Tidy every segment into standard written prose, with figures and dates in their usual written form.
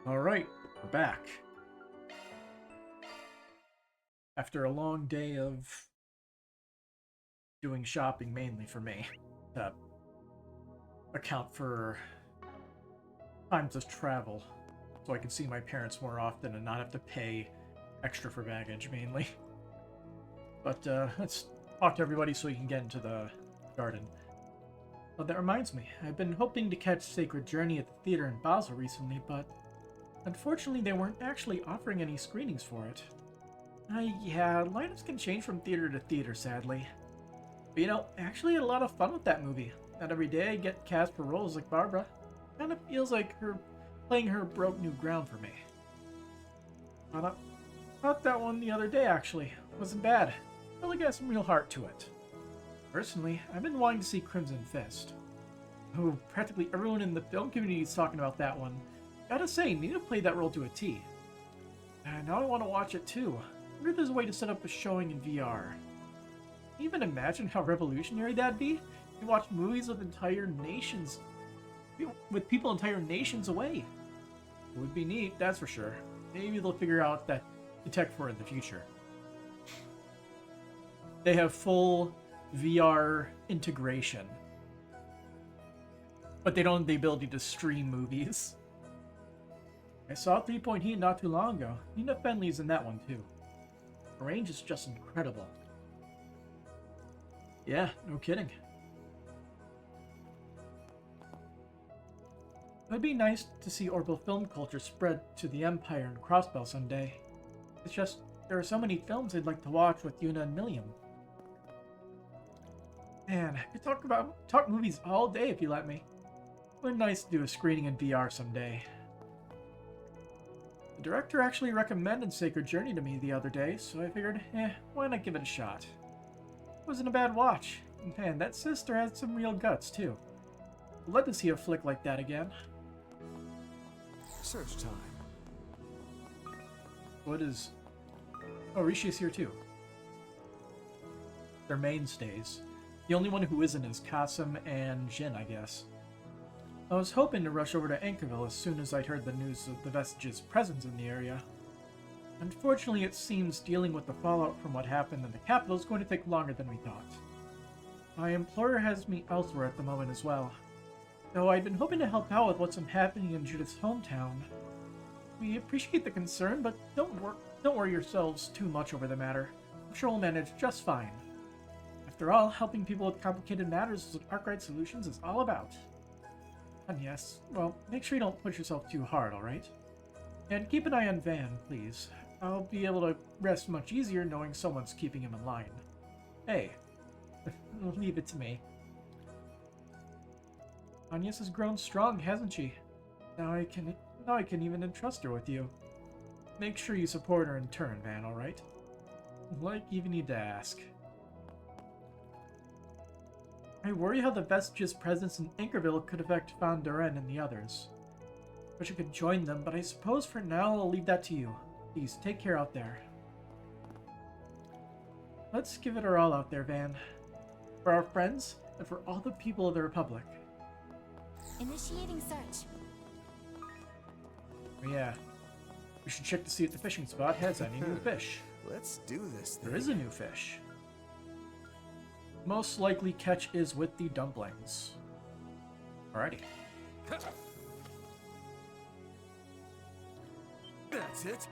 Alright, we're back. After a long day of doing shopping mainly for me to account for times of travel so I can see my parents more often and not have to pay extra for baggage mainly. But let's talk to everybody so we can get into the garden. Well, that reminds me, I've been hoping to catch Sacred Journey at the theater in Basel recently, but unfortunately they weren't actually offering any screenings for it. Yeah, lineups can change from theater to theater, sadly. But you know, I actually had a lot of fun with that movie. Not every day I get cast for roles like Barbara. Kinda feels like her playing her broke new ground for me. Thought that one the other day, actually. Wasn't bad. Really got some real heart to it. Personally, I've been wanting to see Crimson Fist. Oh, practically everyone in the film community is talking about that one. Gotta say, Nina played that role to a T. And now I want to watch it too. I wonder if there's a way to set up a showing in VR. Can you even imagine how revolutionary that'd be? You watch movies with entire nations, with people entire nations away. It would be neat, that's for sure. Maybe they'll figure out the tech for it in the future. They have full VR integration, but they don't have the ability to stream movies. I saw 3-Point Heat not too long ago. Nina Fenley's in that one too. The range is just incredible. Yeah, no kidding. It'd be nice to see Orbital film culture spread to the Empire and Crossbell someday. It's just, there are so many films I'd like to watch with Yuna and Milliam. Man, I could talk movies all day if you let me. It would be nice to do a screening in VR someday. The director actually recommended Sacred Journey to me the other day, so I figured, why not give it a shot? It wasn't a bad watch. Man, that sister had some real guts, too. I'd love to see a flick like that again. Search time. What is... Oh, Rishi's here, too. They're mainstays. The only one who isn't is Kasim and Jin, I guess. I was hoping to rush over to Anchorville as soon as I'd heard the news of the Vestige's presence in the area. Unfortunately, it seems dealing with the fallout from what happened in the capital is going to take longer than we thought. My employer has me elsewhere at the moment as well, though I'd been hoping to help out with what's been happening in Judith's hometown. We appreciate the concern, but don't worry yourselves too much over the matter. I'm sure we'll manage just fine. After all, helping people with complicated matters is what Arkwright Solutions is all about. And yes, well, make sure you don't push yourself too hard, alright? And keep an eye on Van, please. I'll be able to rest much easier knowing someone's keeping him in line. Hey, leave it to me. Agnes has grown strong, hasn't she? Now I can even entrust her with you. Make sure you support her in turn, Van, alright? Like you even need to ask. I worry how the Vestige's presence in Anchorville could affect Van Doren and the others. Wish I could join them, but I suppose for now I'll leave that to you. Please, take care out there. Let's give it our all out there, Van. For our friends, and for all the people of the Republic. Initiating search. Oh yeah. We should check to see if the fishing spot has any new fish. Let's do this thing. There is a new fish. Most likely catch is with the dumplings. Alrighty. That's it.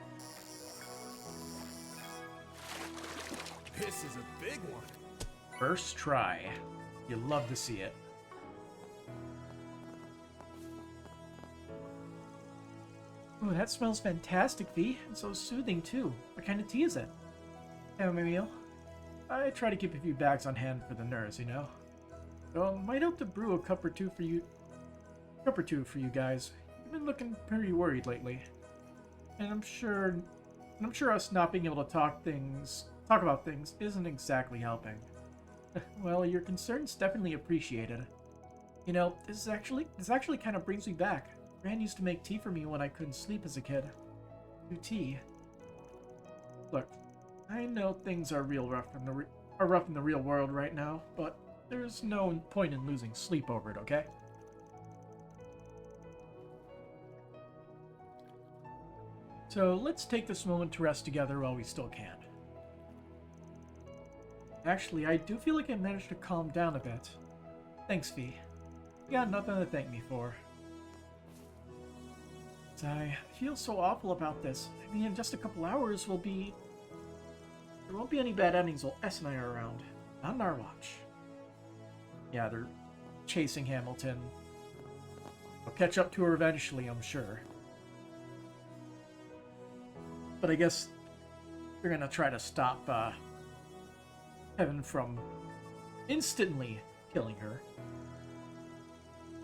This is a big one. First try. You love to see it. Ooh, that smells fantastic, V. And so soothing, too. What kind of tea is it? Chamomile. I try to keep a few bags on hand for the nerves, you know. So might help to brew a cup or two for you guys. You've been looking pretty worried lately. And I'm sure us not being able to talk about things isn't exactly helping. Well, your concern's definitely appreciated. You know, this actually kind of brings me back. Gran used to make tea for me when I couldn't sleep as a kid. Do tea. Look, I know things are rough in the real world right now, but there's no point in losing sleep over it, okay? So let's take this moment to rest together while we still can. Actually, I do feel like I managed to calm down a bit. Thanks, V. You got nothing to thank me for. I feel so awful about this. I mean, in just a couple hours, there won't be any bad endings while S and I are around. Not on our watch. Yeah, they're chasing Hamilton. I'll catch up to her eventually, I'm sure. But I guess they're gonna try to stop Heaven from instantly killing her.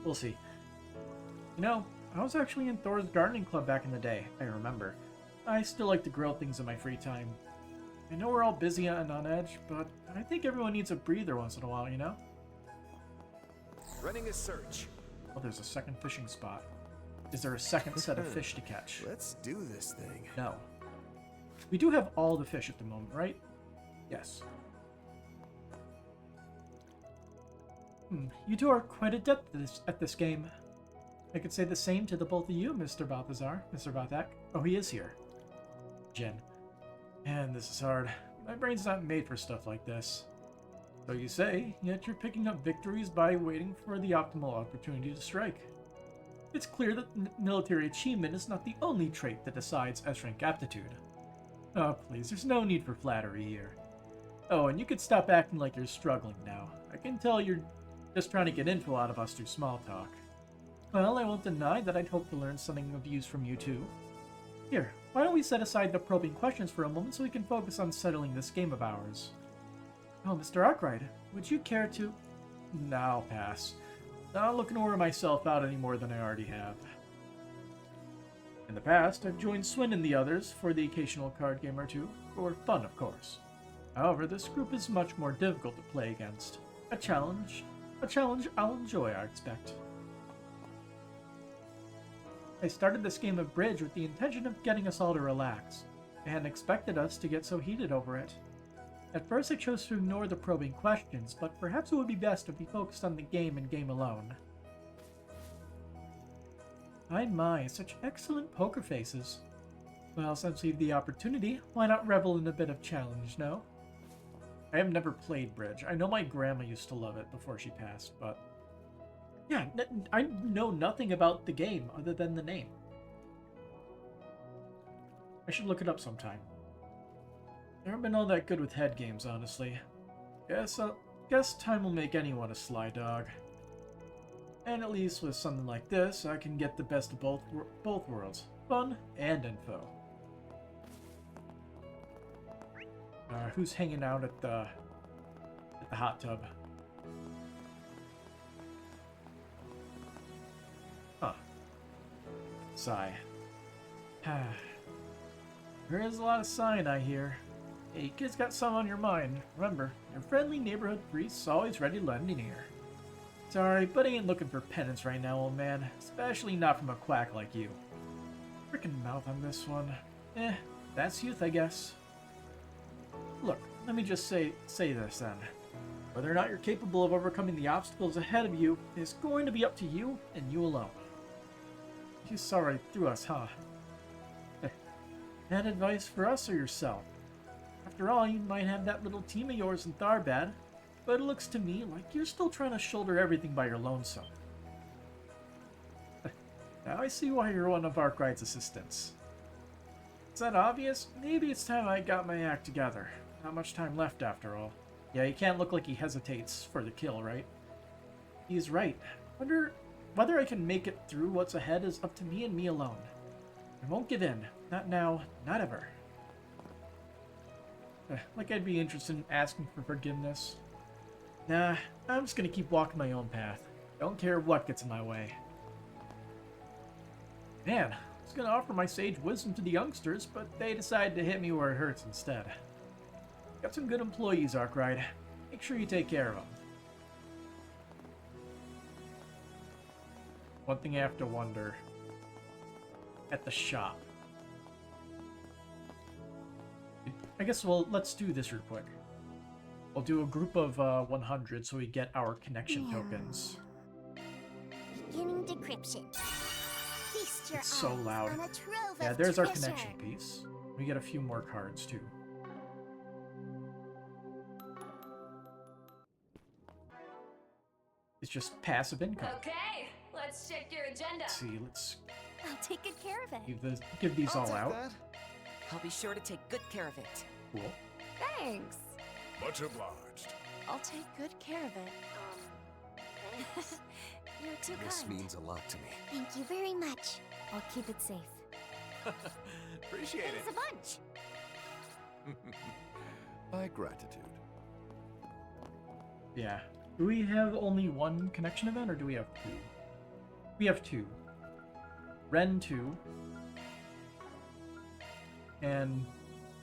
We'll see. You know, I was actually in Thor's gardening club back in the day, I remember. I still like to grow things in my free time. I know we're all busy and on edge, but I think everyone needs a breather once in a while, you know? Running a search. Oh, there's a second fishing spot. Is there a second set of fish to catch? Let's do this thing. No. We do have all the fish at the moment, right? Yes. You two are quite adept at this game. I could say the same to the both of you, Mr. Balthazar, Mr. Vathak. Oh, he is here. Jin. Man, this is hard. My brain's not made for stuff like this. So you say, yet you're picking up victories by waiting for the optimal opportunity to strike. It's clear that military achievement is not the only trait that decides S-rank aptitude. Oh, please, there's no need for flattery here. Oh, and you could stop acting like you're struggling now. I can tell you're just trying to get info out of us through small talk. Well, I won't deny that I'd hope to learn something of use from you too. Here, why don't we set aside the probing questions for a moment so we can focus on settling this game of ours? Oh, Mr. Arkwright, would you care to... No, I'll pass. Not looking to wear myself out any more than I already have. In the past, I've joined Swin and the others for the occasional card game or two, for fun, of course. However, this group is much more difficult to play against. A challenge I'll enjoy, I expect. I started this game of bridge with the intention of getting us all to relax. I hadn't expected us to get so heated over it. At first I chose to ignore the probing questions, but perhaps it would be best if we focused on the game and game alone. My, such excellent poker faces. Well, since we have the opportunity, why not revel in a bit of challenge, no? I have never played bridge. I know my grandma used to love it before she passed, but... yeah, I know nothing about the game other than the name. I should look it up sometime. Never been all that good with head games, honestly. Guess time will make anyone a sly dog. And at least with something like this, I can get the best of both worlds. Fun and info. Who's hanging out at the hot tub? Huh. Sigh. There is a lot of sighing, I hear. Hey, you kids got some on your mind. Remember, your friendly neighborhood priest's always ready to lend an ear. Sorry, but I ain't looking for penance right now, old man. Especially not from a quack like you. Frickin' mouth on this one. That's youth, I guess. Look, let me just say this then. Whether or not you're capable of overcoming the obstacles ahead of you is going to be up to you and you alone. You saw right through us, huh? That advice for us or yourself? After all, you might have that little team of yours in Tharbad, but it looks to me like you're still trying to shoulder everything by your lonesome. Now I see why you're one of Arkwright's assistants. Is that obvious? Maybe it's time I got my act together. Not much time left after all. Yeah, he can't look like he hesitates for the kill, right? He's right. Wonder whether I can make it through what's ahead is up to me and me alone. I won't give in. Not now, not ever. Like I'd be interested in asking for forgiveness. Nah, I'm just gonna keep walking my own path. Don't care what gets in my way. Man, I was gonna offer my sage wisdom to the youngsters, but they decided to hit me where it hurts instead. Got some good employees, Arkwright. Make sure you take care of them. One thing I have to wonder. At the shop. I guess, well, let's do this real quick. We'll do a group of 100 so we get our connection tokens. Beginning decryption. Feast Feast your It's so eyes loud. on a trove Yeah, of there's our treasure. connection piece. We get a few more cards, too. It's just passive income. Okay, let's check your agenda. Let's see, let's I'll take good care of it. give these I'll all take out. that. I'll be sure to take good care of it. Cool. Thanks. Much obliged. I'll take good care of it. Thanks. You're too This kind. means a lot to me. Thank you very much. I'll keep it safe. Appreciate Thanks a bunch. My gratitude. Yeah. Do we have only one connection event, or do we have two? We have two. Ren 2. And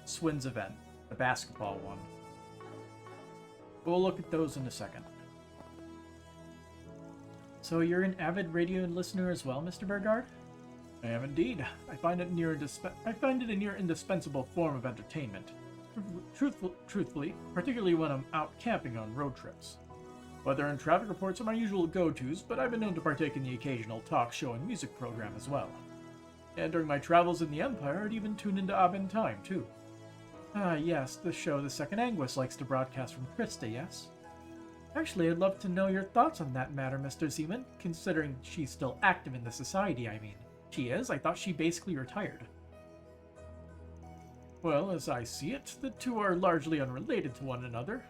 Swin's event, the basketball one. We'll look at those in a second. So you're an avid radio listener as well, Mr. Bergard? I am indeed. I find it a near indispensable form of entertainment. Truthfully, particularly when I'm out camping on road trips. Weather and traffic reports are my usual go-tos, but I've been known to partake in the occasional talk show and music program as well. And during my travels in the Empire, I'd even tune into Abin Time, too. Ah, yes, the show the Second Anguis likes to broadcast from Krista, yes? Actually, I'd love to know your thoughts on that matter, Mr. Zeman, considering she's still active in the society, I mean. She is? I thought she basically retired. Well, as I see it, the two are largely unrelated to one another.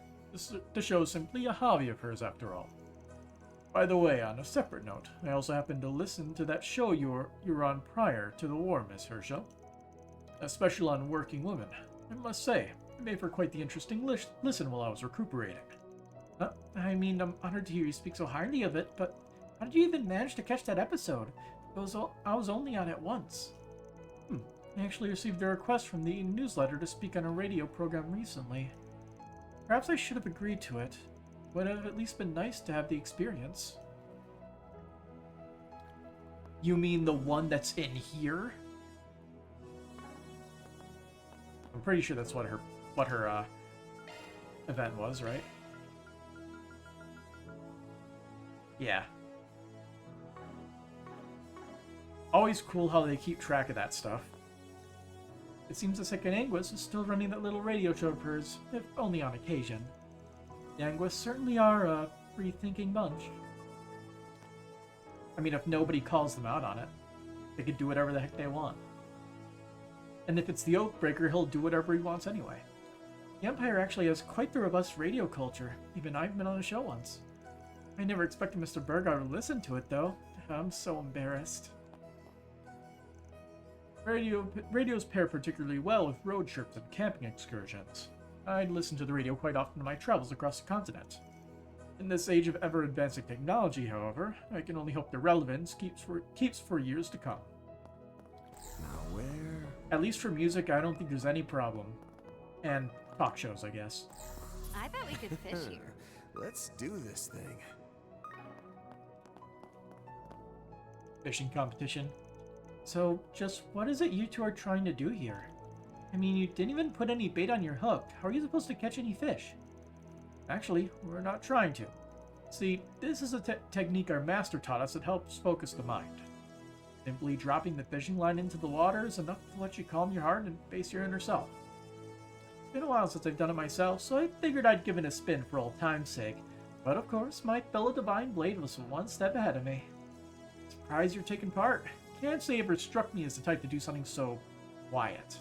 The show's simply a hobby of hers, after all. By the way, on a separate note, I also happened to listen to that show you were on prior to the war, Miss Herschel. A special on working women. I must say, it made for quite the interesting listen while I was recuperating. I mean, I'm honored to hear you speak so highly of it, but how did you even manage to catch that episode? I was only on it once. I actually received a request from the newsletter to speak on a radio program recently. Perhaps I should have agreed to it. Would have at least been nice to have the experience. You mean the one that's in here? I'm pretty sure that's what her event was, right? Yeah. Always cool how they keep track of that stuff. It seems the Second Anguis is still running that little radio show of hers, if only on occasion. The Anguis certainly are a free-thinking bunch. I mean, if nobody calls them out on it, they could do whatever the heck they want. And if it's the Oathbreaker, he'll do whatever he wants anyway. The Empire actually has quite the robust radio culture. Even I've been on a show once. I never expected Mr. Bergard to listen to it, though. I'm so embarrassed. Radios pair particularly well with road trips and camping excursions. I'd listen to the radio quite often in my travels across the continent. In this age of ever-advancing technology, however, I can only hope the relevance keeps for years to come. Now where? At least for music, I don't think there's any problem. And talk shows, I guess. I bet we could fish here. Let's do this thing. Fishing competition. So, just what is it you two are trying to do here? I mean, you didn't even put any bait on your hook. How are you supposed to catch any fish? Actually, we're not trying to. See, this is a technique our master taught us that helps focus the mind. Simply dropping the fishing line into the water is enough to let you calm your heart and face your inner self. It's been a while since I've done it myself, so I figured I'd give it a spin for old time's sake. But of course, my fellow Divine Blade was one step ahead of me. Surprised you're taking part. Can't say ever struck me as the type to do something so quiet.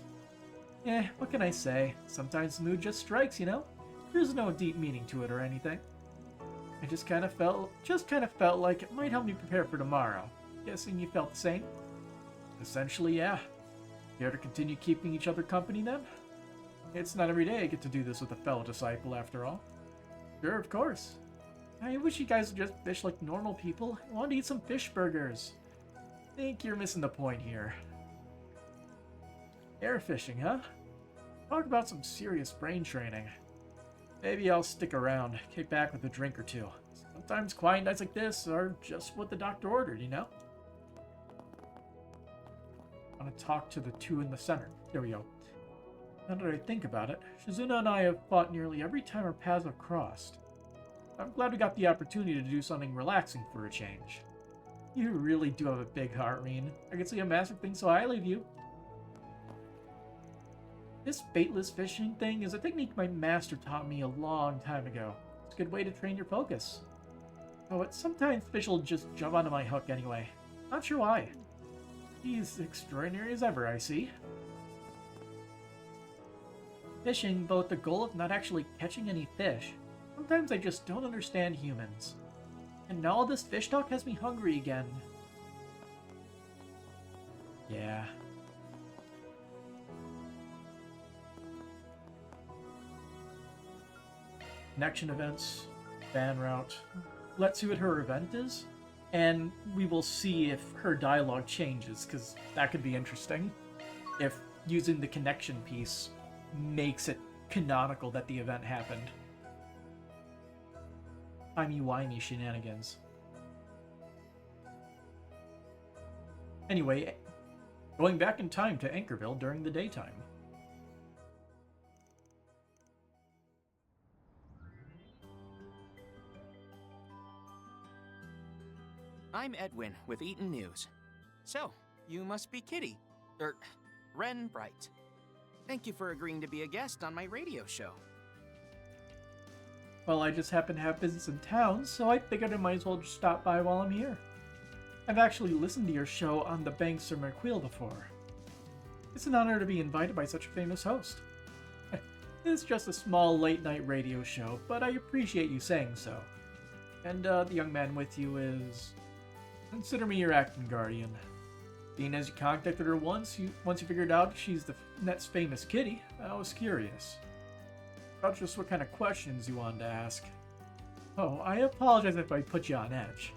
What can I say? Sometimes the mood just strikes, you know? There's no deep meaning to it or anything. I just kind of felt like it might help me prepare for tomorrow. Guessing you felt the same? Essentially, yeah. Care to continue keeping each other company then? It's not every day I get to do this with a fellow disciple, after all. Sure, of course. I wish you guys would just fish like normal people. I want to eat some fish burgers. Think you're missing the point here. Air fishing, huh? Talk about some serious brain training. Maybe I'll stick around, kick back with a drink or two. Sometimes quiet nights like this are just what the doctor ordered, you know? I want to talk to the two in the center. There we go. Now that I think about it, Shizuna and I have fought nearly every time our paths have crossed. I'm glad we got the opportunity to do something relaxing for a change. You really do have a big heart, Reen. I can see a massive thing so highly of you. This baitless fishing thing is a technique my master taught me a long time ago. It's a good way to train your focus. Oh, but sometimes fish will just jump onto my hook anyway. Not sure why. He's extraordinary as ever, I see. Fishing, both the goal of not actually catching any fish. Sometimes I just don't understand humans. And now all this fish talk has me hungry again. Yeah. Connection events, fan route. Let's see what her event is, and we will see if her dialogue changes, because that could be interesting. If using the connection piece makes it canonical that the event happened. Timey-wimey shenanigans. Anyway, going back in time to Anchorville during the daytime. I'm Edwin with Eaton News. So, you must be Kitty. Ren Bright. Thank you for agreeing to be a guest on my radio show. Well, I just happen to have business in town, so I figured I might as well just stop by while I'm here. I've actually listened to your show on the banks of Merquille before. It's an honor to be invited by such a famous host. It's just a small late-night radio show, but I appreciate you saying so. And the young man with you is... Consider me your acting guardian. Being as you contacted her once you figured out she's the next famous kitty, I was curious. About just what kind of questions you wanted to ask. Oh, I apologize if I put you on edge.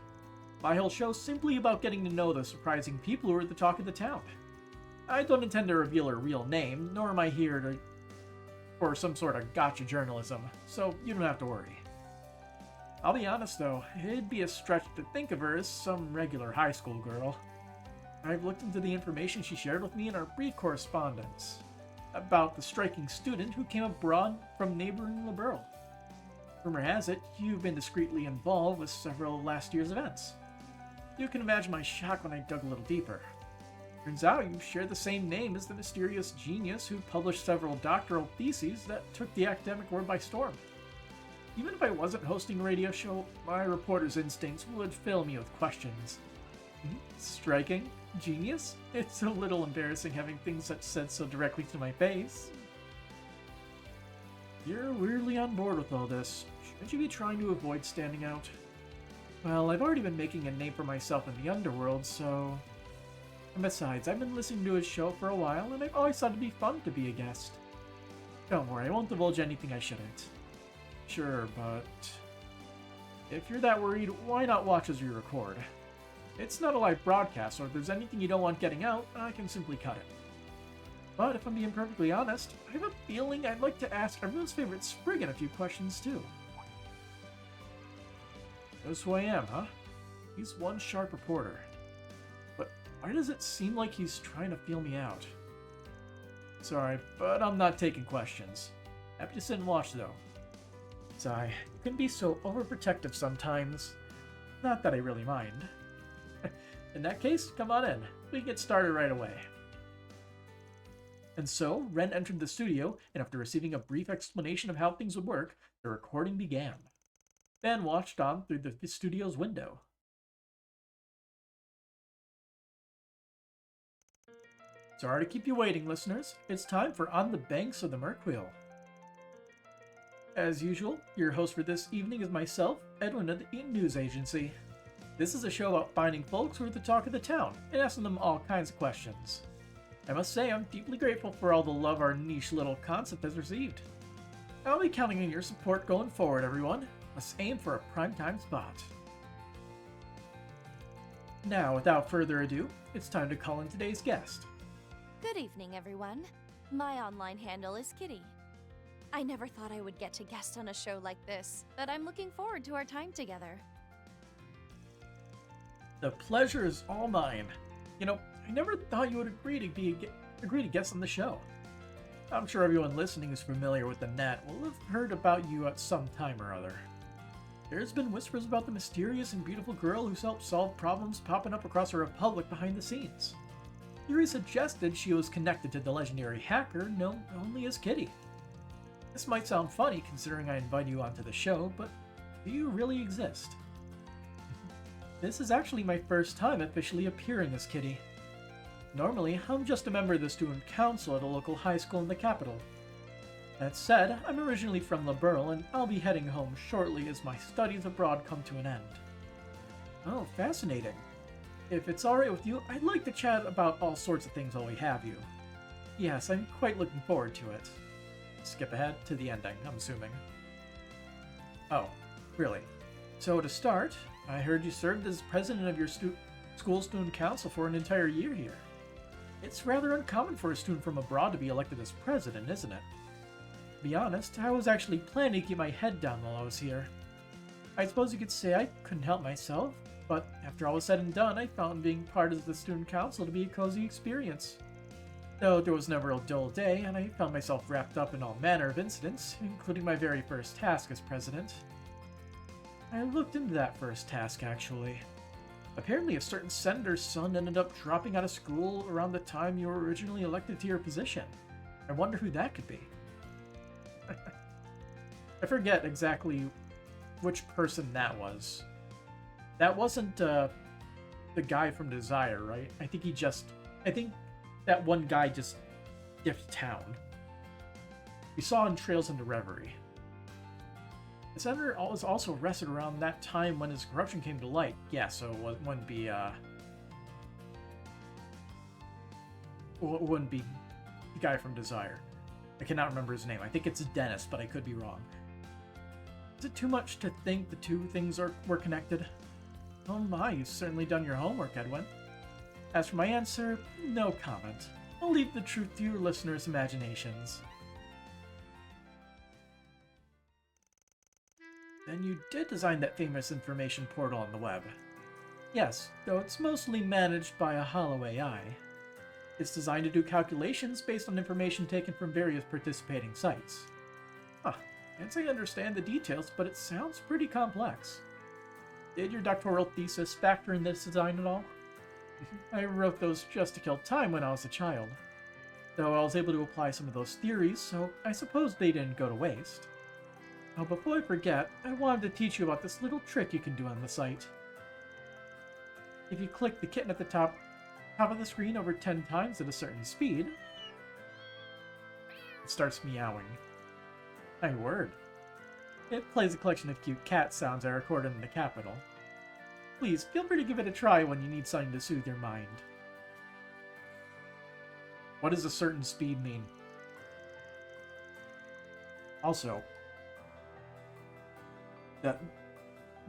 My whole show's simply about getting to know the surprising people who are the talk of the town. I don't intend to reveal her real name, nor am I here for some sort of gotcha journalism, so you don't have to worry. I'll be honest though, it'd be a stretch to think of her as some regular high school girl. I've looked into the information she shared with me in our brief correspondence about the striking student who came abroad from neighboring Liberl. Rumor has it, you've been discreetly involved with several of last year's events. You can imagine my shock when I dug a little deeper. Turns out you share the same name as the mysterious genius who published several doctoral theses that took the academic world by storm. Even if I wasn't hosting a radio show, my reporter's instincts would fill me with questions. Striking? Genius? It's a little embarrassing having things such said so directly to my face. You're weirdly on board with all this. Shouldn't you be trying to avoid standing out? Well, I've already been making a name for myself in the underworld, so... And besides, I've been listening to his show for a while, and I've always thought it'd be fun to be a guest. Don't worry, I won't divulge anything I shouldn't. Sure, but... if you're that worried, why not watch as we record? It's not a live broadcast, so if there's anything you don't want getting out, I can simply cut it. But if I'm being perfectly honest, I have a feeling I'd like to ask everyone's favorite Spriggan a few questions too. Knows who I am, huh? He's one sharp reporter. But why does it seem like he's trying to feel me out? Sorry, but I'm not taking questions. Happy to sit and watch though. Sigh, can be so overprotective sometimes. Not that I really mind. In that case, come on in. We can get started right away. And so, Ren entered the studio, and after receiving a brief explanation of how things would work, the recording began. Van watched on through the studio's window. Sorry to keep you waiting, listeners. It's time for On the Banks of the Merquille. As usual, your host for this evening is myself, Edwin of the Eaton News Agency. This is a show about finding folks who are the talk of the town and asking them all kinds of questions. I must say I'm deeply grateful for all the love our niche little concept has received. I'll be counting on your support going forward, everyone. Let's aim for a primetime spot. Now, without further ado, it's time to call in today's guest. Good evening, everyone. My online handle is Kitty. I never thought I would get to guest on a show like this, but I'm looking forward to our time together. The pleasure is all mine. You know, I never thought you would agree to guest on the show. I'm sure everyone listening who's familiar with the net will have heard about you at some time or other. There's been whispers about the mysterious and beautiful girl who's helped solve problems popping up across the Republic behind the scenes. Theory suggested she was connected to the legendary hacker known only as Kitty. This might sound funny considering I invited you onto the show, but do you really exist? This is actually my first time officially appearing as Kitty. Normally, I'm just a member of the student council at a local high school in the capital. That said, I'm originally from Liberl, and I'll be heading home shortly as my studies abroad come to an end. Oh, fascinating. If it's alright with you, I'd like to chat about all sorts of things while we have you. Yes, I'm quite looking forward to it. Skip ahead to the ending, I'm assuming. Oh, really? So to start, I heard you served as president of your school student council for an entire year here. It's rather uncommon for a student from abroad to be elected as president, isn't it? To be honest, I was actually planning to keep my head down while I was here. I suppose you could say I couldn't help myself, but after all was said and done, I found being part of the student council to be a cozy experience. Though there was never a dull day, and I found myself wrapped up in all manner of incidents, including my very first task as president. I looked into that first task, actually. Apparently a certain senator's son ended up dropping out of school around the time you were originally elected to your position. I wonder who that could be. I forget exactly which person that was. That wasn't the guy from Desire, right? I think that one guy just dipped town. We saw in Trails into Reverie. The senator was also arrested around that time when his corruption came to light. Yeah, so it wouldn't be the guy from Desire. I cannot remember his name. I think it's Dennis, but I could be wrong. Is it too much to think the two things were connected? Oh my, you've certainly done your homework, Edwin. As for my answer, no comment. I'll leave the truth to your listeners' imaginations. Then you did design that famous information portal on the web. Yes, though it's mostly managed by a hollow AI. It's designed to do calculations based on information taken from various participating sites. Huh, can't say I understand the details, but it sounds pretty complex. Did your doctoral thesis factor in this design at all? I wrote those just to kill time when I was a child. Though I was able to apply some of those theories, so I suppose they didn't go to waste. Oh, before I forget, I wanted to teach you about this little trick you can do on the site. If you click the kitten at the top of the screen over 10 times at a certain speed, it starts meowing. My word. It plays a collection of cute cat sounds I recorded in the capital. Please, feel free to give it a try when you need something to soothe your mind. What does a certain speed mean? Also,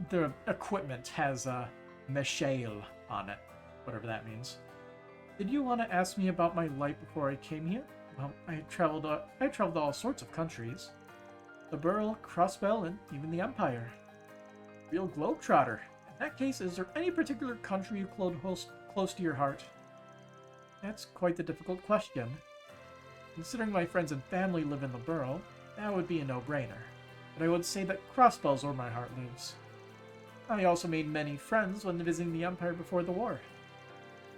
the equipment has a Michelle on it, whatever that means. Did you want to ask me about my life before I came here? Well, I traveled to all sorts of countries. The Burl, Crossbell, and even the Empire. Real globetrotter. In that case, is there any particular country you hold close to your heart? That's quite the difficult question. Considering my friends and family live in the Burl, that would be a no-brainer. But I would say that Crossbell's where my heart lives. I also made many friends when visiting the Empire before the war.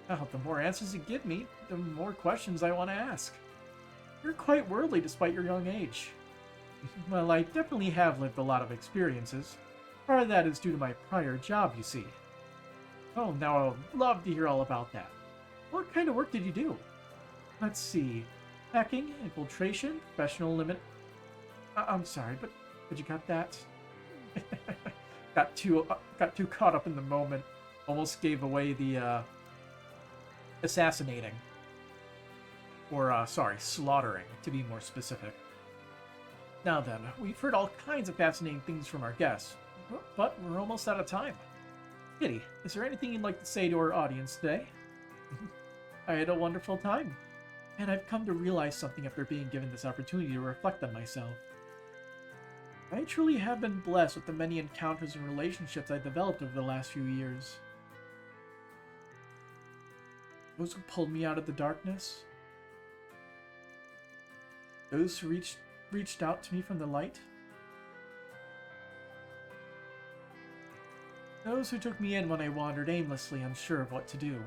Well, the more answers you give me, the more questions I want to ask. You're quite worldly despite your young age. Well, I definitely have lived a lot of experiences. Part of that is due to my prior job, you see. Oh, now I would love to hear all about that. What kind of work did you do? Let's see. Hacking, infiltration, professional limit... I'm sorry, but you got that? got too caught up in the moment. Almost gave away the, assassinating. Or, slaughtering, to be more specific. Now then, we've heard all kinds of fascinating things from our guests, but we're almost out of time. Kitty, is there anything you'd like to say to our audience today? I had a wonderful time, and I've come to realize something after being given this opportunity to reflect on myself. I truly have been blessed with the many encounters and relationships I've developed over the last few years. Those who pulled me out of the darkness. Those who reached out to me from the light. Those who took me in when I wandered aimlessly, unsure of what to do.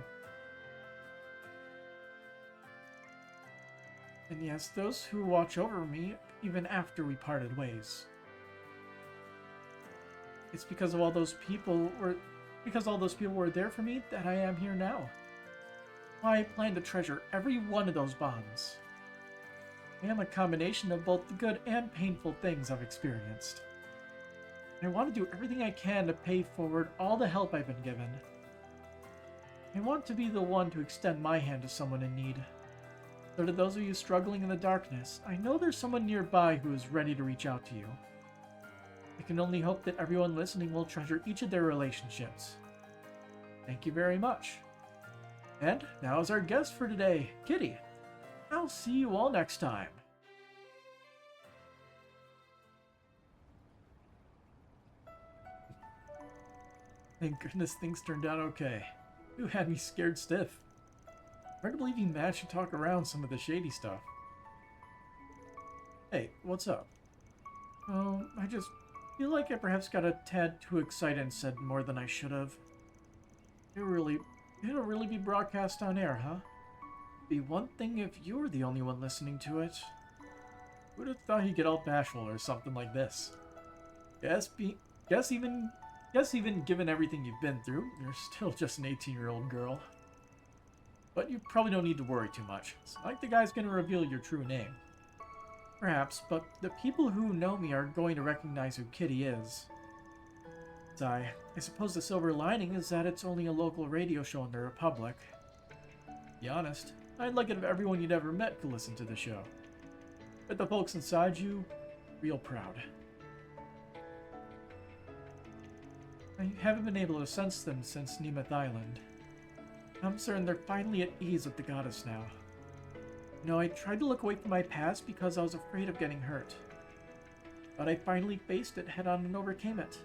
And yes, those who watch over me even after we parted ways. It's because all those people were there for me that I am here now. I plan to treasure every one of those bonds. I am a combination of both the good and painful things I've experienced. I want to do everything I can to pay forward all the help I've been given. I want to be the one to extend my hand to someone in need. So to those of you struggling in the darkness, I know there's someone nearby who is ready to reach out to you. I can only hope that everyone listening will treasure each of their relationships. Thank you very much. And now is our guest for today, Kitty. I'll see you all next time. Thank goodness things turned out okay. You had me scared stiff. Hard to believe you managed to talk around some of the shady stuff. Hey, what's up? Oh, I just feel like I perhaps got a tad too excited and said more than I should have. It'll really be broadcast on air, huh? Be one thing if you were the only one listening to it. Who'd have thought he'd get all bashful or something like this? Guess even given everything you've been through, you're still just an 18-year-old girl. But you probably don't need to worry too much. It's not like the guy's gonna reveal your true name. Perhaps, but the people who know me are going to recognize who Kitty is. I suppose the silver lining is that it's only a local radio show in the Republic. To be honest, I'd like it if everyone you'd ever met could listen to the show. But the folks inside you, real proud. I haven't been able to sense them since Nemeth Island. I'm certain they're finally at ease with the goddess now. You know, I tried to look away from my past because I was afraid of getting hurt. But I finally faced it head-on and overcame it.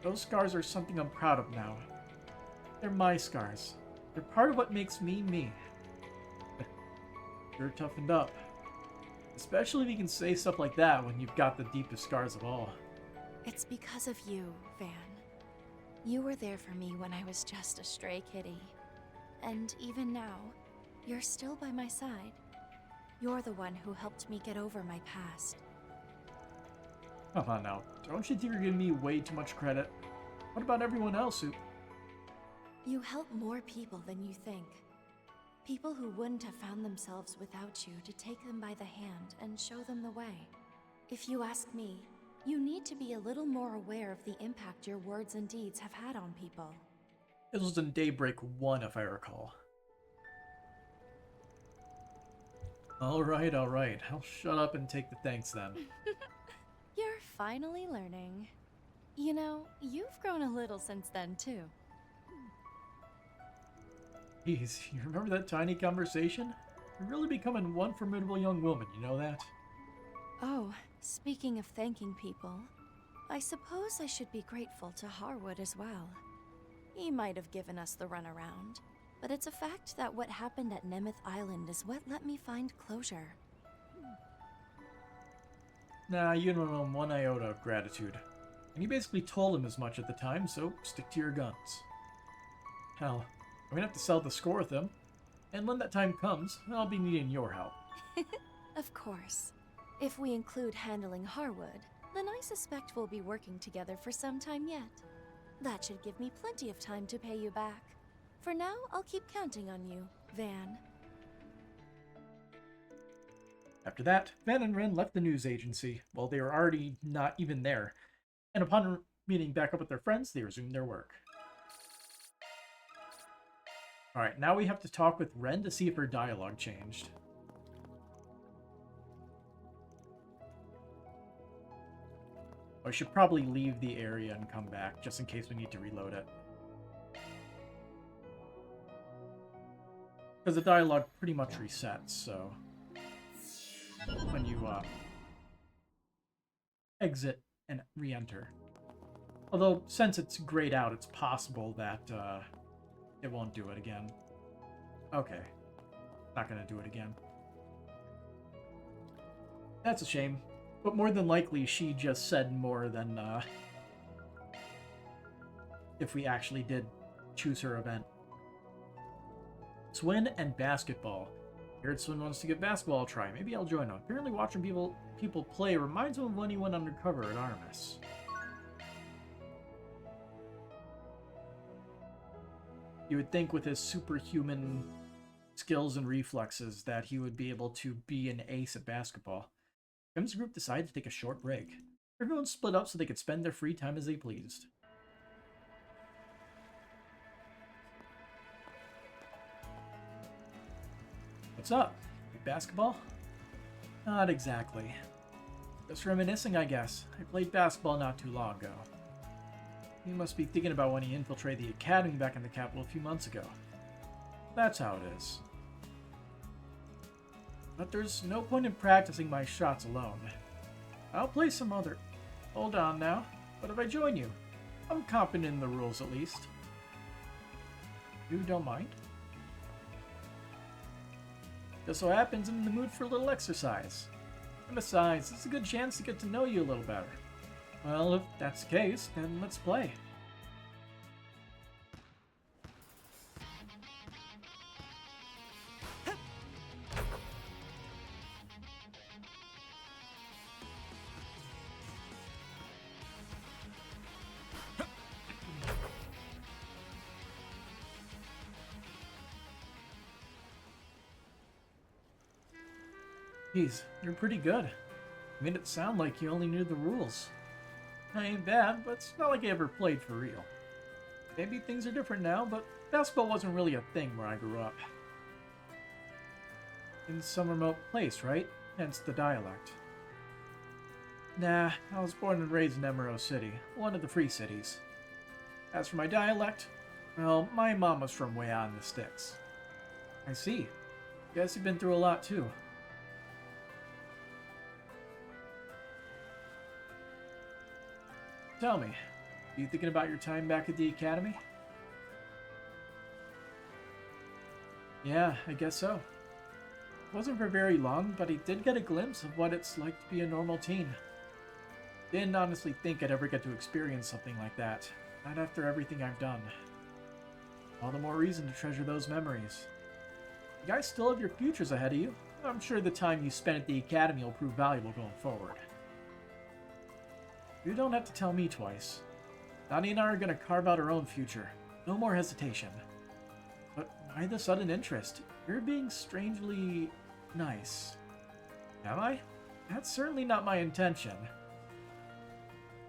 Those scars are something I'm proud of now. They're my scars. They're part of what makes me, me. You're toughened up. Especially if you can say stuff like that when you've got the deepest scars of all. It's because of you, Van. You were there for me when I was just a stray kitty. And even now, you're still by my side. You're the one who helped me get over my past. Come on now, don't you think you're giving me way too much credit? What about everyone else who... You help more people than you think. People who wouldn't have found themselves without you to take them by the hand and show them the way. If you ask me, you need to be a little more aware of the impact your words and deeds have had on people. This was in Daybreak 1, if I recall. Alright. I'll shut up and take the thanks then. You're finally learning. You know, you've grown a little since then, too. Jeez, you remember that tiny conversation? You're really becoming one formidable young woman, you know that? Oh, speaking of thanking people, I suppose I should be grateful to Harwood as well. He might have given us the runaround, but it's a fact that what happened at Nemeth Island is what let me find closure. Nah, you don't owe him one iota of gratitude. And you basically told him as much at the time, so stick to your guns. Hell, I'm gonna have to settle the score with him, and when that time comes, I'll be needing your help. Of course. If we include handling Harwood, then I suspect we'll be working together for some time yet. That should give me plenty of time to pay you back. For now, I'll keep counting on you, Van. After that, Van and Ren left the news agency, while they were already not even there, and upon meeting back up with their friends, they resumed their work. Alright, now we have to talk with Ren to see if her dialogue changed. I should probably leave the area and come back, just in case we need to reload it. Because the dialogue pretty much resets, so... when you, exit and re-enter. Although, since it's grayed out, it's possible that, it won't do it again. Okay. Not gonna do it again. That's a shame. But more than likely, she just said more than if we actually did choose her event. Swim and basketball. I heard Swin wants to give basketball a try. Maybe I'll join him. Apparently watching people play reminds him of when he went undercover at Artemis. You would think with his superhuman skills and reflexes that he would be able to be an ace at basketball. Kim's group decided to take a short break. Everyone split up so they could spend their free time as they pleased. What's up? Basketball? Not exactly. Just reminiscing, I guess. I played basketball not too long ago. You must be thinking about when he infiltrated the academy back in the capital a few months ago. That's how it is. But there's no point in practicing my shots alone. I'll play some other... Hold on now. What if I join you? I'm competent in the rules at least. You don't mind? Just so happens I'm in the mood for a little exercise. And besides, it's a good chance to get to know you a little better. Well, if that's the case, then let's play. Geez, you're pretty good. You made it sound like you only knew the rules. I ain't bad, but it's not like I ever played for real. Maybe things are different now, but basketball wasn't really a thing where I grew up. In some remote place, right? Hence the dialect. Nah, I was born and raised in Emerald City, one of the free cities. As for my dialect, well, my mom was from way out in the sticks. I see. Guess you've been through a lot too. Tell me, are you thinking about your time back at the academy? Yeah, I guess so. It wasn't for very long, but I did get a glimpse of what it's like to be a normal teen. Didn't honestly think I'd ever get to experience something like that, not after everything I've done. All the more reason to treasure those memories. You guys still have your futures ahead of you. I'm sure the time you spent at the academy will prove valuable going forward. You don't have to tell me twice. Donnie and I are going to carve out our own future. No more hesitation. But why the sudden interest? You're being strangely nice. Am I? That's certainly not my intention.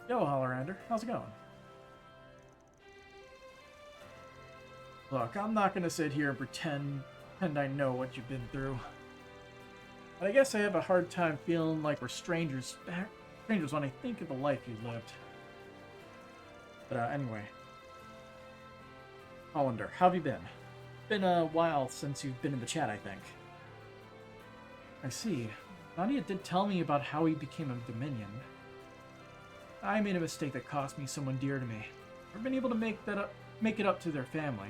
Yo, Hollerander, how's it going? Look, I'm not going to sit here and pretend I know what you've been through. But I guess I have a hard time feeling like we're strangers when I think of the life you lived. But anyway. Hollander, how have you been? Been a while since you've been in the chat, I think. I see. Nadia did tell me about how he became a Dominion. I made a mistake that cost me someone dear to me. I've been able to make it up to their family.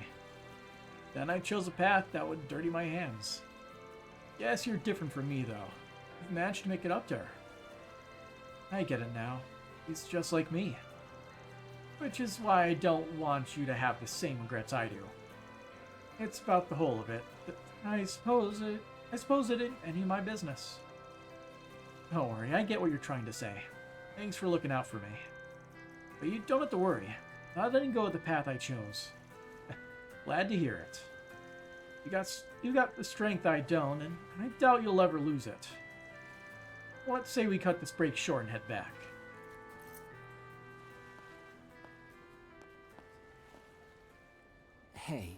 Then I chose a path that would dirty my hands. Yes, you're different from me, though. You've managed to make it up to her. I get it now. He's just like me. Which is why I don't want you to have the same regrets I do. It's about the whole of it, but I suppose it ain't any of my business. Don't worry, I get what you're trying to say. Thanks for looking out for me. But you don't have to worry. Not letting go of the path I chose. Glad to hear it. You got the strength I don't, and I doubt you'll ever lose it. Let's say we cut this break short and head back. Hey,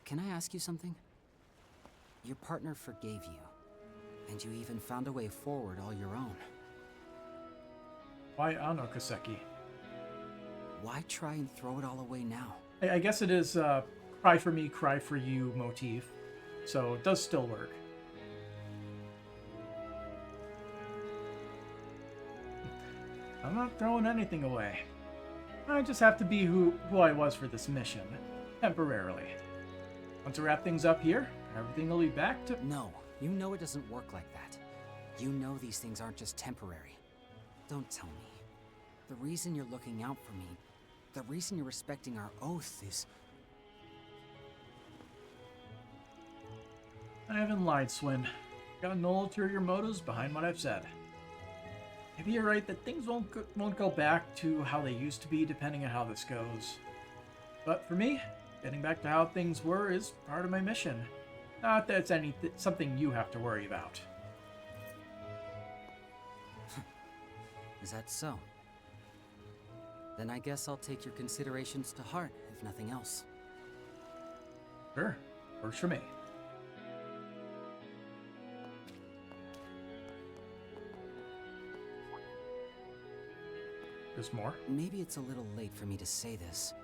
can I ask you something? Your partner forgave you, and you even found a way forward all your own. Why Ano Koseki? Why try and throw it all away now? I guess it is cry for me, cry for you motif, so it does still work. I'm not throwing anything away. I just have to be who I was for this mission, temporarily. Once I wrap things up here, everything will be back to... No, you know it doesn't work like that. You know these things aren't just temporary. Don't tell me. The reason you're looking out for me, the reason you're respecting our oath is... I haven't lied, Swin. Got no ulterior motives behind what I've said. Maybe you're right that things won't go back to how they used to be depending on how this goes. But for me, getting back to how things were is part of my mission. Not that it's something you have to worry about. Is that so? Then I guess I'll take your considerations to heart, if nothing else. Sure, works for me. There's more? Maybe it's a little late for me to say this,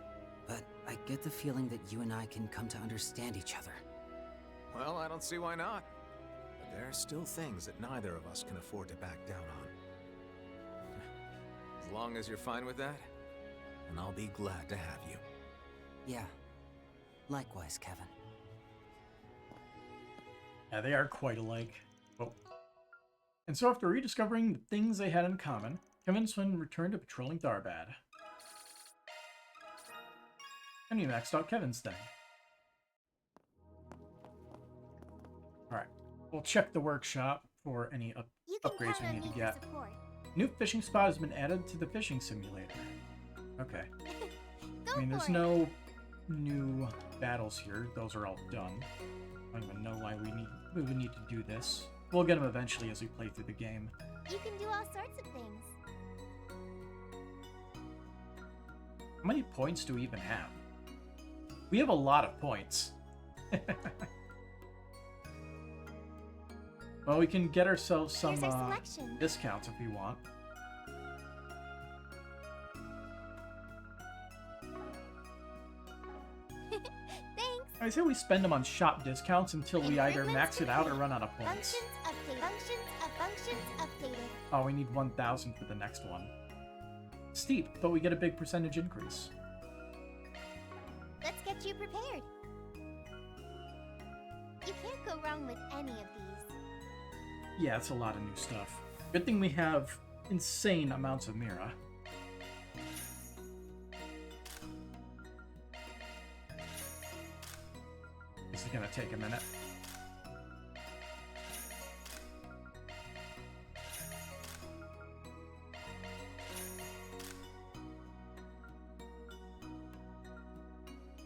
but I get the feeling that you and I can come to understand each other. Well, I don't see why not. But there are still things that neither of us can afford to back down on. As long as you're fine with that, then I'll be glad to have you. Yeah. Likewise, Kevin. Yeah, they are quite alike. Oh. And so after rediscovering the things they had in common, Kevin and Swin returned to patrolling Tharbad. And you maxed out Kevin's thing. Alright, we'll check the workshop for any upgrades we need to get. New fishing spot has been added to the fishing simulator. Okay. I mean, there's no new battles here. Those are all done. I don't even know why we would need to do this. We'll get them eventually as we play through the game. You can do all sorts of things. How many points do we even have? We have a lot of points. Well, we can get ourselves some discounts if we want. Thanks. I say we spend them on shop discounts until we either max it out or run out of points. Functions updated. Oh, we need 1,000 for the next one. Steep, but we get a big percentage increase. Let's get you prepared. You can't go wrong with any of these. Yeah, it's a lot of new stuff. Good thing we have insane amounts of Mira. This is gonna take a minute.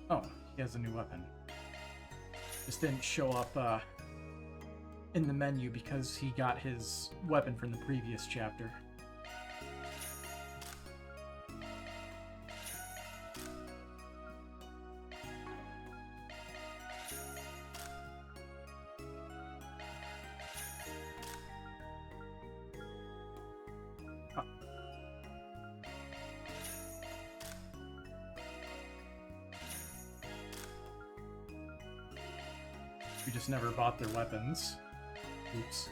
Oh, he has a new weapon. Just didn't show up in the menu because he got his weapon from the previous chapter. We just never bought their weapons. Oops.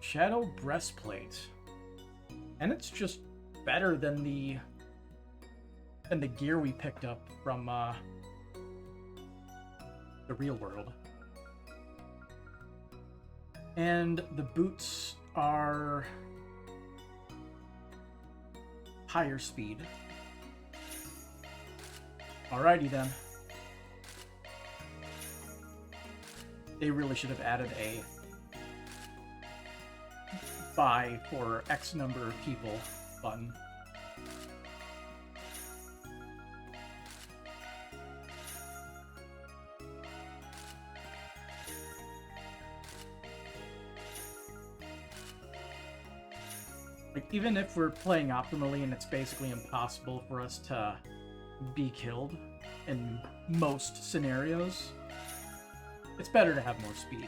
Shadow Breastplate. And it's just better than the gear we picked up from the real world. And the boots are higher speed. Alrighty then. They really should have added a buy for X number of people button. Like, even if we're playing optimally and it's basically impossible for us to be killed in most scenarios, it's better to have more speed.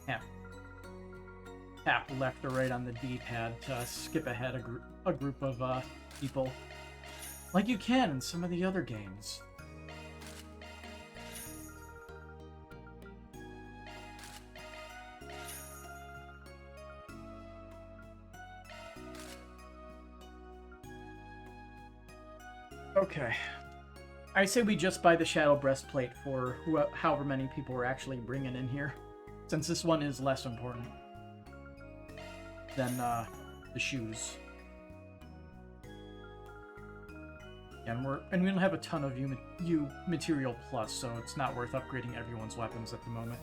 Yeah. Tap left or right on the D-pad to skip ahead a group of people. Like you can in some of the other games. Okay. I say we just buy the Shadow Breastplate for however many people we're actually bringing in here, since this one is less important than the shoes. And we don't have a ton of U material plus, so it's not worth upgrading everyone's weapons at the moment.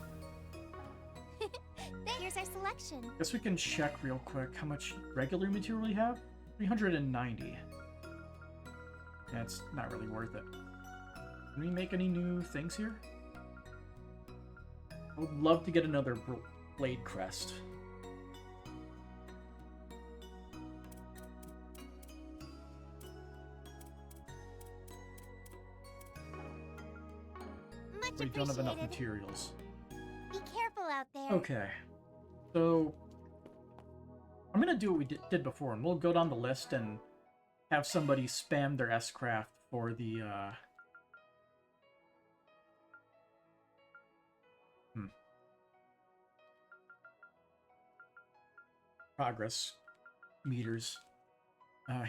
Here's our selection. Guess we can check real quick how much regular material we have. 390. That's not really worth it. Can we make any new things here? I would love to get another blade crest. Much We don't have enough appreciated. materials. Be careful out there. Okay. So, I'm gonna do what we did before, and we'll go down the list and have somebody spam their S-Craft for the, progress meters.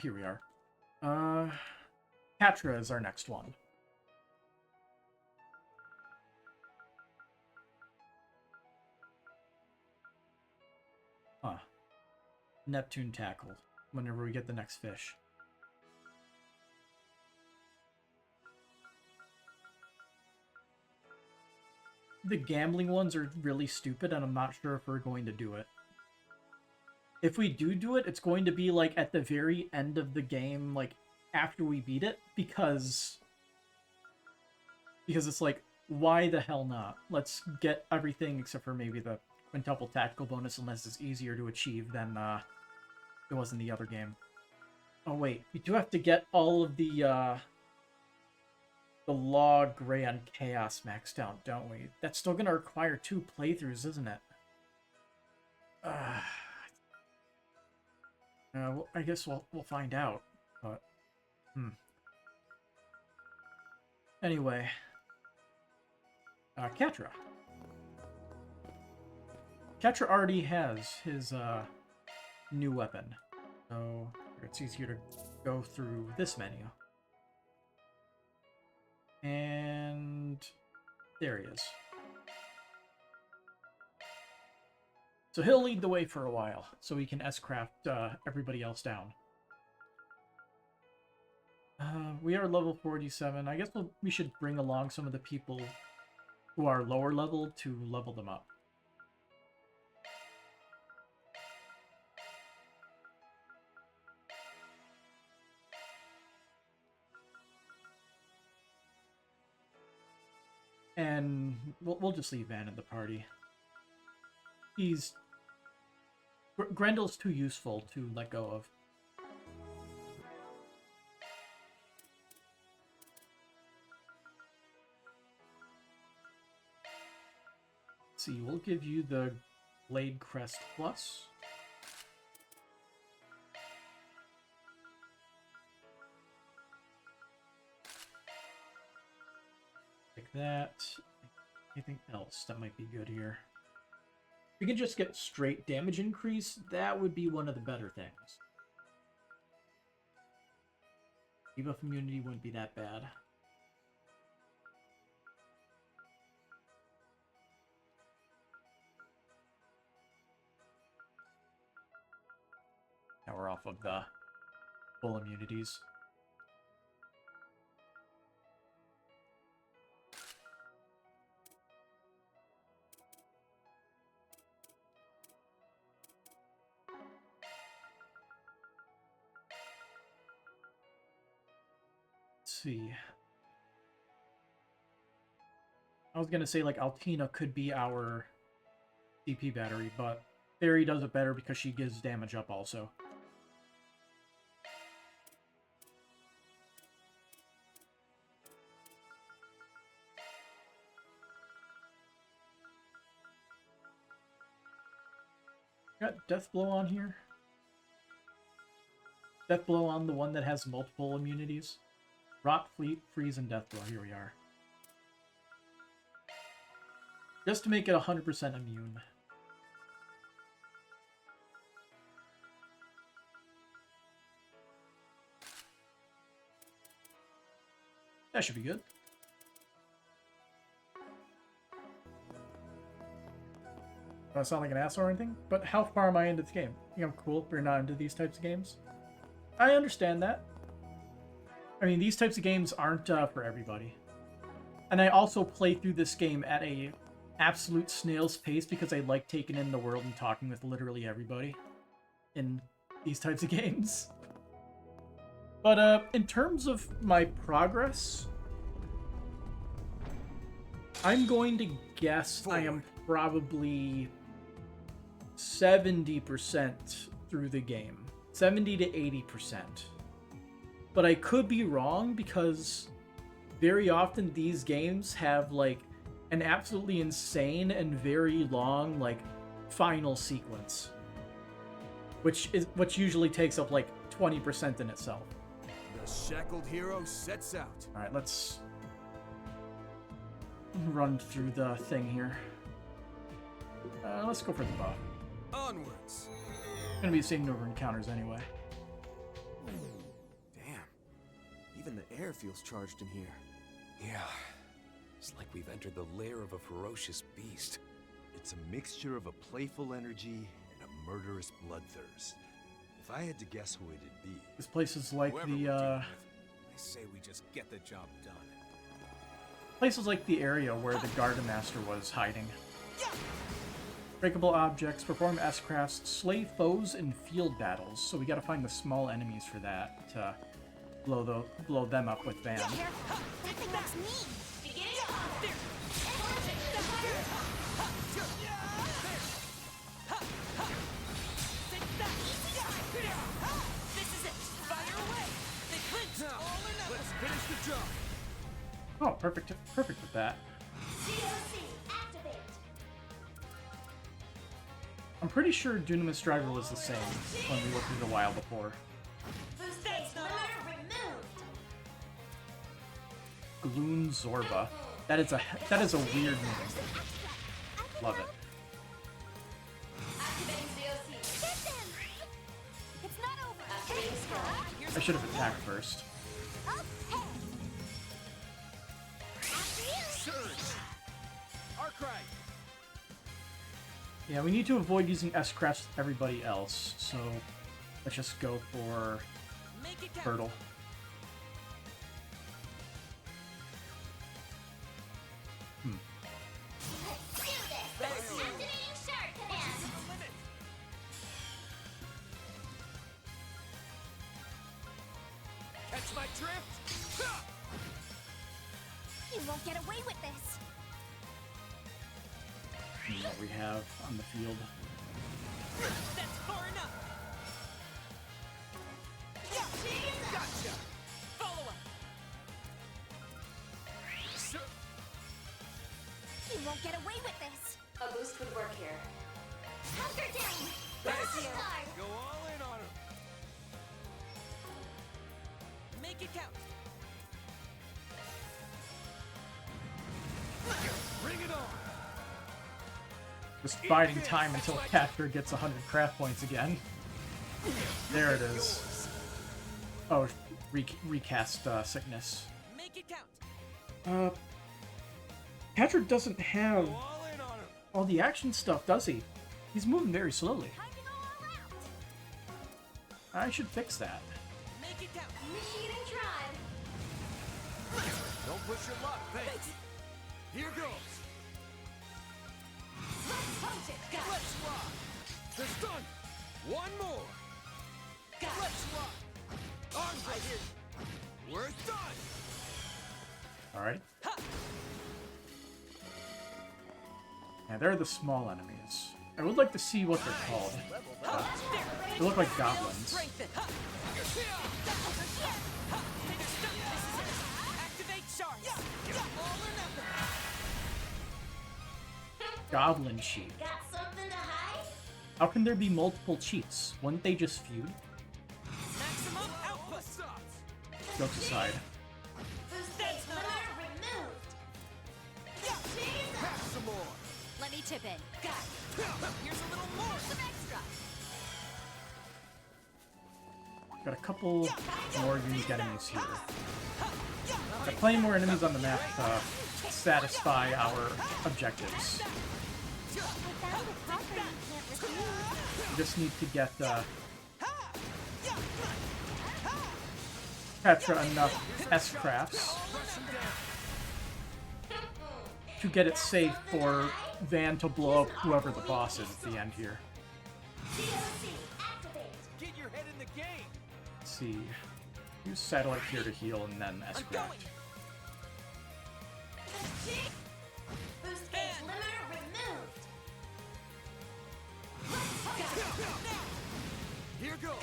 Here we are. Patra is our next one. Huh. Neptune tackle, whenever we get the next fish. The gambling ones are really stupid, and I'm not sure if we're going to do it. If we do it, it's going to be, like, at the very end of the game, like, after we beat it, because it's like, why the hell not? Let's get everything except for maybe the quintuple tactical bonus, unless it's easier to achieve than it was in the other game. Oh wait, we do have to get all of the Law, Gray, and Chaos maxed out, don't we? That's still gonna require 2 playthroughs, isn't it? Well, I guess we'll find out, but... Anyway. Katra. Katra already has his, new weapon, so it's easier to go through this menu. And... there he is. So he'll lead the way for a while, so we can S-craft everybody else down. We are level 47. I guess we should bring along some of the people who are lower level to level them up. And we'll just leave Van in the party. Grendel's too useful to let go of. Let's see, we'll give you the Blade Crest Plus. Like that. Anything else that might be good here? If we can just get straight damage increase, that would be one of the better things. Debuff immunity wouldn't be that bad. Now we're off of the full immunities. See. I was gonna say, like, Altina could be our CP battery, but Fairy does it better because she gives damage up also. Got Death Blow on here. Death Blow on the one that has multiple immunities. Rot, Fleet, Freeze, and Death Blow. Here we are. Just to make it 100% immune. That should be good. I sound like an asshole or anything, but how far am I into the game? I think I'm cool, but you're not into these types of games. I understand that. I mean, these types of games aren't for everybody. And I also play through this game at a absolute snail's pace because I like taking in the world and talking with literally everybody in these types of games. But in terms of my progress, I'm going to guess I am probably 70% through the game. 70 to 80%. But I could be wrong because very often these games have like an absolutely insane and very long like final sequence, which usually takes up like 20% in itself. The shackled hero sets out. All right, let's run through the thing here. Let's go for the buff. Onwards. Gonna be the same number of encounters anyway. Damn. Even the air feels charged in here. Yeah. It's like we've entered the lair of a ferocious beast. It's a mixture of a playful energy and a murderous bloodthirst. If I had to guess who it'd be... This place is like Whoever we're dealing the, with, I say we just get the job done. place is like the area where the Garden Master was hiding. Breakable objects, perform S-crafts, slay foes in field battles. So we gotta find the small enemies for that to blow them up with Van. That thing looks mean. Let's finish the job. Oh, perfect with that. COC, activate. I'm pretty sure Dunamis Driver was the same when we looked through the while before. Boost base limiter removed. Gloon Zorba. That is a weird name. Love it. Activating COC. Get them! It's not over. Activating skill. I should have attacked first. Okay. After you. Surge. Arclight. Yeah, we need to avoid using S-crafts with everybody else, so let's just go for Turtle. Do this. Activating shard command. Catch my drift. Ha! You won't get away with this. See what we have on the field. That's far enough. Gotcha. Follow up. You won't get away with this. A boost would work here. Hunter down. Nice. Hard. Go all in on him. Make it count. Bring it on. Just biding time until Catcher gets 100 craft points again. There it is. Oh, recast sickness. Make it count. Catcher doesn't have Go all in on him. all the action stuff, does he? He's moving very slowly. Time to go all out. I should fix that. Make it count. Initiating tribe. Don't push your luck. Thanks. Here goes. Let's punch it. Got it. Let's rock. There's done. One more. Got it. Let's rock. Arms right here. We're done. Alright. Yeah, they're the small enemies. I would like to see what they're called. They look like goblins. Strengthen. Activate shards. All or nothing. Goblin cheat. Got something to hide? How can there be multiple cheats? Wouldn't they just feud? Maximum output. Jokes aside. Boost base limiter removed. Jesus. Pass some more. Let me chip in. Got it. Here's a little more. Some extra. Got a couple more unique enemies here. By playing more enemies on the map to satisfy our objectives. I found a coffer you can't refuse. We just need to get capture enough S-crafts to get it safe for Van to blow up whoever the boss is at the end here. Get your head in the game. Let's see. Use Satellite here to heal and then S-craft. Boost gauge limiter removed. Here goes.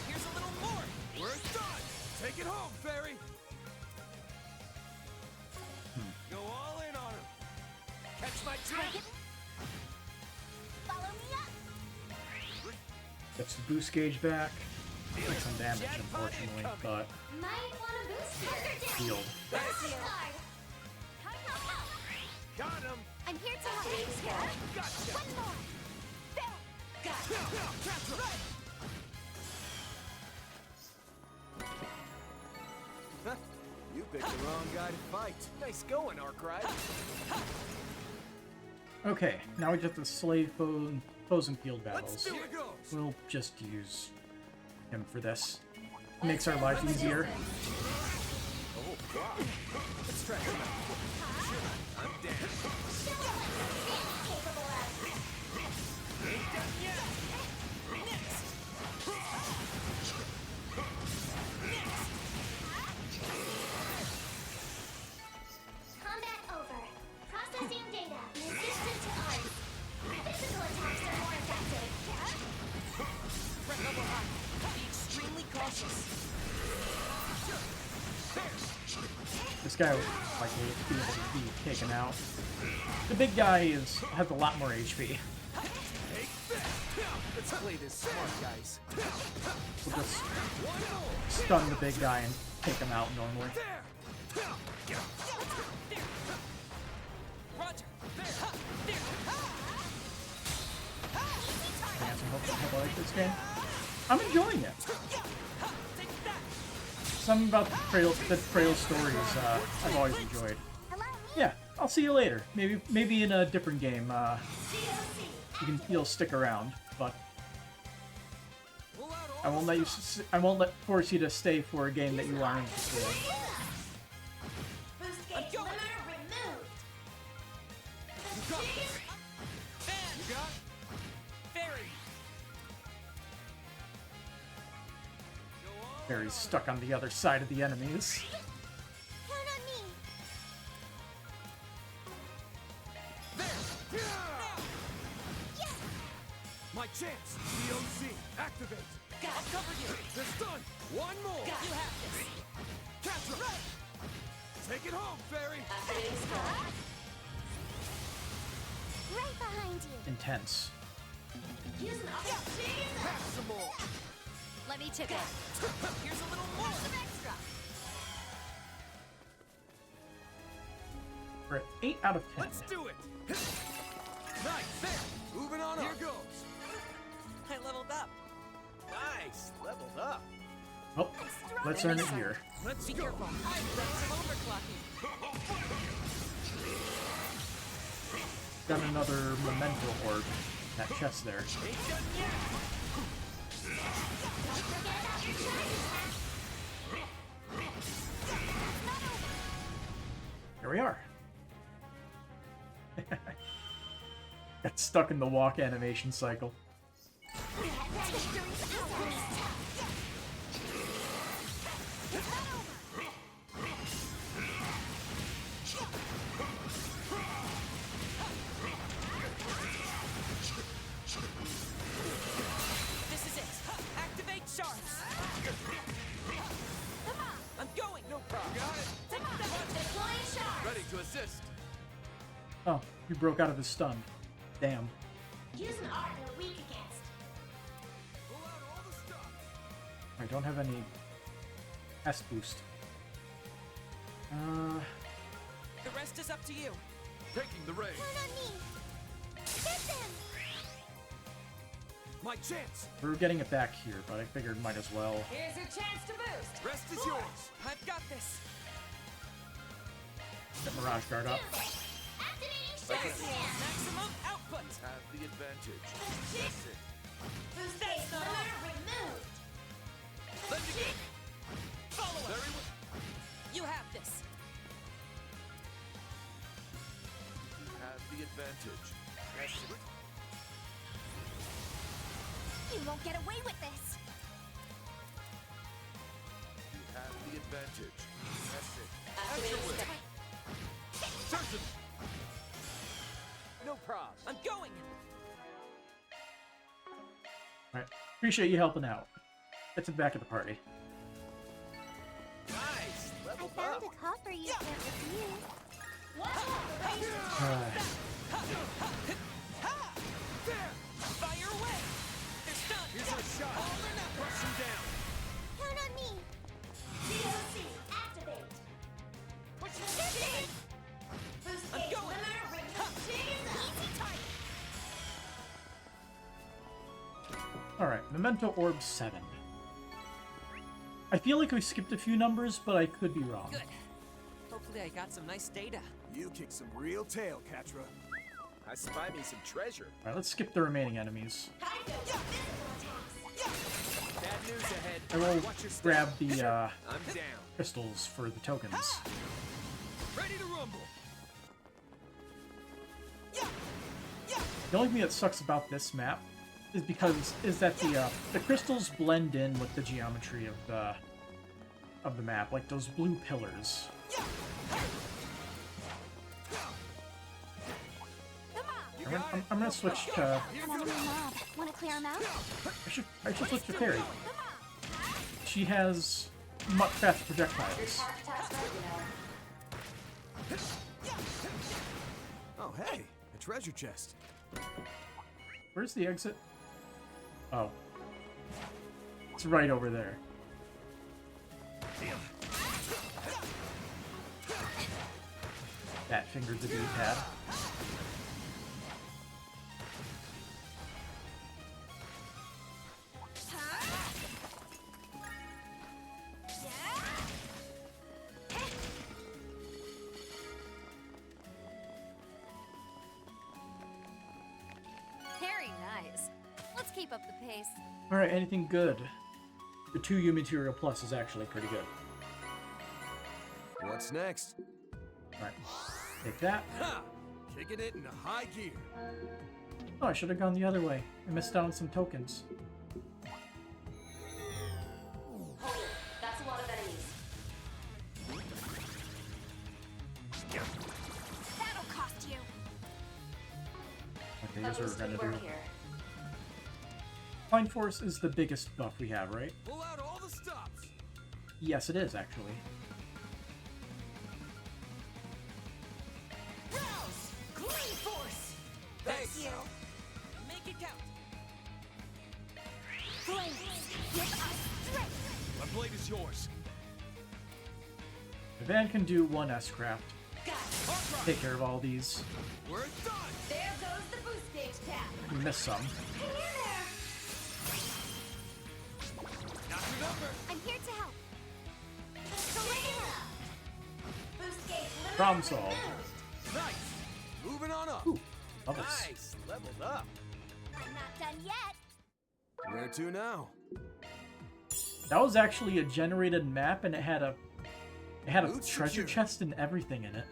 Here's a little more. We're done. Take it home, Fairy. Go all in on him. Catch my trick. Follow me up. Gets the boost gauge back. Take some damage, unfortunately, but Might want a booster. healed. Got him. I'm here to help you. Gotcha. One more. You picked the wrong guy to fight. Nice going, Arkwright. Okay, now we get the slave foes and field Let's battles. do it. Goes. We'll just use him for this. Makes our life easier. Oh, God. Let's try it out. I'm down. Ain't done yet. Combat over. Processing data. Resistant to arts. Physical attacks are more effective. Threat level high. Be extremely cautious. This guy would likely be able to be taken out. The big guy has a lot more HP. Let's play this smart, guys. We'll just stun the big guy and take him out normally. Roger. I like this game. I'm enjoying it. Something about the Trail stories I've always enjoyed. Yeah, I'll see you later. Maybe in a different game. You'll stick around, but I won't let you. I won't force you to stay for a game that you aren't interested in. Boost gauge limiter removed. You got this. You got Fairy. Barry's stuck on the other side of the enemies. Count on me. there. My chance. DOC, activate. I'll cover you. They're stunned. One more. You have this. Catch him. Take it home, Fairy. Right behind you. Intense. Use an opportunity. Pass some more. Let me chip in. Here's a little more. Some extra. We're at 8 out of 10. Let's do it. Nice. There. Moving on up. Here goes. I leveled up. Nice. Leveled up. Oh, let's earn it here. Let's Be go. careful. I've done some overclocking. Got another memento orb. That chest there. Ain't done yet. Here we are. Got stuck in the walk animation cycle. This is it. Activate sharks. I'm going. No problem. Got it. Deploying shark. Ready to assist. Oh, he broke out of his stun. Damn. Use an art they're weak against. Pull out all the stops. I don't have any S boost. The rest is up to you. Taking the reins. Count on me. Hit them. My chance. We were getting it back here, but I figured might as well. Here's your chance to boost. Rest is yours. I've got this. Get Mirage Guard up. Activating Shark Slam. Maximum output. Have the advantage. That's it. Boost gauge limiter removed. Let's begin. Follow up. Very well. You have this. Have the advantage. That's it. You won't get away with this. You have the advantage. That's it. Activating Extra Scarlet. Certain. No problem. I'm going. Alright. Appreciate you helping out. Get to the back of the party. Nice. I Level found up. a coffer you can't refuse. Watch out, Ranger. There. Fire away. They're stunned. Here's our shot. All or nothing. Crush him down. Count on me. DOC activate. Push it. Boost I'm gauge going. limiter removed. Easy target. Alright, Memento Orb 7. I feel like we skipped a few numbers, but I could be wrong. Good. Hopefully I got some nice data. You kick some real tail, Katra. I spy me some treasure. Alright, let's skip the remaining enemies. High dose physical attacks. Bad news ahead. I will Watch your step. grab the I'm down. crystals for the tokens. Ready to rumble. The only thing that sucks about this map is that the crystals blend in with the geometry of the map, like those blue pillars. I'm gonna switch to. An enemy mob. Want to clear him out? I should switch to Fairy. She has much faster projectiles. Oh, hey, a treasure chest. Where's the exit? Oh, it's right over there. Fat fingered the D-pad. Very nice. Let's keep up the pace. Alright, anything good? The 2U Material Plus is actually pretty good. What's next? Alright, take that. Ha! Kicking it into high gear. Oh, I should have gone the other way. I missed out on some tokens. Holy, that's a lot of enemies. That'll cost you. Okay, here's what we're gonna do. Here. Fine Force is the biggest buff we have, right? Pull out all the stops. Yes, it is, actually. Rouse! Green Force! Thanks. You. Make it count. Flames. Give us strength. My blade is yours. The van can do one S-craft. Got it. Hard rock. Take care of all these. We're done. There goes the boost gauge tap. We missed some. Hang in there. Not your number. I'm here to help. Selena. Boost gauge limiter Problem solved. removed. Nice. Moving on up. Ooh, levels. Nice. Leveled up. I'm not done yet. Where to now? That was actually a generated map, and it had a Loot treasure secure. chest and everything in it.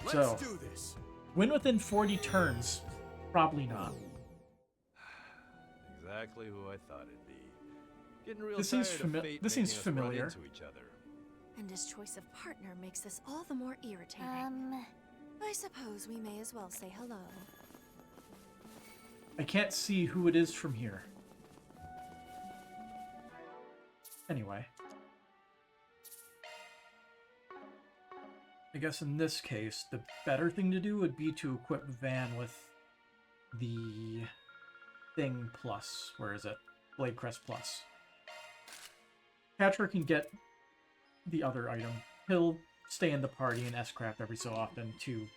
Let's So- do this. Win within 40 turns? Probably not. Exactly who I thought it'd be. Getting real This seems tired of fate this seems making us run familiar. into each other. And his choice of partner makes this all the more irritating. I suppose we may as well say hello. I can't see who it is from here. Anyway. I guess in this case, the better thing to do would be to equip Van with the thing plus. Where is it? Blade Crest plus. Catcher can get the other item. He'll stay in the party and S-craft every so often to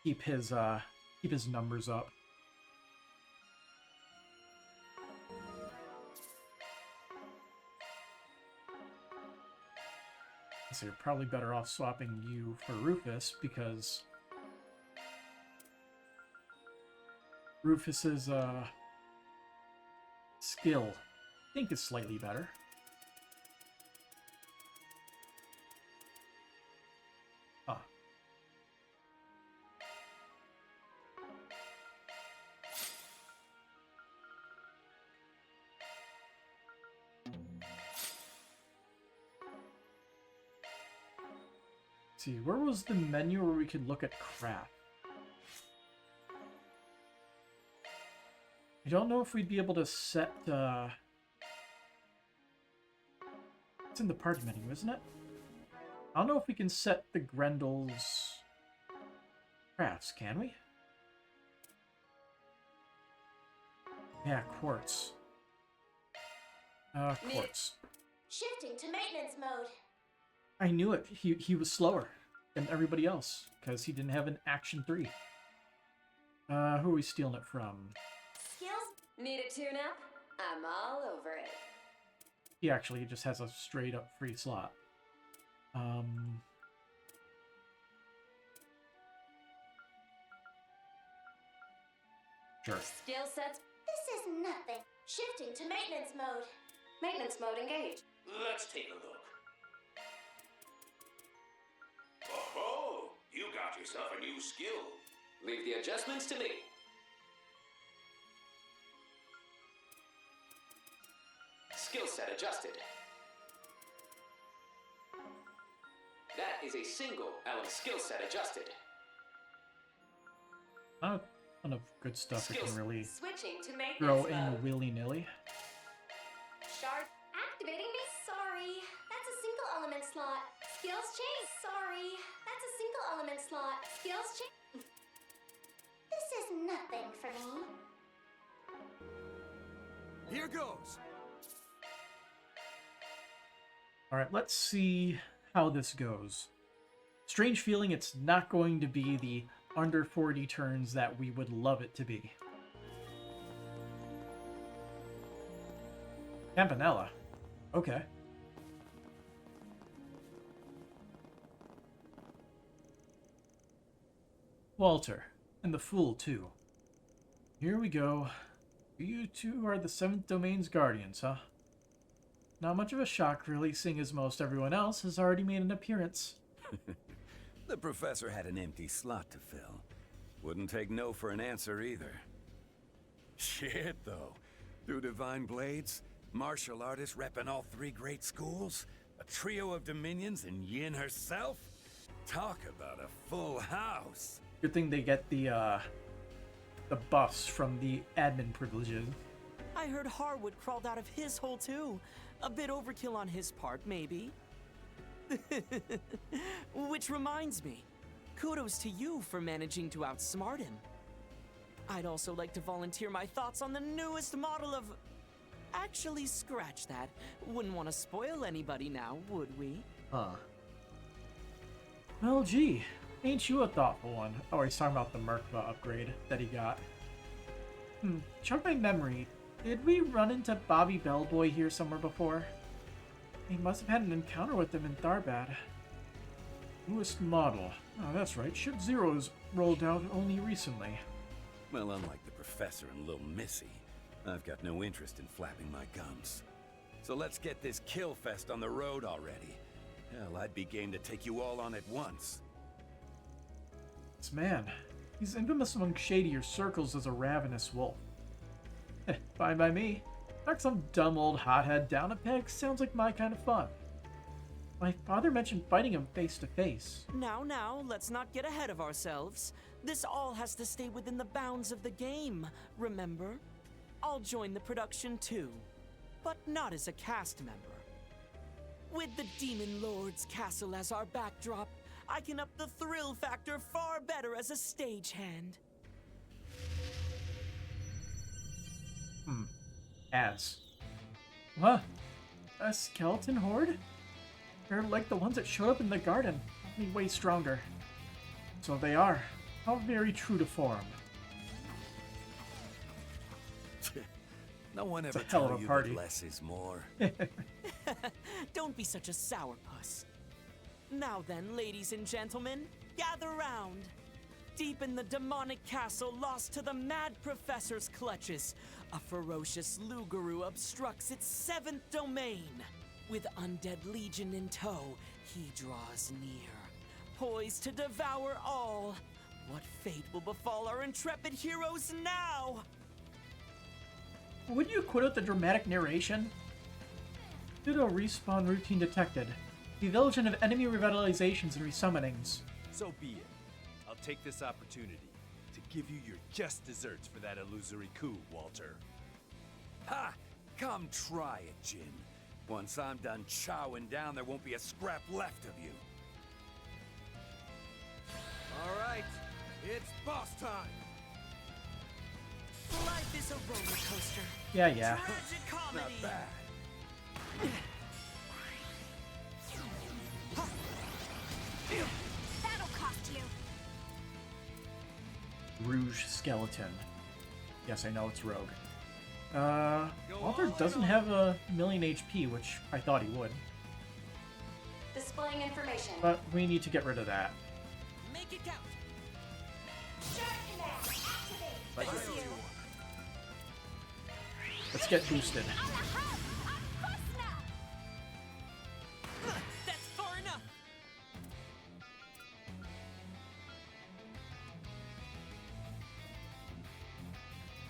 keep his numbers up. So you're probably better off swapping you for Rufus, because Rufus's skill, I think, is slightly better. Ah. Let's see, where was the menu where we could look at craft? I don't know if we'd be able to set, it's in the party menu, isn't it? I don't know if we can set the Grendel's crafts, can we? Yeah, quartz. Quartz. Shifting to maintenance mode. I knew it. He was slower than everybody else, because he didn't have an Action 3. Who are we stealing it from? Skills? Need a tune-up? I'm all over it. He actually just has a straight-up free slot. Sure. Skill sets? This is nothing. Shifting to maintenance mode. Maintenance mode engaged. Let's take a look. Oh, you got yourself a new skill. Leave the adjustments to me. Skill set adjusted. That is a single element skill set adjusted. Not a ton of good stuff that can really Switching to maintenance throw mode. in willy-nilly. Shard activating me. Sorry, that's a single element slot. Skills change. Sorry, that's a single element slot. Skills change. This is nothing for me. Here goes. Alright, let's see how this goes. Strange feeling it's not going to be the under 40 turns that we would love it to be. Campanella. Okay. Walter. And the Fool, too. Here we go. You two are the 7th Domain's guardians, huh? Not much of a shock, really, seeing as most everyone else has already made an appearance. The professor had an empty slot to fill. Wouldn't take no for an answer either. Shit, though. 2 divine blades, martial artists repping all 3 great schools, a trio of dominions, and Yin herself? Talk about a full house. Good thing they get the buffs from the admin privileges. I heard Harwood crawled out of his hole too. A bit overkill on his part, maybe. Which reminds me, kudos to you for managing to outsmart him. I'd also like to volunteer my thoughts on the newest model of... Actually, scratch that. Wouldn't want to spoil anybody now, would we? Huh. Well, gee. Ain't you a thoughtful one? Oh, he's talking about the Merkaba upgrade that he got. Jog my memory. Did we run into Bobby Bellboy here somewhere before? He must have had an encounter with him in Tharbad. Newest model. Oh, that's right. Ship Zero's rolled out only recently. Well, unlike the professor and little Missy, I've got no interest in flapping my gums. So let's get this kill fest on the road already. Hell, I'd be game to take you all on at once. This man, he's infamous among shadier circles as a ravenous wolf. Fine by me. Knock some dumb old hothead down a peg sounds like my kind of fun. My father mentioned fighting him face to face. Now, let's not get ahead of ourselves. This all has to stay within the bounds of the game, remember? I'll join the production too, but not as a cast member. With the Demon Lord's castle as our backdrop, I can up the thrill factor far better as a stagehand. As. What? A skeleton horde? They're like the ones that showed up in the garden, only way stronger. So they are. How very true to form. No one It's ever a hell of tell a you party. that less is more. Don't be such a sourpuss. Now then, ladies and gentlemen, gather round. Deep in the demonic castle lost to the mad professor's clutches, a ferocious Lugaru obstructs its 7th domain. With undead legion in tow, he draws near, poised to devour all. What fate will befall our intrepid heroes now? Would you quit out the dramatic narration? Pseudo respawn routine detected. The illusion of enemy revitalizations and resummonings. So be it. I'll take this opportunity to give you your just desserts for that illusory coup, Walter. Ha! Come try it, Jin. Once I'm done chowing down, there won't be a scrap left of you. All right, it's boss time. Life is a roller coaster. Yeah. Tragic comedy. Not bad. That'll cost you. Rouge skeleton. Yes, I know it's rogue. Walter doesn't have a million HP, which I thought he would. Displaying information. But we need to get rid of that. Make it count. Shark command activate. Thank you. Let's get boosted. That's far enough.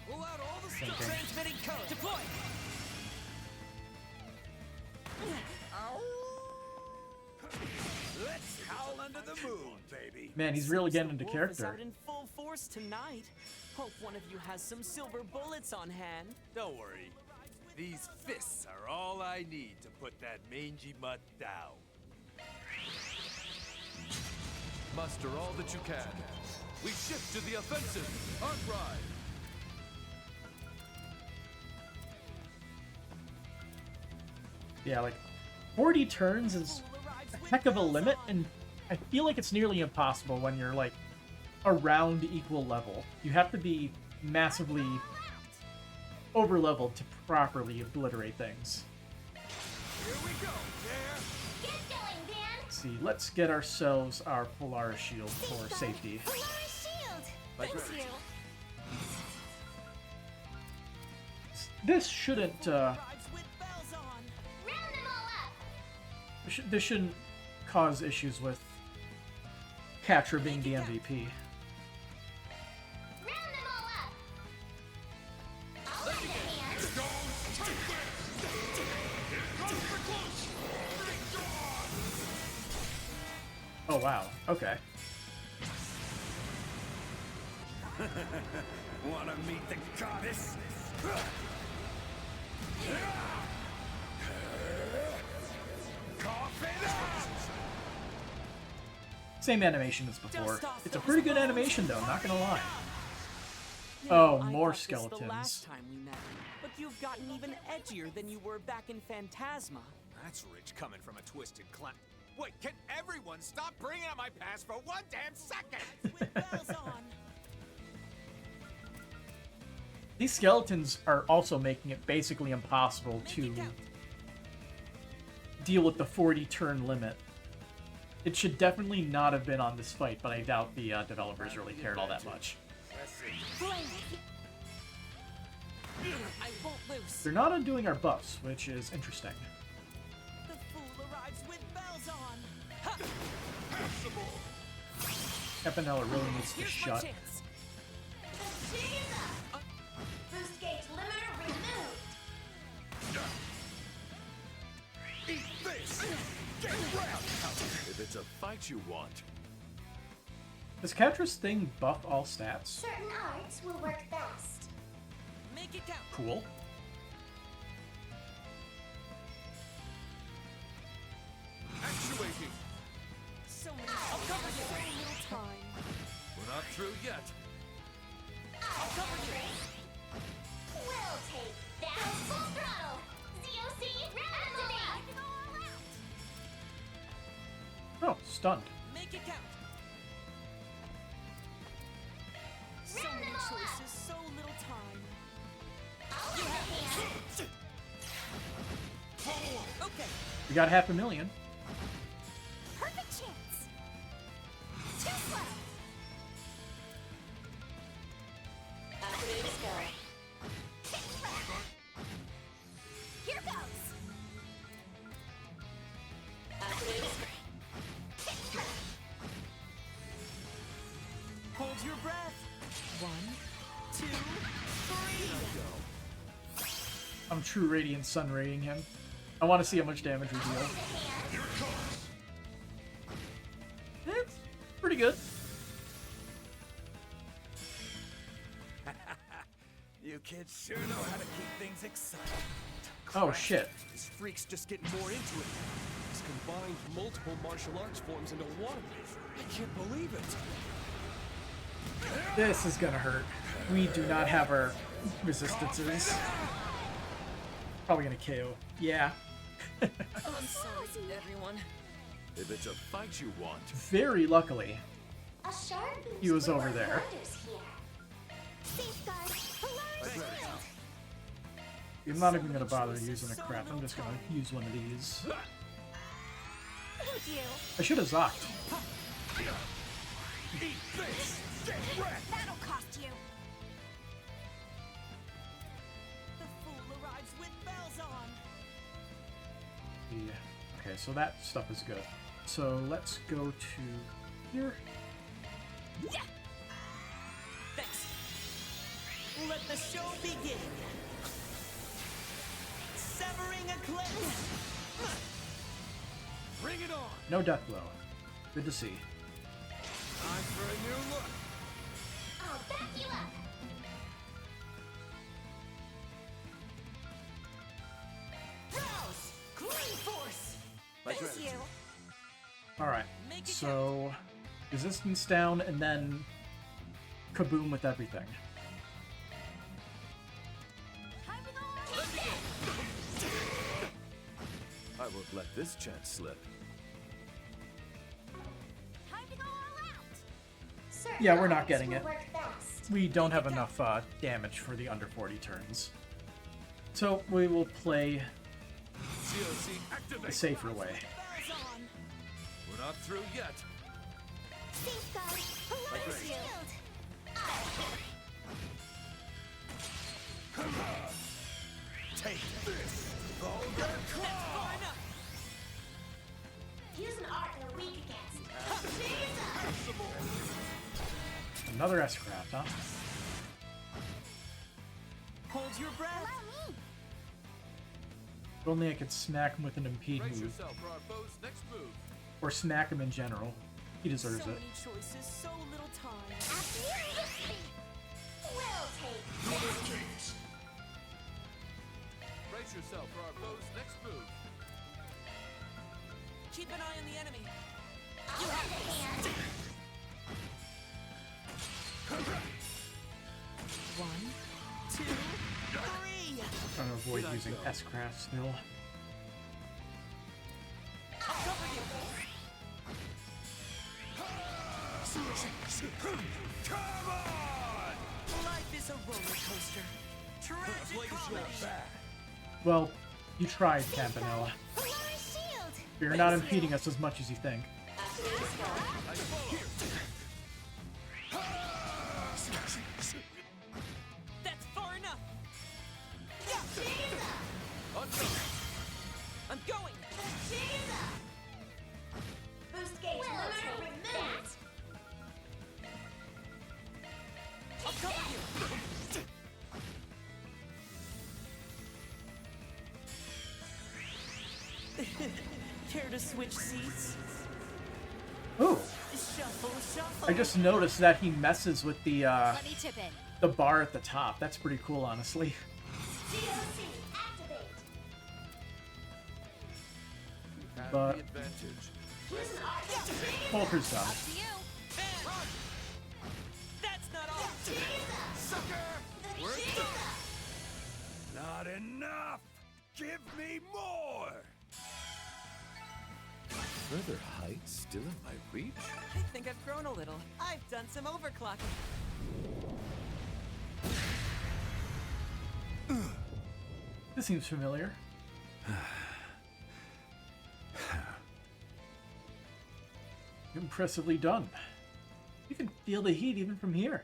Pull out all the Same stuff. thing. Transmitting code. Deploy. Let's howl under the moon, baby. Man, he's really getting into The wolf is character. out in full force tonight. Hope one of you has some silver bullets on hand. Don't worry. These fists are all I need to put that mangy mutt down. Muster all that you can. We shift to the offensive. Arc ride. Yeah, like 40 turns is a heck of a limit, and I feel like it's nearly impossible when you're like around equal level. You have to be massively over-leveled to properly obliterate things. Here we go, yeah. Get going, Dan. Let's see, let's get ourselves our Polaris shield for safety. Polaris shield. Thanks you. This shouldn't Arrives with bells on. Round them all up. this shouldn't cause issues with Catra being the MVP. Round them all up. I'll lend a hand. Oh wow, okay. Wanna meet the goddess? Cough it up! Same animation as before. Dust off It's a those pretty good bones. animation though, not gonna lie. You Oh, know, I more thought this skeletons. The last time we met, but you've gotten even edgier than you were back in Phantasma. That's rich coming from a twisted clown. Wait, can everyone stop bringing up my past for one damn second? With bells on. These skeletons are also making it basically impossible Make to it count. deal with the 40 turn limit. It should definitely not have been on this fight, but I doubt the developers really cared all that much. Flame. I won't lose. They're not undoing our buffs, which is interesting. The fool arrives with bells on. Ha! Epinella really needs to Here's my shut. chance. The jig is up. Boost gauge limiter removed. Eat this! Get round! If it's a fight you want, Does Catra's thing buff all stats? Certain arts will work best. Make it count. Cool. actuating. So many. I'll cover you. So little time. We're not through yet. I'll cover you. We'll take that. Full throttle. ZOC activate. Oh, stunned. Make it count. So Round many them all up. choices, so little time. I'll lend a hand. Okay. We got 500,000. Perfect 1, 2, 3. I'm True Radiant Sun rating him. I want to see how much damage we deal. It's pretty good. You kids sure know how to keep things exciting. Oh shit. This freak's just getting more into it. He's combined multiple martial arts forms into one. I can't believe it. This is gonna hurt. We do not have our resistances. Probably gonna KO. Yeah. I'm sorry, everyone. If it's a fight you want. Very luckily, A shard boost he was would over work there. wonders here. Safeguard. I'm not even gonna bother using a crap. I'm just gonna use one of these. Thank you. I should have zocked. That'll cost you. The fool arrives with bells on. Yeah. Okay, so that stuff is good. So let's go to here. Yeah. Thanks. Let the show begin. Severing a cliff. Bring it on. No death blow. Good to see. Time for a new look. I'll back you up. Rose, green force. Thank you. Alright, so resistance down and then kaboom with everything. I won't let this chance slip. Time to go all out. Certain Yeah, we're not items getting will it. work best. We don't have enough damage for the under 40 turns. So we will play COC activate. the safer way. Bells on. We're not through yet. Safeguard. Alarm shield. Take this, Vulgar That's Claw! far enough. Use an art they're weak against. Another S-craft, huh? Hold your breath. Allow me. If only I could smack him with an impede Brace move. yourself for our foe's next move. Or smack him in general. He deserves So it. many choices, so little time. After you. We'll take that. Brace yourself for our foe's next move. Keep an eye on the enemy. You have the hand. 1, 2, 3. Trying to avoid using S-craft still. I'll cover you. Come on! Life is a roller coaster. Tragic comedy. Well, you tried, Campanella. Alarm shield. You're not impeding us as much as you think. That's far enough. I'm going. Boost gauge limiter removed. I'll cover you. Care to switch seats? Ooh, Shuffle, shuffle. I just noticed that he messes with the Let me chip in. the bar at the top. That's pretty cool, honestly. DOC activate. You have But- the advantage. Use an art. Polter's done. Up to you. That's not all. Not enough! Give me more! Further height still in my reach? I think I've grown a little. I've done some overclocking. This seems familiar. Impressively done. You can feel the heat even from here.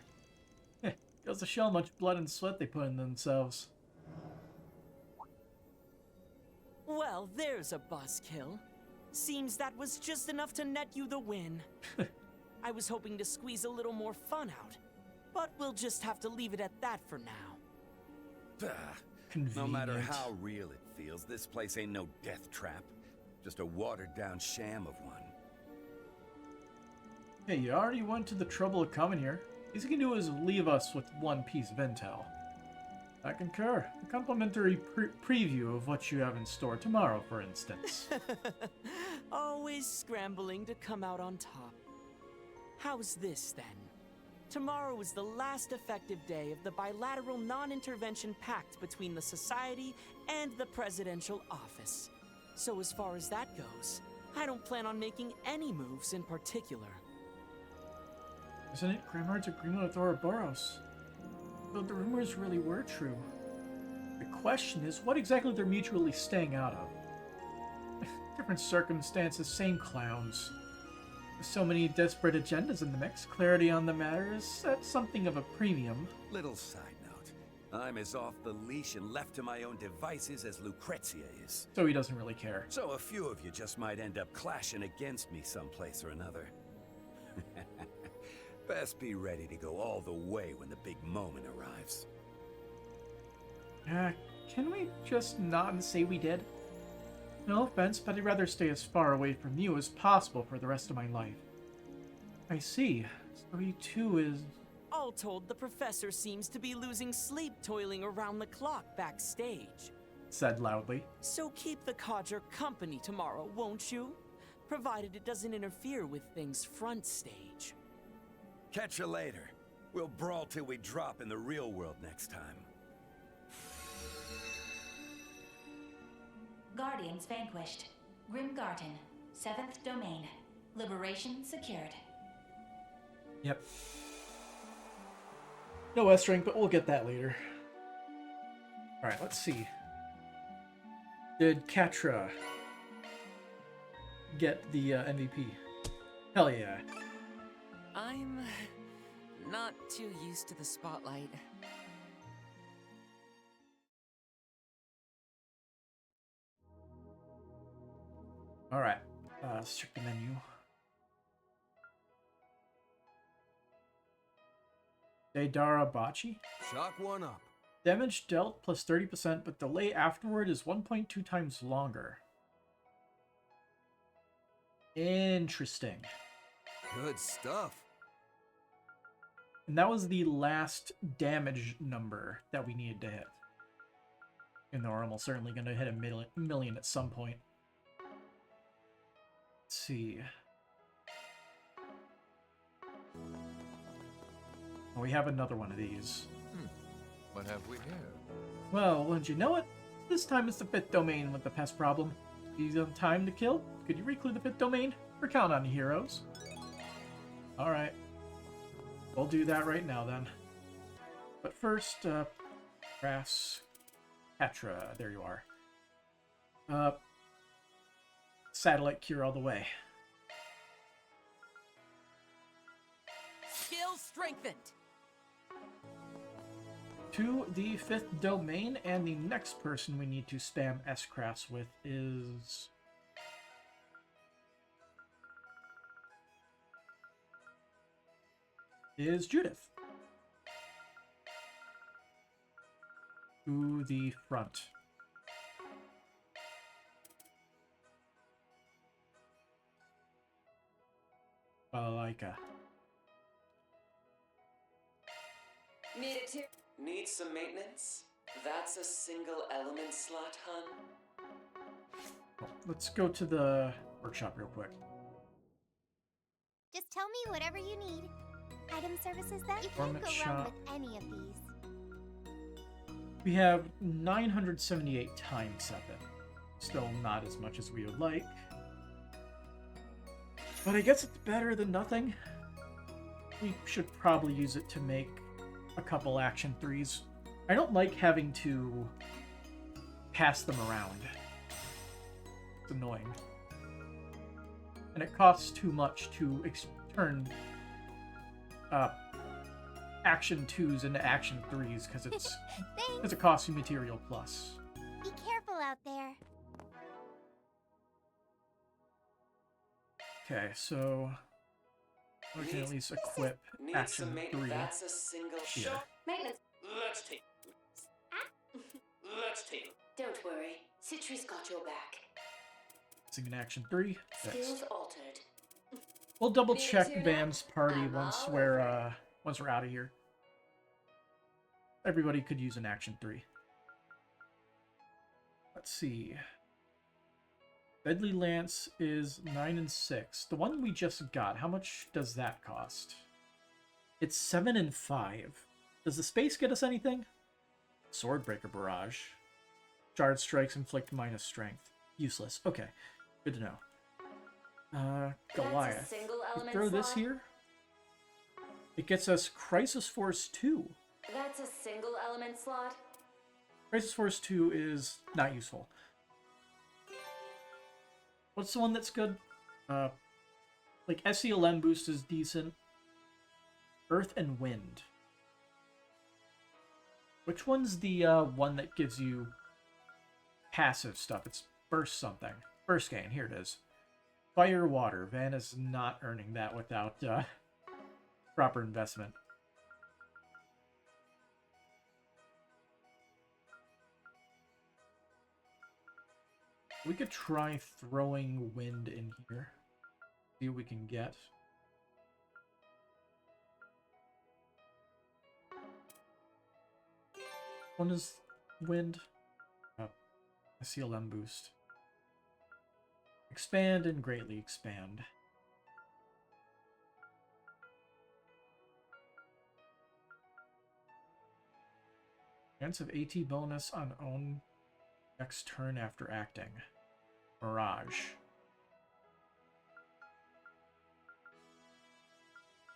Goes to show how much blood and sweat they put in themselves. Well, there's a buzzkill. Seems that was just enough to net you the win. I was hoping to squeeze a little more fun out, But we'll just have to leave it at that for now. No matter Convenient. how real it feels, this place ain't no death trap. Just a watered-down sham of one. Hey, you already went to the trouble of coming here. Least you can do is leave us with one piece of intel. I concur. A complimentary preview of what you have in store tomorrow, for instance. Always scrambling to come out on top. How's this, then? Tomorrow is the last effective day of the bilateral non-intervention pact between the Society and the Presidential Office. So as far as that goes, I don't plan on making any moves in particular. Isn't it Grimard's agreement with Ouroboros? Though the rumors really were true. The question is, what exactly they're mutually staying out of? Different circumstances, same clowns. With so many desperate agendas in the mix, clarity on the matter is at something of a premium. Little side note. I'm as off the leash and left to my own devices as Lucrezia is. So he doesn't really care. So a few of you just might end up clashing against me someplace or another. Best be ready to go all the way when the big moment arrives. Can we just nod and say we did? No offense, but I'd rather stay as far away from you as possible for the rest of my life. I see. So he too is... All told, the professor seems to be losing sleep toiling around the clock backstage. Said loudly. So keep the codger company tomorrow, won't you? Provided it doesn't interfere with things front stage. Catch you later. We'll brawl till we drop in the real world next time. Guardians vanquished. Grim Garden, 7th domain. Liberation secured. Yep. No S rank, but we'll get that later. Alright, let's see. Did Catra get the MVP? Hell yeah. I'm not too used to the spotlight. Alright, let's check the menu. Deidara Bachi? Shock one up. Damage dealt plus 30%, but delay afterward is 1.2 times longer. Interesting. Good stuff. And that was the last damage number that we needed to hit. And we're almost certainly going to hit a million at some point. Let's see. Oh, we have another one of these. What have we here? Well, wouldn't you know it? This time it's the 5th domain with the pest problem. Easy on time to kill? Could you reclude the 5th domain? We're counting on you, heroes. Alright. We'll do that right now, then. But first, Grass... Petra, there you are. Satellite cure all the way. Skill strengthened! To the 5th domain, and the next person we need to spam S-Crass with is... Judith. To the front. Balalaika. Need it too. Need some maintenance? That's a single element slot, hun. Well, let's go to the workshop real quick. Just tell me whatever you need. Item services then? You can't Garment go shop. wrong with any of these. We have 978 time 7. Still not as much as we would like. But I guess it's better than nothing. We should probably use it to make a couple action 3s. I don't like having to pass them around. It's annoying. And it costs too much to turn action 2s into action 3s because it costs you material plus. Be careful out there. Okay, so We can at least equip action 3 That's a single here. Maintenance. Let's take. Let's take. Don't worry. Citri's got your back. Using an action 3. Skills Fixed. altered. We'll double Me check too, Van's party I'm once all we're over out of here. Everybody could use an action 3. Let's see. Deadly Lance is 9 and 6. The one we just got, how much does that cost? It's 7 and 5. Does the space get us anything? Swordbreaker Barrage. Shard strikes inflict minus strength. Useless. Okay. Good to know. Goliath. We throw this here. It gets us Crisis Force 2. That's a single element slot. Crisis Force 2 is not useful. What's the one that's good? Like SELM boost is decent. Earth and Wind. Which one's the one that gives you passive stuff? It's burst something. Burst gain, here it is. Fire, water. Van is not earning that without proper investment. We could try throwing wind in here. See what we can get. One is wind. A CLM boost. Expand and greatly expand. Chance of AT bonus on own next turn after acting. Mirage.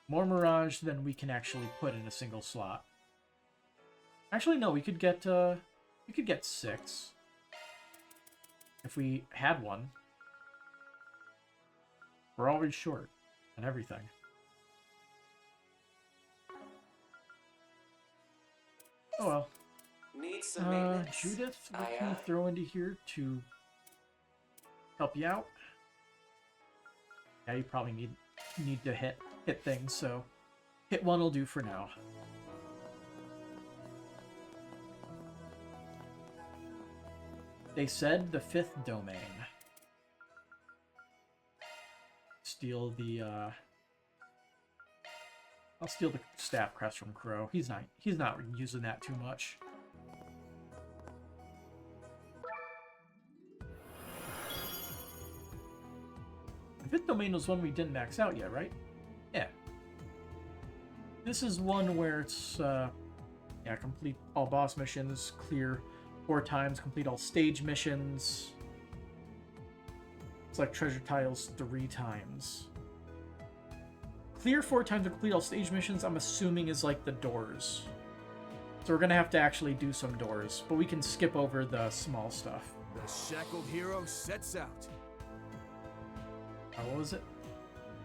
More Mirage than we can actually put in a single slot. Actually, no, we could get 6 if we had one. We're always short on everything. Oh well. Need some maintenance. Judith, what can you throw into here to help you out? Yeah, you probably need to hit things, so hit one will do for now. They said the 5th domain. Steal the I'll steal the staff crest from Crow. He's not using that too much. The 5th domain was one we didn't max out yet, right? Yeah. This is one where it's yeah, complete all boss missions, clear 4 times, complete all stage missions. It's like treasure tiles 3 times. Clear 4 times and complete all stage missions, I'm assuming is like the doors. So we're gonna have to actually do some doors, but we can skip over the small stuff. The shackled hero sets out. What was it?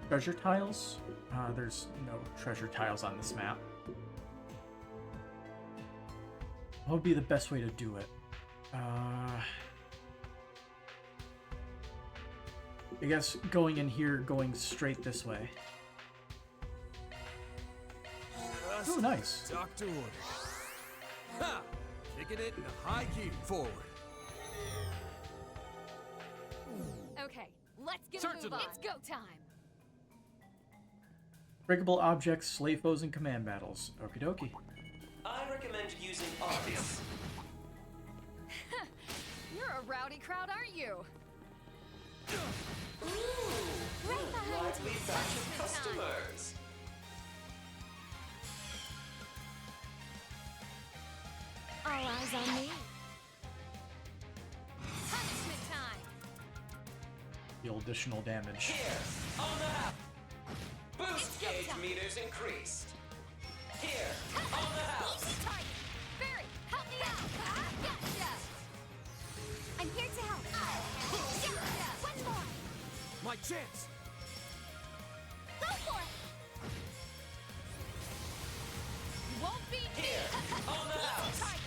Treasure tiles? There's no treasure tiles on this map. What would be the best way to do it? I guess going in here, going straight this way. Oh, nice. Doctor Order. Ha! Kicking it in high gear. Forward. Okay, let's get a move on. It's go time. Breakable objects, slay foes, and command battles. Okie dokie. I recommend using arts. You're a rowdy crowd, aren't you? Ooh, lively batch of customers. All eyes on me. Punishment time. Deal additional damage. Here, on the house. Boost gauge meters increased. Here, on the house. Easy target. Barry, help me out. Gotcha. I'm here to help. Gotcha. One more. My chance. Go for it. You won't beat me. Here, on the Easy house. target.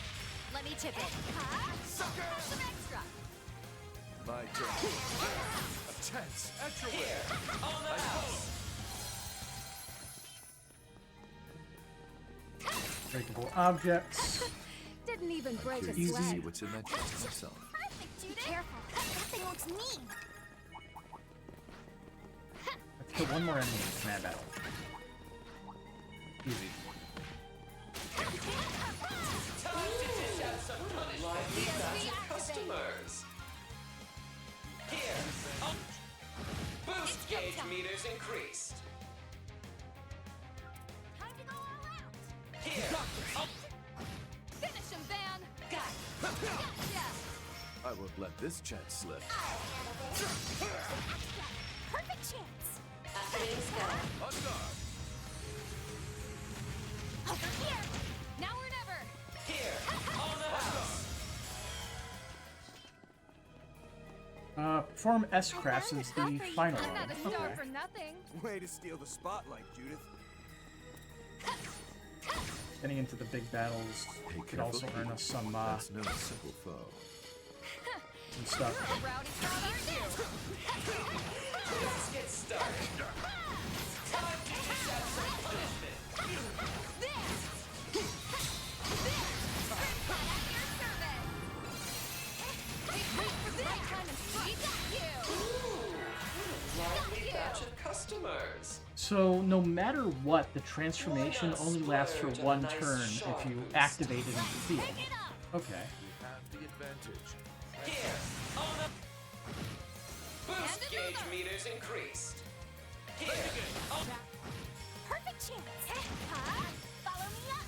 Let me chip it. Sucker. Have some extra. My turn. A chance at your Here, will. on the house. Breakable objects. Didn't even break a Curious to sweat. see what's in that chest myself. Perfect, Judith. Careful. That thing looks mean. Let's kill one more enemy in command battle. Easy. Time to dish out some punishment to customers. Here. Boost gauge meters increased. Time to go all out. Here. Finish him, Van. Gotcha. I won't let this chance slip. Perfect chance. Thanks, guy. On guard. Over here. Now or never. Here. On the house. Perform S-Crafts is the final I'm one. not a star Okay. for nothing. Way to steal the spotlight, Judith. Getting into the big battles could also earn us some That's no simple foe. some stuff. A rowdy crowd, aren't you? Let's get started. Time to dish out some punishment. Lively batch of customers. So no matter what, the transformation only lasts for one turn if you activate it in the field. Okay. You have the advantage. Here. On the boost gauge meters increased. Here. On Perfect chance. Follow me up.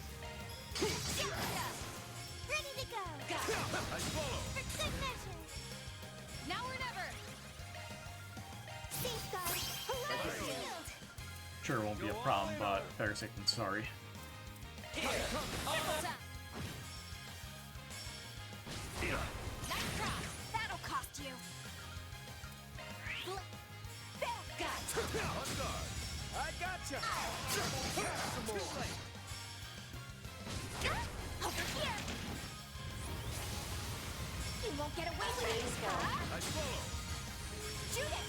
Ready to go. I follow. For good measure. Now or never. Safeguard. Hooray! Shield. Sure it won't be a problem, but better safe than sorry. here. On the Nice cross. That'll cost you. On guard. I gotcha. Over here. You won't get away with it. I follow. Shoot it.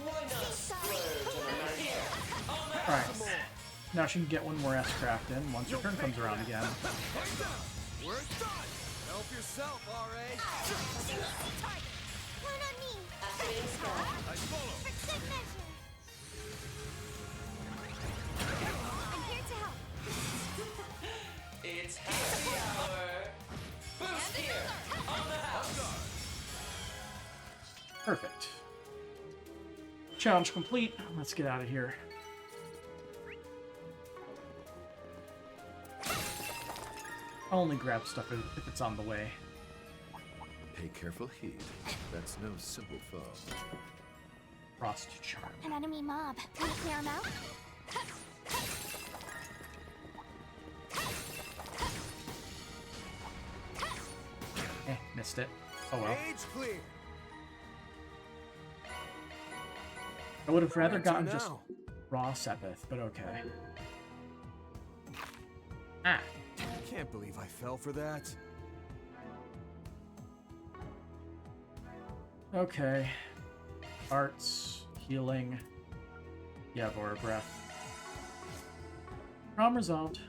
why not splurge on another here? On the Alright. Now she can get one more S-Craft in once her turn comes around again. We're done. Help yourself, R.A. One on me. Thanks, guy. I follow. For good measure. I'm here to help. It's happy hour. Boost here. On the house. Perfect. Challenge complete. Let's get out of here. I'll only grab stuff if it's on the way. Pay careful heed. That's no simple foe. Frost Charm. An enemy mob. Can we clear him out? Missed it. Oh well. Age clear. I would have rather Where to gotten just now? raw Sepith, but okay. Ah. Can't believe I fell for that. Okay. Arts, healing. Yeah, Bora Breath. Problem resolved.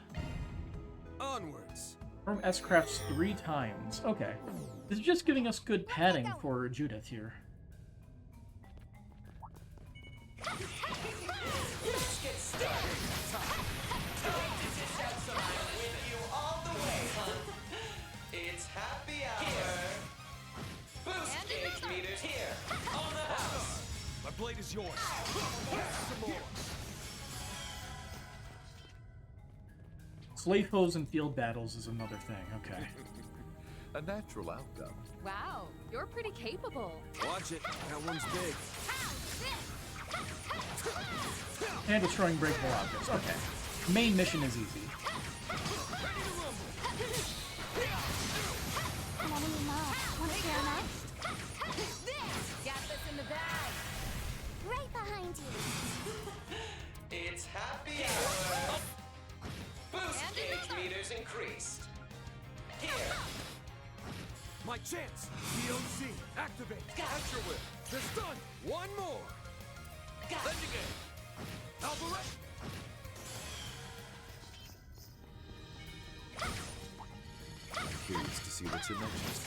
Onwards. From S-Crafts 3 times. Okay. This is just giving us good padding for Judith here. Let's get started. Time to dish out some I'm with you all the way, hun. It's happy hour. Boost gauge meters here. On the house. My blade is yours. Some more. Slave foes and field battles is another thing. Okay. A natural outcome. Wow, you're pretty capable. Watch it. That one's big. And destroying breakable objects. Okay. Main mission is easy. An enemy mob. Want to clear him out? Got this in the bag. Right behind you. It's happy hour. Boost gauge meters increased. Here. My chance. DOC. Activate. At your will. Just done. One more. Lending it. Alvarez. curious to see what's in that chest.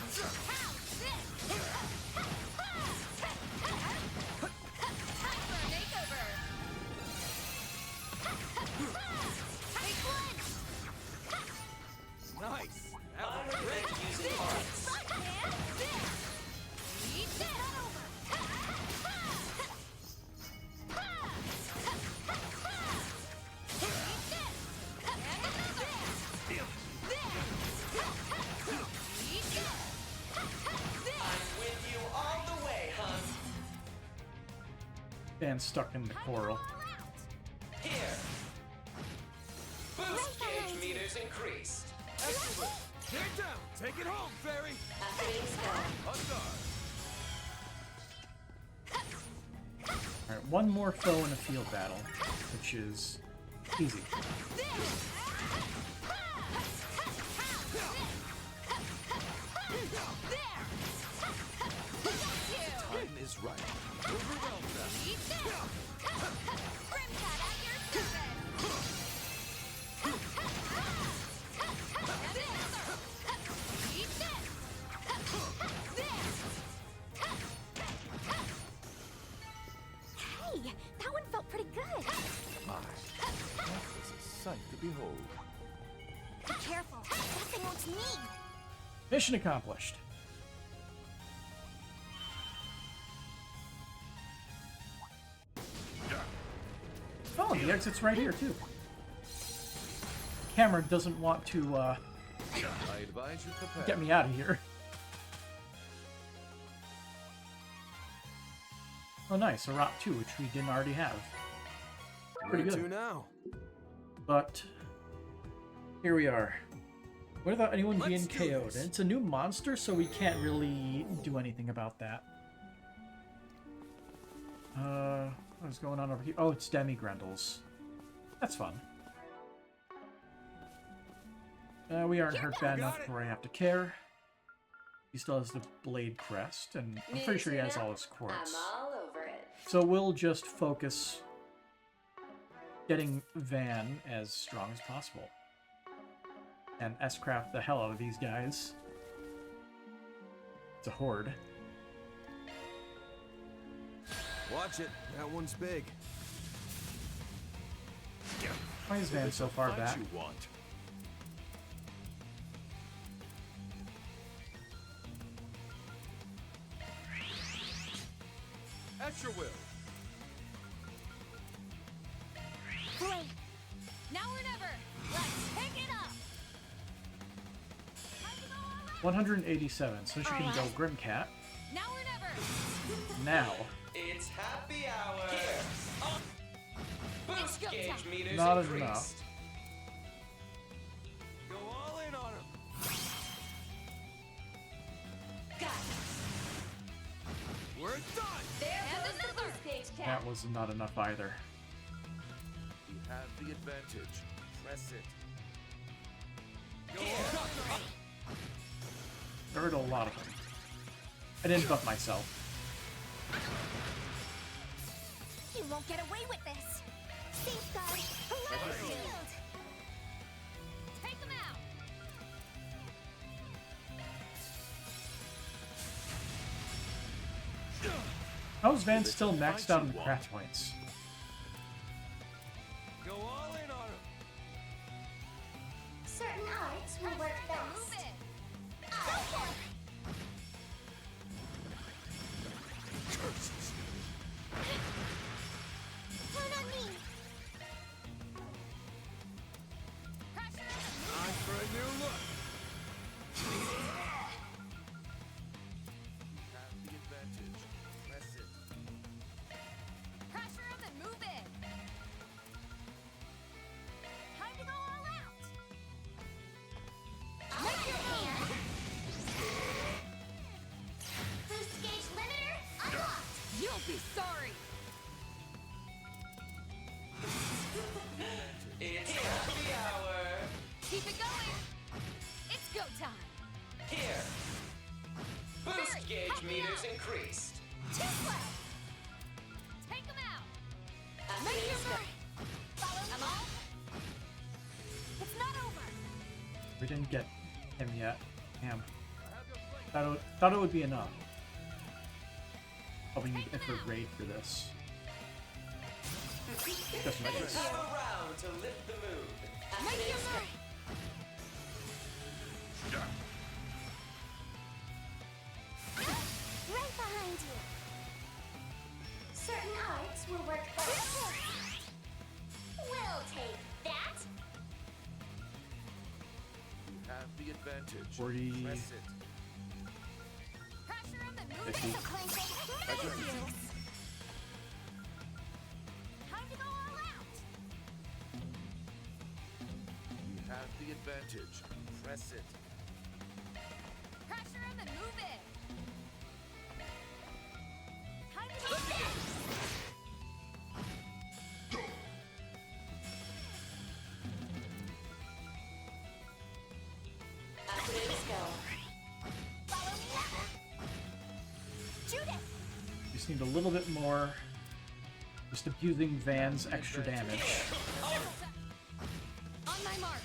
Nice. That was great using hearts. I'm with you all the way, hun. And stuck in the coral. Here. Boost gauge meters increased. Excellent. Get down. Take it home, fairy. Alright, one more foe in a field battle, which is easy. Time is right. Overwhelm them. Hey, that one felt pretty good. My, that was a sight to behold. Be careful. That thing wants me. Mission accomplished. Oh, the exit's right here, too. Camera doesn't want to, I advise you prepare. get me out of here. Oh, nice. A Rock 2, which we didn't already have. Pretty Where to good. now? But here we are. Without anyone Let's being do KO'd. this. And it's a new monster, so we can't really do anything about that. What's going on over here? Oh, it's Demi-Grendels. That's fun. We aren't hurt bad enough where I have to care. He still has the blade crest, and I'm pretty sure he has all his quartz. I'm all over it. So we'll just focus getting Van as strong as possible. And S-craft the hell out of these guys. It's a horde. Watch it. That one's big. Why is Van so far back? You want. At your will. Great. Now or never. Let's pick it up. 187, so she can go Grimcat. Now or never. Now. It's happy hour. Here. Boost gauge meters Not increased. enough. Go all in on him. Got We're done. There goes the boost gauge cap. That was not enough either. We have the advantage. Press it. There were a lot of them. I didn't buff myself. You won't get away with this. Safeguard. Level shield. Take them out. How is Van still maxed out on the craft points? Go all in on him. Certain arts will work best. Move it. Curses. Turn on me. Time for a new look. Have the advantage. Press it. Pressure him and move it. Time to go all out. Make your move. Boost gauge limiter unlocked. You'll be sorry. It's happy hour. Keep it going. It's go time. Here. Boost gauge meters increased. Too slow. Take them out. Make your move. Follow them all. It's not over. We didn't get him yet. Damn. Thought it would be enough. Probably need effort raid for this. Just in case. Around to lift the mood. Right behind you. Certain arts will work best. We'll take that. You have the advantage. 40. Press it. Pressure him and move 50. it. Time to go all out. You have the advantage. Press it. Pressure him and move it. Time to go again. After this go. Follow me up. Judith. Just need a little bit more. Just abusing Van's extra damage. On my mark.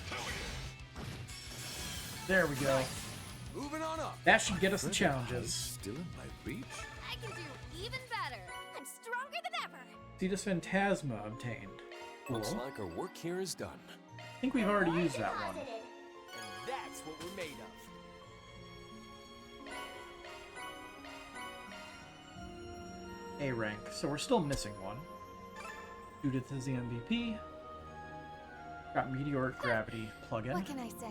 There we go. Moving on up. That should get us the challenges. Still in my reach? I can do even better. I'm stronger than ever. Cetus Phantasma obtained. Cool. Looks like our work here is done. I think we've already used that one. And that's what we're made of. A rank, so we're still missing one. Judith is the MVP. Got Meteoric Gravity plugin. What can I say?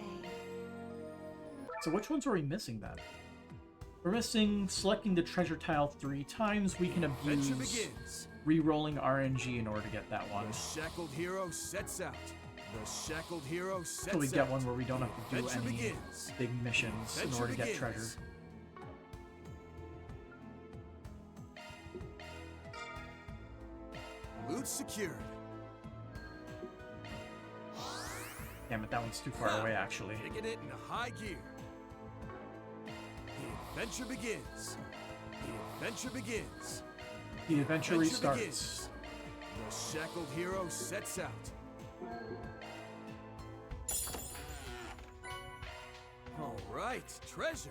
So which ones are we missing then? We're missing selecting the treasure tile 3 times. We can Adventure abuse begins. re-rolling RNG in order to get that one. The shackled hero sets out. The shackled hero sets So we out. get one where we don't have to do Adventure any begins. big missions in Adventure order to get begins. treasure. Loot secured. Damn it, that one's too far away actually. Taking it in high gear. The adventure begins. The adventure begins. The adventure Adventure restarts. begins. The shackled hero sets out. All right, treasure.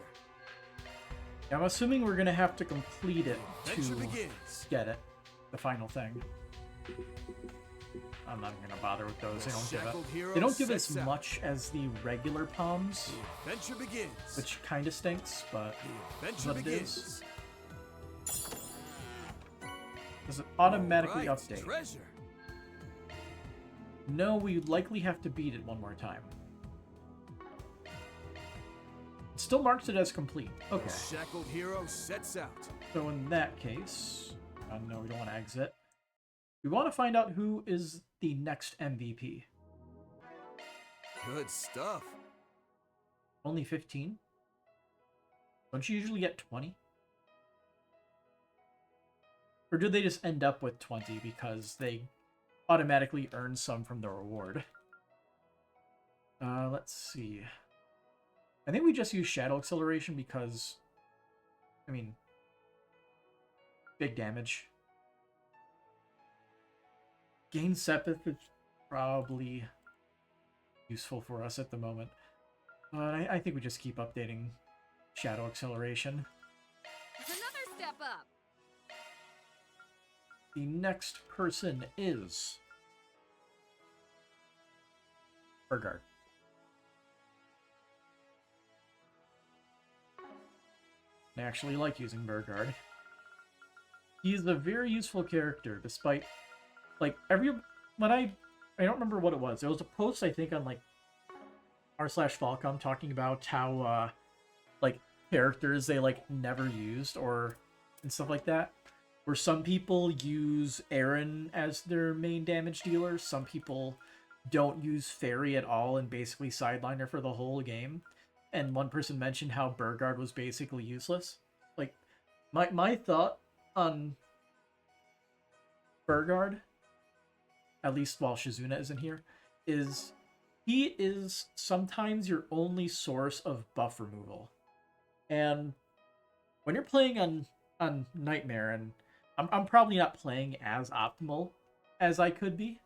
I'm assuming we're gonna have to complete it Adventure to begins. get it. The final thing. I'm not even gonna bother with those. They don't Shackled give hero it. They don't give as sets out. much as the regular palms, Adventure begins. which kind of stinks, but The is adventure what it begins. is. Does it automatically All right, update? Treasure. No, we likely have to beat it one more time. It still marks it as complete. Okay. The shackled hero sets out. So in that case, no, we don't want to exit. We want to find out who is the next MVP. Good stuff. Only 15? Don't you usually get 20? Or do they just end up with 20 because they automatically earn some from the reward? Let's see. I think we just use Shadow Acceleration because, I mean, big damage. Gain Sepith is probably useful for us at the moment. But I think we just keep updating Shadow Acceleration. It's another step up. The next person is Burgard. I actually like using Burgard. He's a very useful character, despite, like, when I don't remember what it was. It was a post, I think, on, like, r/Falcom talking about how, like, characters they, like, never used, and stuff like that. Where some people use Aaron as their main damage dealer, some people don't use Fairy at all and basically sideline her for the whole game. And one person mentioned how Burgard was basically useless. Like, my thought on Burgard, at least while Shizuna isn't here, is he is sometimes your only source of buff removal. And when you're playing on Nightmare, and I'm probably not playing as optimal as I could be,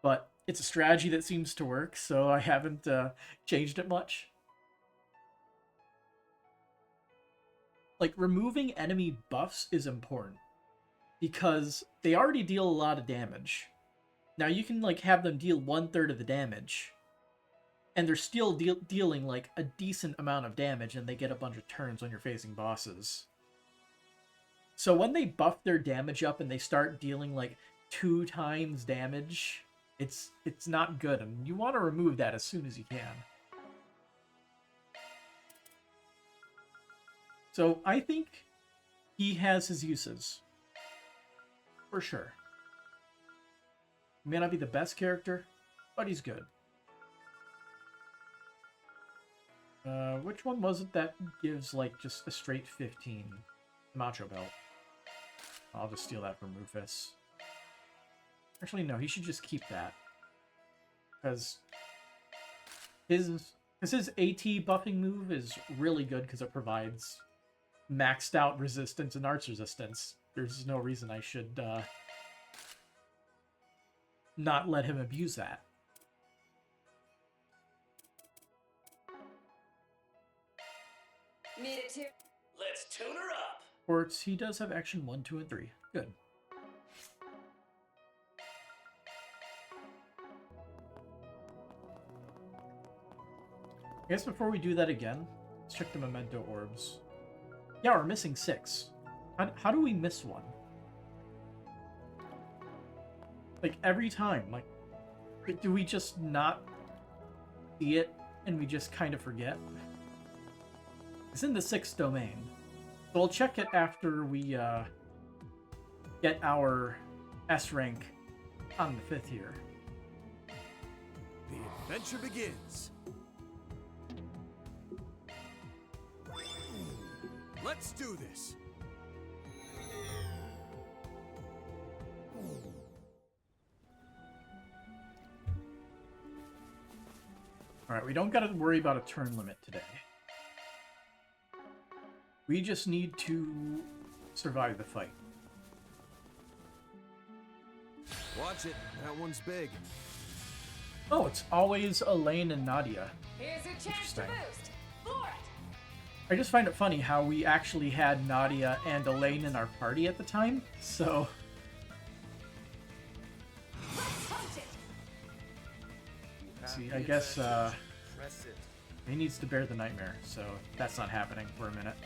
but it's a strategy that seems to work, so I haven't changed it much. like, removing enemy buffs is important. Because they already deal a lot of damage. Now you can, like, have them deal 1/3 of the damage. And they're still dealing, like, a decent amount of damage, and they get a bunch of turns when you're facing bosses. So when they buff their damage up and they start dealing, like, 2 times damage, it's not good, and you want to remove that as soon as you can. So I think he has his uses. For sure. He may not be the best character, but he's good. Which one was it that gives, like, just a straight 15? Macho Belt. I'll just steal that from Rufus. Actually, no, he should just keep that. Because his AT buffing move is really good because it provides maxed out resistance and arts resistance. There's no reason I should not let him abuse that. Need it too. Let's tune her up. Ports, he does have action 1, 2, and 3. Good. I guess before we do that again, let's check the memento orbs. Yeah, we're missing 6. How do we miss one? Like, every time, like, do we just not see it and we just kind of forget? It's in the 6th domain. So we'll check it after we get our S rank on the 5th here. The adventure begins. Let's do this. Alright, we don't gotta worry about a turn limit today. We just need to survive the fight. Watch it. That one's big. Oh, it's always Elaine and Nadia. Here's your chance to boost. For it. I just find it funny how we actually had Nadia and Elaine in our party at the time, so... See, I guess, he needs to bear the nightmare, so that's not happening for a minute.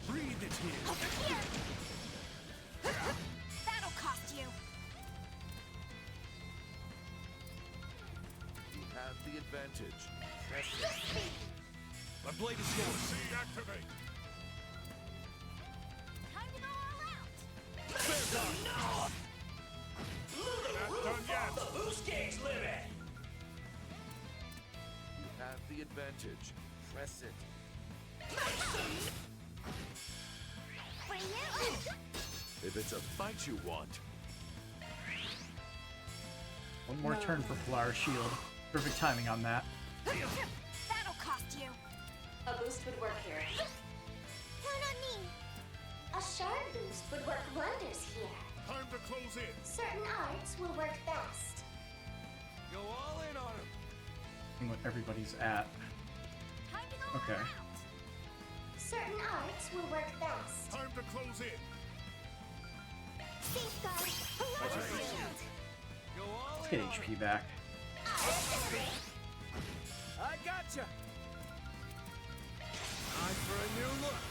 Breathe it here. That'll cost you. You have the advantage. Press it. My blade is yours. Activate. Time to go all out. Fair done. No! Not done yet. The boost gauge limit. You have the advantage. Press it. For you. If it's a fight you want. One more turn for Polaris Shield. Perfect timing on that. That'll cost you. A boost would work here. Count on me. A shard boost would work wonders here. Time to close in. Certain arts will work best. Go all in on him. Seeing what everybody's at. Time to go Okay. all out. Certain arts will work best. Time to close in. Safeguard. Go all Let's get HP back. I gotcha. Time for a new look.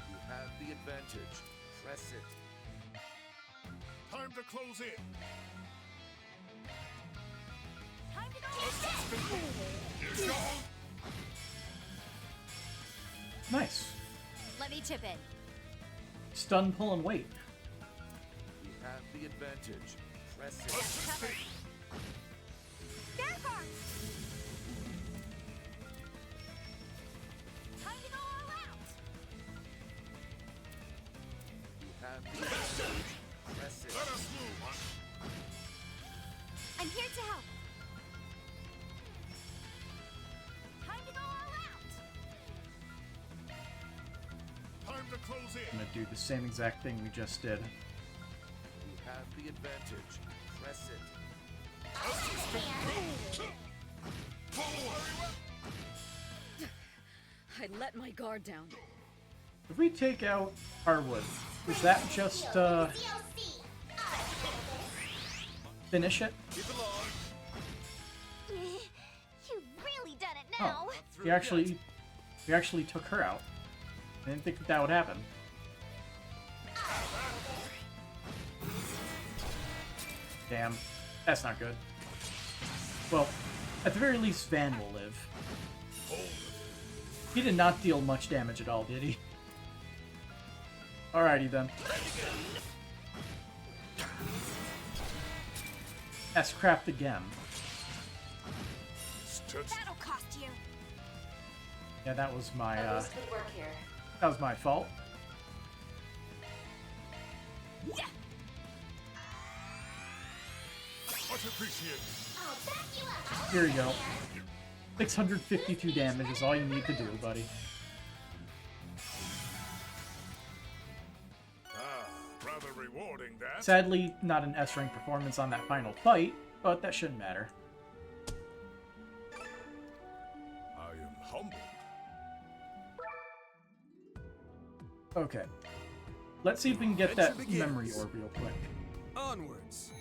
You have the advantage. Press it. Time to close in. Time to go. Nice. Let me chip in. Stun, pull, and wait. You have the advantage. Press it. Fair card. Time to go all out. You have the advantage. Press it. Let us move. I'm here to help. Time to go all out. Time to close in. I'm gonna do the same exact thing we just did. You have the advantage. Press it. I let my guard down. If we take out Harwood, is that just, finish it? You've really done it now. Oh, we actually took her out. I didn't think that would happen. Damn, that's not good. Well, at the very least, Van will live. He did not deal much damage at all, did he? Alrighty then. S-craft again. That'll cost you. Yeah, that was my, Good work here. that was my fault. Yeah. Much appreciated. I'll back you up. Here you go. 652 damage is all you need to do, buddy. Rather rewarding that. Sadly, not an S-rank performance on that final fight, but that shouldn't matter. I am humbled. Okay. Let's see if we can get that memory orb real quick. Onwards.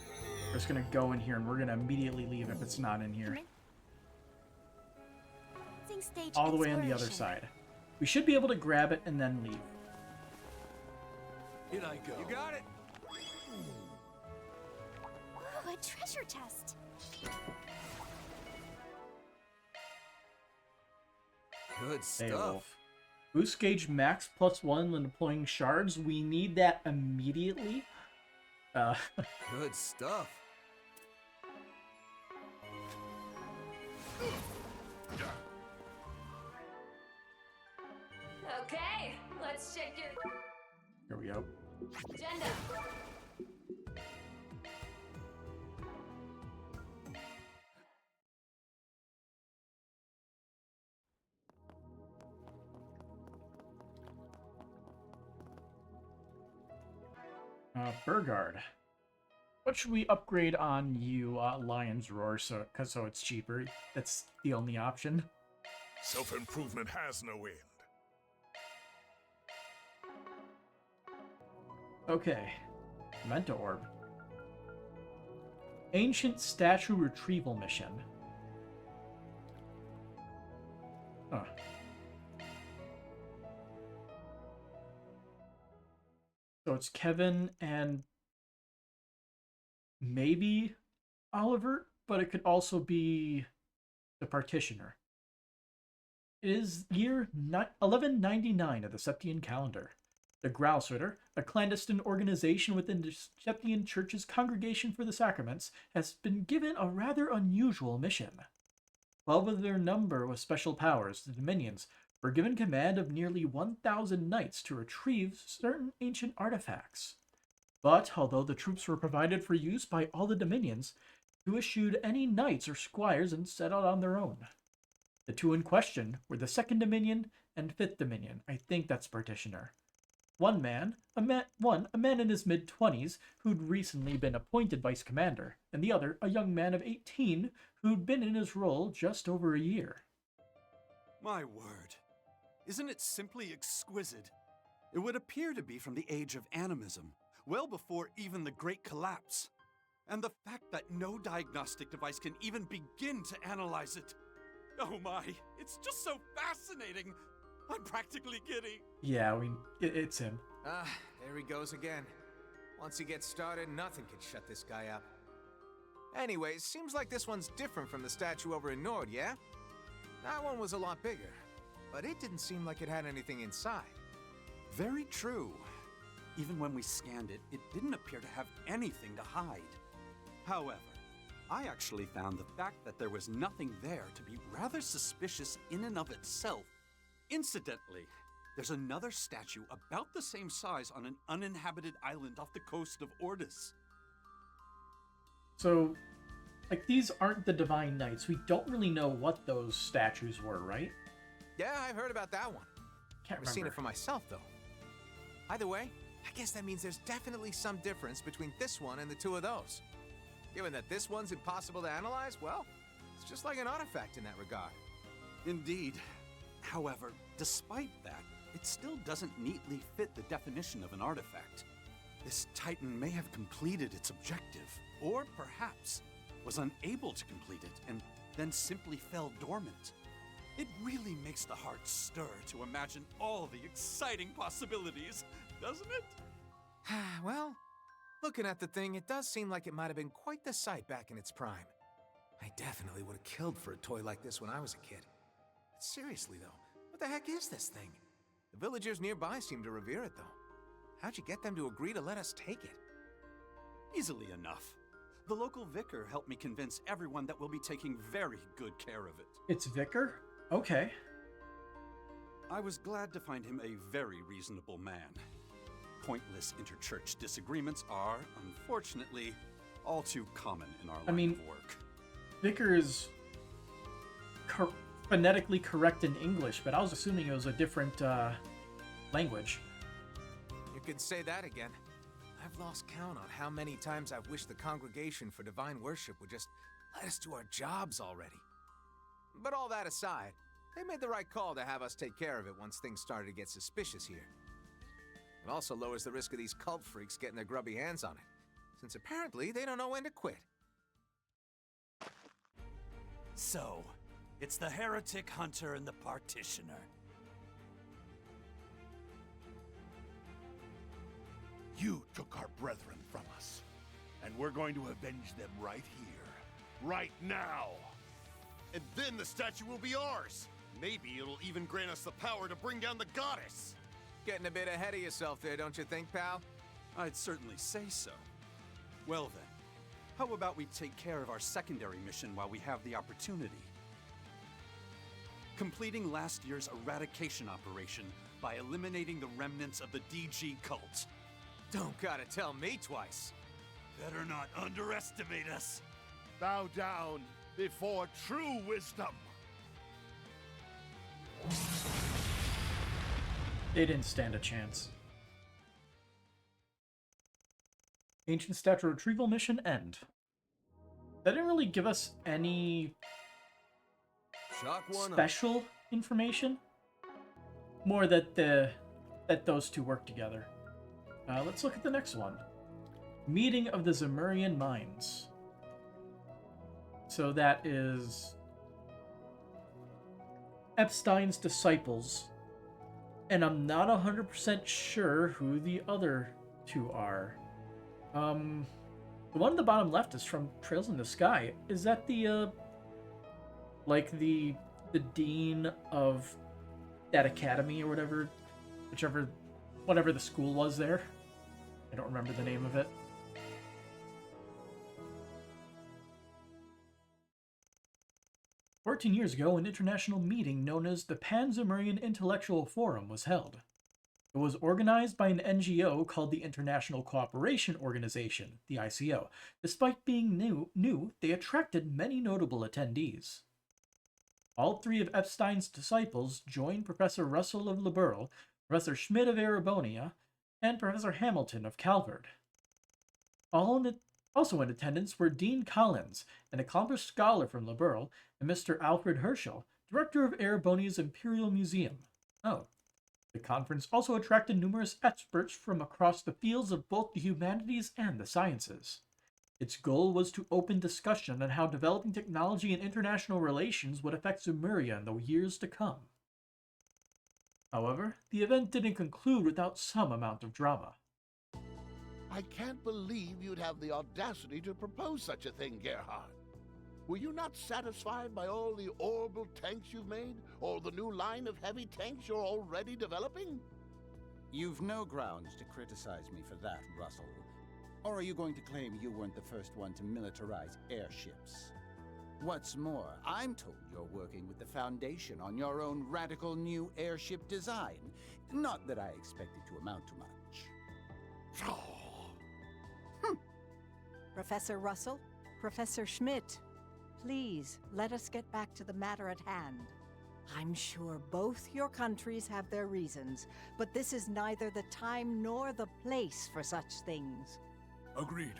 We're just gonna go in here and we're gonna immediately leave if it's not in here. Stage All the way on the other side. We should be able to grab it and then leave. In I go. You got it. Ooh, a treasure chest. Good stuff. Beowulf. Boost gauge max +1 when deploying shards. We need that immediately. Good stuff. Okay, let's check your Here we go. agenda. Burgard. What should we upgrade on you, Lion's Roar, so it's cheaper? That's the only option. Self-improvement has no end. Okay. Memento Orb. Ancient Statue Retrieval Mission. Huh. So it's Kevin and maybe Oliver, but it could also be the Partitioner. It is year 1199 of the Septian calendar. The Growlswitter, a clandestine organization within the Septian Church's Congregation for the Sacraments, has been given a rather unusual mission. 12 of their number with special powers, the Dominions, were given command of nearly 1,000 knights to retrieve certain ancient artifacts. But, although the troops were provided for use by all the Dominions, who issued any knights or squires and set out on their own. The two in question were the Second Dominion and Fifth Dominion. I think that's Partitioner. One man, a man in his mid-20s who'd recently been appointed vice commander, and the other, a young man of 18 who'd been in his role just over a year. My word. Isn't it simply exquisite? It would appear to be from the age of animism, well before even the Great Collapse. And the fact that no diagnostic device can even begin to analyze it. Oh my, it's just so fascinating. I'm practically giddy. Yeah, it's him. There he goes again. Once he gets started, nothing can shut this guy up. Anyways, seems like this one's different from the statue over in Nord, yeah? That one was a lot bigger, but it didn't seem like it had anything inside. Very true. Even when we scanned it, it didn't appear to have anything to hide. However, I actually found the fact that there was nothing there to be rather suspicious in and of itself. Incidentally, there's another statue about the same size on an uninhabited island off the coast of Ordis. So, like, these aren't the Divine Knights. We don't really know what those statues were, right? Yeah, I've heard about that one. Can't Never seen remember. it for myself, though. Either way, I guess that means there's definitely some difference between this one and the two of those. Given that this one's impossible to analyze, well, it's just like an artifact in that regard. Indeed. However, despite that, it still doesn't neatly fit the definition of an artifact. This Titan may have completed its objective, or perhaps was unable to complete it and then simply fell dormant. It really makes the heart stir to imagine all the exciting possibilities, doesn't it? Well, looking at the thing, it does seem like it might have been quite the sight back in its prime. I definitely would have killed for a toy like this when I was a kid. But seriously, though, what the heck is this thing? The villagers nearby seem to revere it, though. How'd you get them to agree to let us take it? Easily enough. The local vicar helped me convince everyone that we'll be taking very good care of it. It's Vicar? Okay. I was glad to find him a very reasonable man. Pointless interchurch disagreements are, unfortunately, all too common in our line of work. Vicar is phonetically correct in English, but I was assuming it was a different language. You could say that again. I've lost count on how many times I've wished the Congregation for Divine Worship would just let us do our jobs already. But all that aside, they made the right call to have us take care of it once things started to get suspicious here. It also lowers the risk of these cult freaks getting their grubby hands on it, since apparently they don't know when to quit. So, it's the heretic hunter and the partitioner. You took our brethren from us, and we're going to avenge them right here, right now. And then the statue will be ours. Maybe it'll even grant us the power to bring down the goddess. Getting a bit ahead of yourself there, don't you think, pal? I'd certainly say so. Well then, how about we take care of our secondary mission while we have the opportunity? Completing last year's eradication operation by eliminating the remnants of the DG cult. Don't gotta tell me twice. Better not underestimate us. Bow down before true wisdom. They didn't stand a chance. Ancient Statue Retrieval Mission End. That didn't really give us any special information. More that those two work together. Let's look at the next one. Meeting of the Zemurian Minds. So that is Epstein's disciples. And I'm not 100% sure who the other two are. The one at the bottom left is from Trails in the Sky. Is that the, like the dean of that academy or whatever? Whatever the school was there? I don't remember the name of it. "14 years ago, an international meeting known as the Pan-Zemurian Intellectual Forum was held. It was organized by an NGO called the International Cooperation Organization, the ICO. Despite being new, they attracted many notable attendees. All three of Epstein's disciples joined Professor Russell of Liberl, Professor Schmidt of Erebonia, and Professor Hamilton of Calvard. Also in attendance were Dean Collins, an accomplished scholar from Liberl, and Mr. Alfred Herschel, director of Erebonia's Imperial Museum. The conference also attracted numerous experts from across the fields of both the humanities and the sciences. Its goal was to open discussion on how developing technology and international relations would affect Zemuria in the years to come. However, the event didn't conclude without some amount of drama. I can't believe you'd have the audacity to propose such a thing, Gerhard. Were you not satisfied by all the orbital tanks you've made? Or the new line of heavy tanks you're already developing? You've no grounds to criticize me for that, Russell. Or are you going to claim you weren't the first one to militarize airships? What's more, I'm told you're working with the Foundation on your own radical new airship design. Not that I expect it to amount to much. Professor Russell, Professor Schmidt, please let us get back to the matter at hand. I'm sure both your countries have their reasons, but this is neither the time nor the place for such things. Agreed.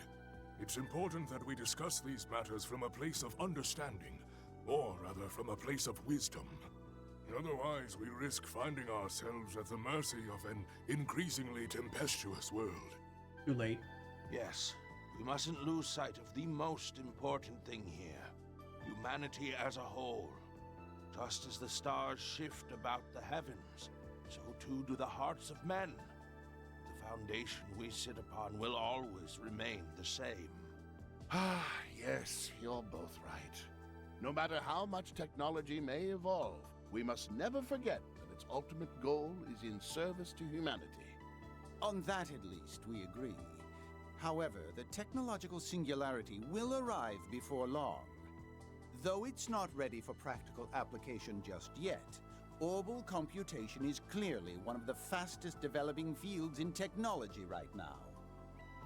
It's important that we discuss these matters from a place of understanding, or rather from a place of wisdom. Otherwise, we risk finding ourselves at the mercy of an increasingly tempestuous world. Too late. Yes, we mustn't lose sight of the most important thing here. Humanity as a whole. Just as the stars shift about the heavens, so too do the hearts of men. The foundation we sit upon will always remain the same. Ah, yes, you're both right. No matter how much technology may evolve, we must never forget that its ultimate goal is in service to humanity. On that, at least, we agree. However, the technological singularity will arrive before long. Though it's not ready for practical application just yet, orbital computation is clearly one of the fastest developing fields in technology right now.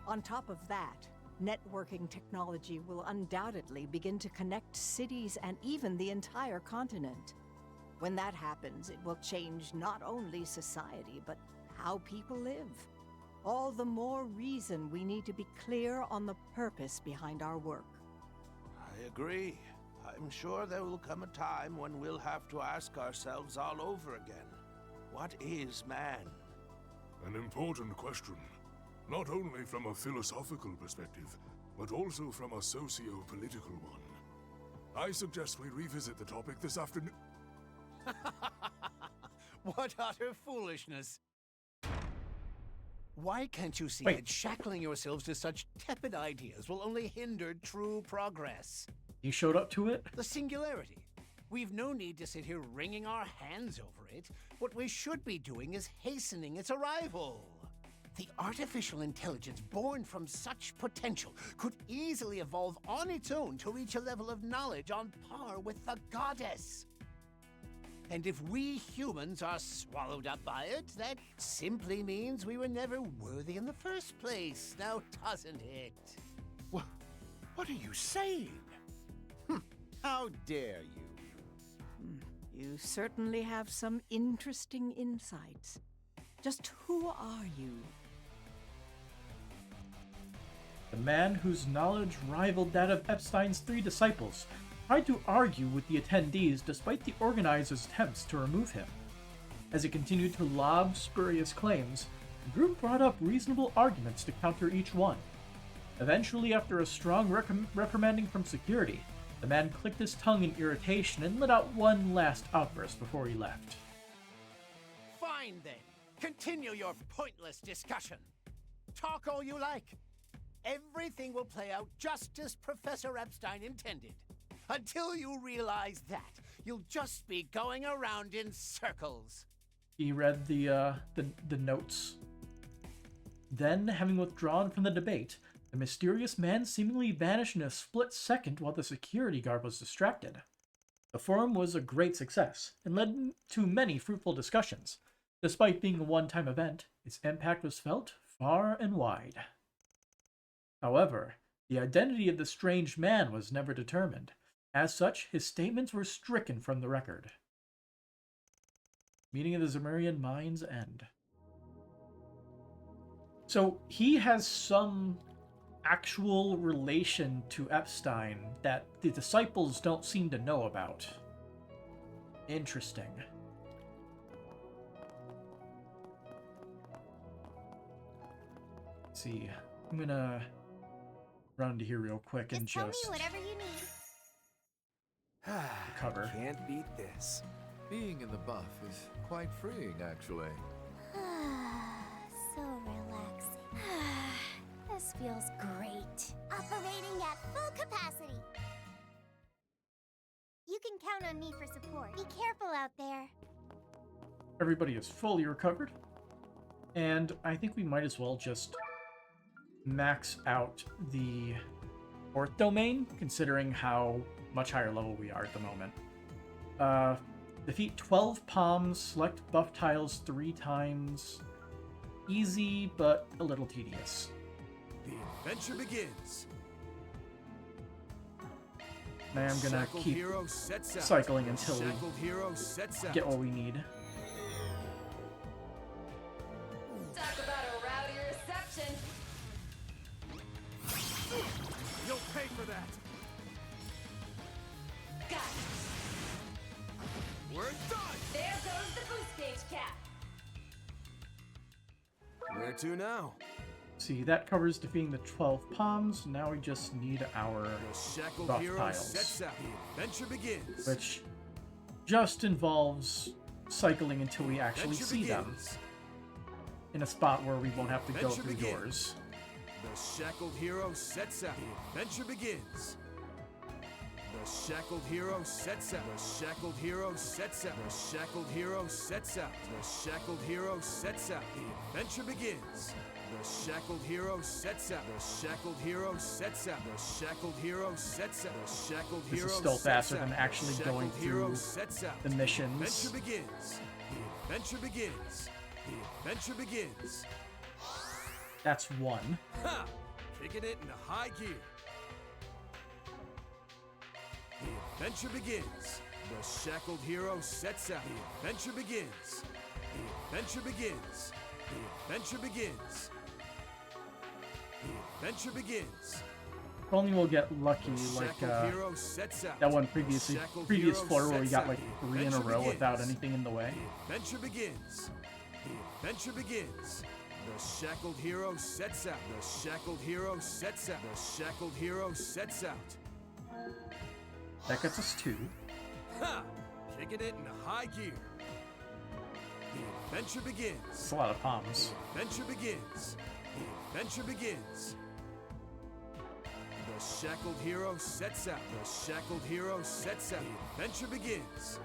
On top of that, networking technology will undoubtedly begin to connect cities and even the entire continent. When that happens, it will change not only society, but how people live. All the more reason we need to be clear on the purpose behind our work. I agree. I'm sure there will come a time when we'll have to ask ourselves all over again. What is man? An important question. Not only from a philosophical perspective, but also from a socio-political one. I suggest we revisit the topic this afternoon. What utter foolishness! Why can't you see Wait. that shackling yourselves to such tepid ideas will only hinder true progress? You showed up to it? The singularity. We've no need to sit here wringing our hands over it. What we should be doing is hastening its arrival. The artificial intelligence born from such potential could easily evolve on its own to reach a level of knowledge on par with the goddess. And if we humans are swallowed up by it, that simply means we were never worthy in the first place, now doesn't it? What are you saying? How dare you? You certainly have some interesting insights. Just who are you? The man whose knowledge rivaled that of Epstein's 3 disciples tried to argue with the attendees despite the organizers' attempts to remove him. As it continued to lob spurious claims, the group brought up reasonable arguments to counter each one. Eventually, after a strong reprimanding from security, the man clicked his tongue in irritation and let out one last outburst before he left. Fine then. Continue your pointless discussion. Talk all you like. Everything will play out just as Professor Epstein intended. Until you realize that, you'll just be going around in circles. He read the notes. Then, having withdrawn from the debate, the mysterious man seemingly vanished in a split second while the security guard was distracted. The forum was a great success, and led to many fruitful discussions. Despite being a one-time event, its impact was felt far and wide. However, the identity of the strange man was never determined. As such, his statements were stricken from the record. Meeting of the Zemurian Mind's End. So, he has some actual relation to Epstein that the disciples don't seem to know about. Interesting. Let's see, I'm gonna run into here real quick and Tell me Ah, whatever you need. cover. Can't beat this. Being in the buff is quite freeing, actually. So relaxing. This feels great. Operating at full capacity. You can count on me for support. Be careful out there. Everybody is fully recovered. And I think we might as well just max out the 4th domain, considering how much higher level we are at the moment. Defeat 12 palms, select buff tiles 3 times. Easy, but a little tedious. The adventure begins. Now I'm gonna Shackled keep hero sets out. cycling until Shackled hero sets we out. get what we need. Talk about a rowdy reception. Where to now? See, that covers defeating the 12 palms. Now we just need our Shackled buff hero tiles, sets out. The adventure begins. which just involves cycling until we actually see them in a spot where we won't have to go through doors. The shackled hero sets out. The adventure begins. The shackled hero sets out. The shackled hero sets out. The shackled hero sets out. The shackled hero sets out. The adventure begins. The shackled hero sets out. The shackled hero sets out. The shackled hero sets out. The shackled hero This is still faster than actually going through the missions. The adventure begins. The adventure begins. The adventure begins. That's one. Ha! Kicking it into high gear. The adventure begins. The shackled hero sets out. The adventure begins. The adventure begins. The adventure begins. The adventure begins. If only we'll get lucky like that one previous floor where we got like 3 in a row without anything in the way. The adventure begins. The adventure begins. The shackled hero sets out. The shackled hero sets out. The shackled hero sets out. That gets us 2. Ha! Kicking it into high gear. The adventure begins. It's a lot of palms. The adventure begins. The adventure begins. The shackled hero sets out. The shackled hero sets out. The adventure begins.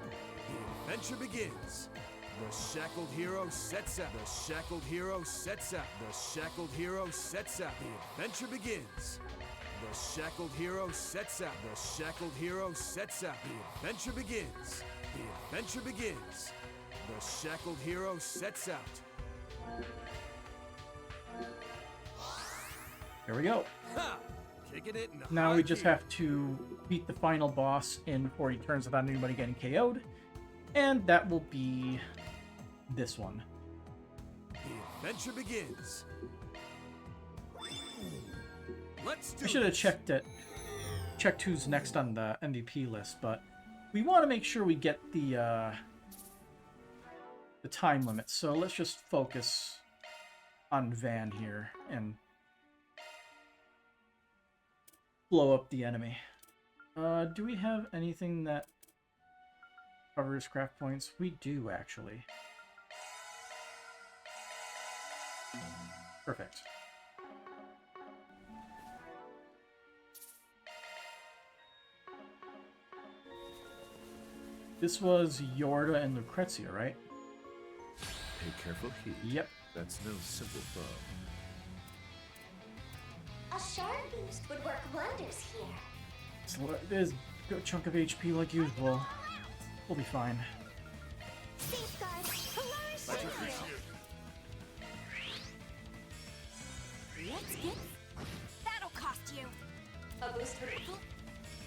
The adventure begins. The shackled hero sets out. The shackled hero sets out. The shackled hero sets out. The adventure begins. The shackled hero sets out. The shackled hero sets out. The adventure begins. The adventure begins. The shackled hero sets out. Here we go. Ha! Kicking it in Now we just have to beat the final boss in before he turns without anybody getting KO'd. And that will be this one. The adventure begins. Let's do I should have checked who's next on the MVP list, but we want to make sure we get the time limit. So let's just focus on Van here and blow up the enemy. Do we have anything that covers craft points? We do, actually. Perfect. This was Yorda and Lucrezia, right? Pay careful heed. Yep. That's no simple foe. A shard boost would work wonders here. There's a good chunk of HP like usual. We'll be fine. Safeguard, flourish. Let's get... That'll cost you. A boost for...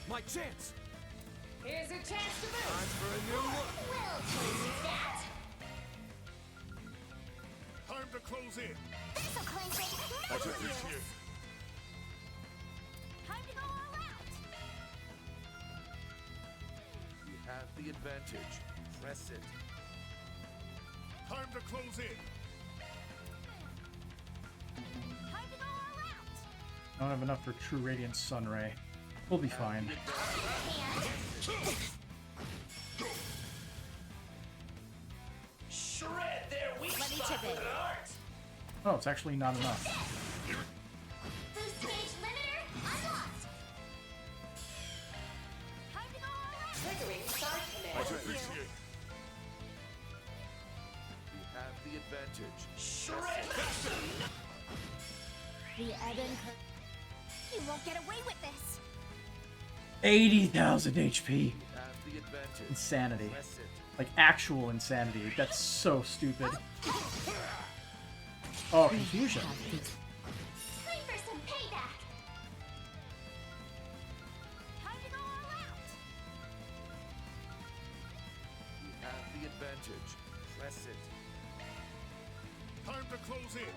My chance! Here's your chance to boost. Time for a new look. We'll take that. Time to close in. This'll cleanse it. I took this here. Time to go all out. You have the advantage. Press it. Time to close in. Time to go all out. I don't have enough for True Radiant Sunray. We'll be fine. Shred their weak Let me spot chip with in. an art. Oh, it's actually not enough. Boost gauge limiter unlocked. Time to go all out. Triggering star I command. took this here. You have the advantage. Shred. The Eden You won't get away with this. 80,000 HP. You have the advantage. Insanity. Press it. Like actual insanity. That's so stupid. Oh, confusion. Time for some payback. Time to go all out. You have the advantage. Press it. Time to close in.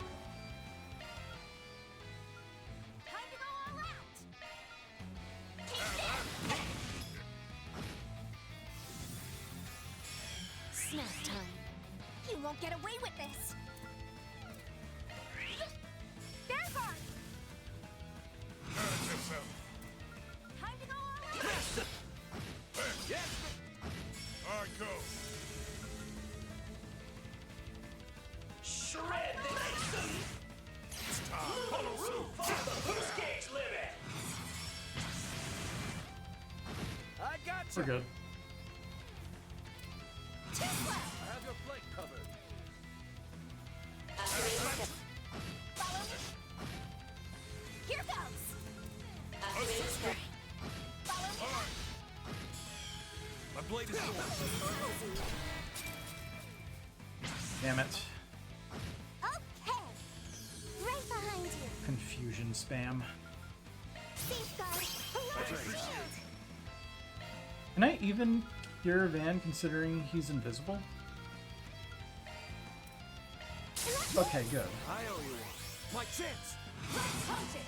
Time to go all out. Snap time. You won't get away with this. yourself. Time to go all out. Yes. All right, go. Shred the nation! It's time. Move Follow the suit. roof off the boost gauge limit! I got We're good. Too slow. I have your flank covered. Follow me. Here goes. Follow me. My blade is yours. Damn it. Okay. Right behind you. Confusion spam. Safeguard. Alarm shield. Can I even cure Van considering he's invisible? Okay, good. I owe you one. My chance. Let's punch it!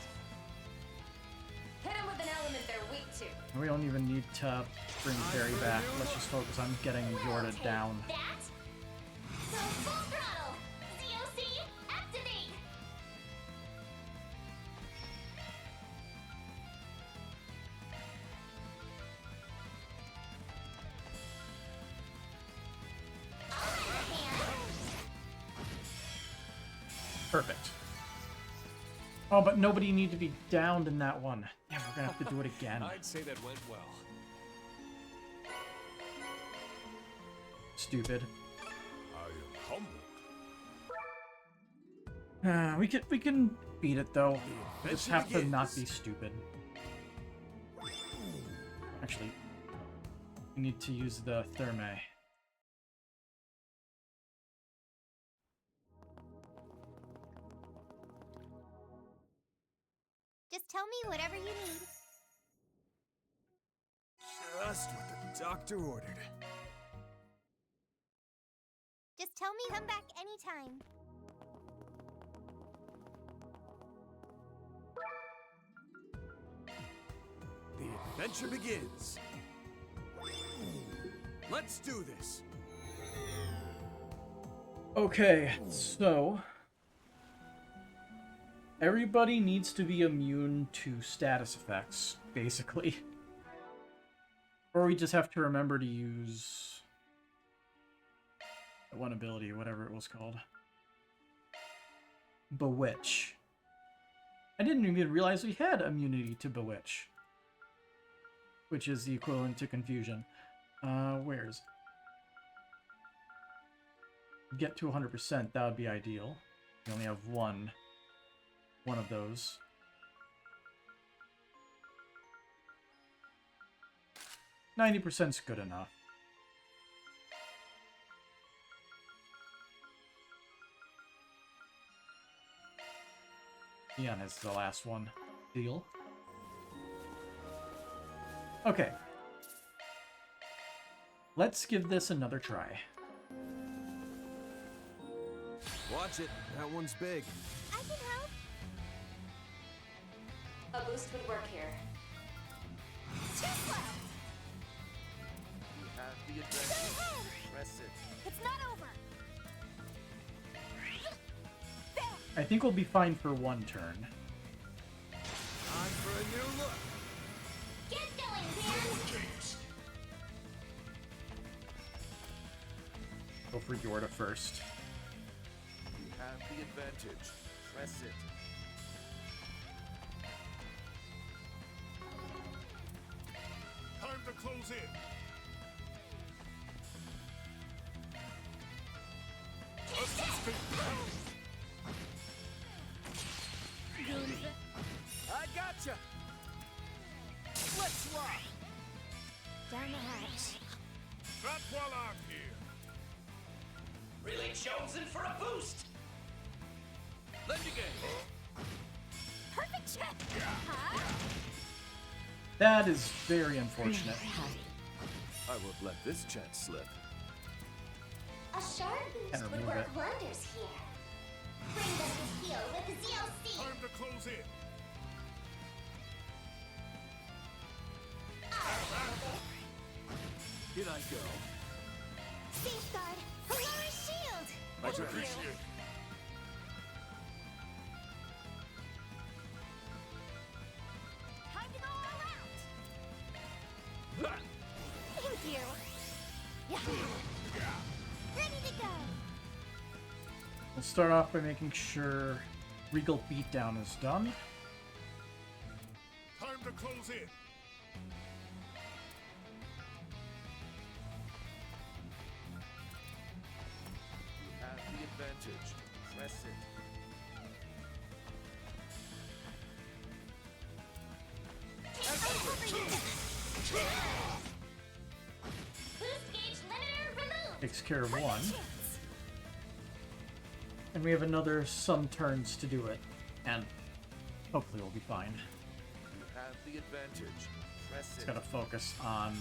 Hit him with an element they're weak to. We don't even need to bring Barry back. Let's just focus on getting Yorda down. That? So full throttle! ZOC, activate! Perfect. Oh, but nobody needed to be downed in that one. Yeah, we're gonna have to do it again. I'd say that went well. Stupid. I am humbled. We can beat it though. We just have to not be stupid. Actually, we need to use the Thermae. Just tell me whatever you need. Just what the doctor ordered. Just tell me come back anytime. The adventure begins. Let's do this. Okay, so everybody needs to be immune to status effects, basically. Or we just have to remember to use one ability, whatever it was called. Bewitch. I didn't even realize we had immunity to Bewitch, which is the equivalent to Confusion. Where's... Get to 100%, that would be ideal. We only have one of those. %'s good enough. Ian is the last one. Deal. Okay. Let's give this another try. Watch it. That one's big. I can help. A boost would work here. Too slow. You have the Go advantage. ahead. Press it. It's not over. I think we'll be fine for one turn. Time for a new look. Get going, Dan! Go for Yorda first. You have the advantage. Press it. Time to close in. Assist me. I gotcha. Let's rock. Down the hatch. Not while I'm here. Really chosen for a boost! Lend your game. Perfect check. Huh? That is very unfortunate. I won't let this chance slip. A sharp boost Can't would remove work it. wonders here. Bring them to heal with the ZOC! Time to close in. Here I go. Safeguard. Alarm shield. My turn. Appreciate. Ready to go. We'll start off by making sure Regal Beatdown is done. Time to close in. You have the advantage. Press it. Boost gauge limiter removed. Takes care of one. And we have another some turns to do it. And hopefully we'll be fine. You have the advantage. Press Just it. gotta focus on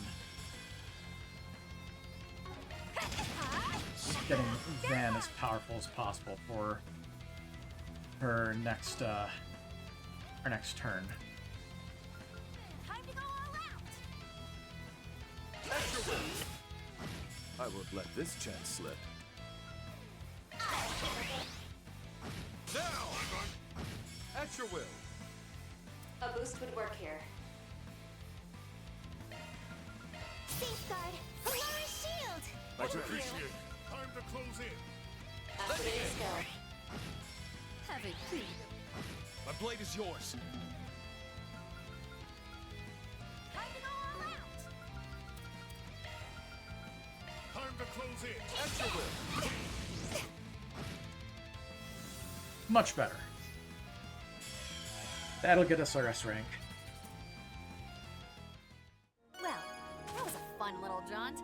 getting Van as powerful as possible for her next turn. Time to go all out. At your will. I won't let this chance slip. Now! At your will. A boost would work here. Safeguard. Polaris shield. Appreciate it. Time to close in. Activating skill. Have it clean. My blade is yours. Time to go all out. Time to close in. At your will. Much better. That'll get us our S rank. Well, that was a fun little jaunt.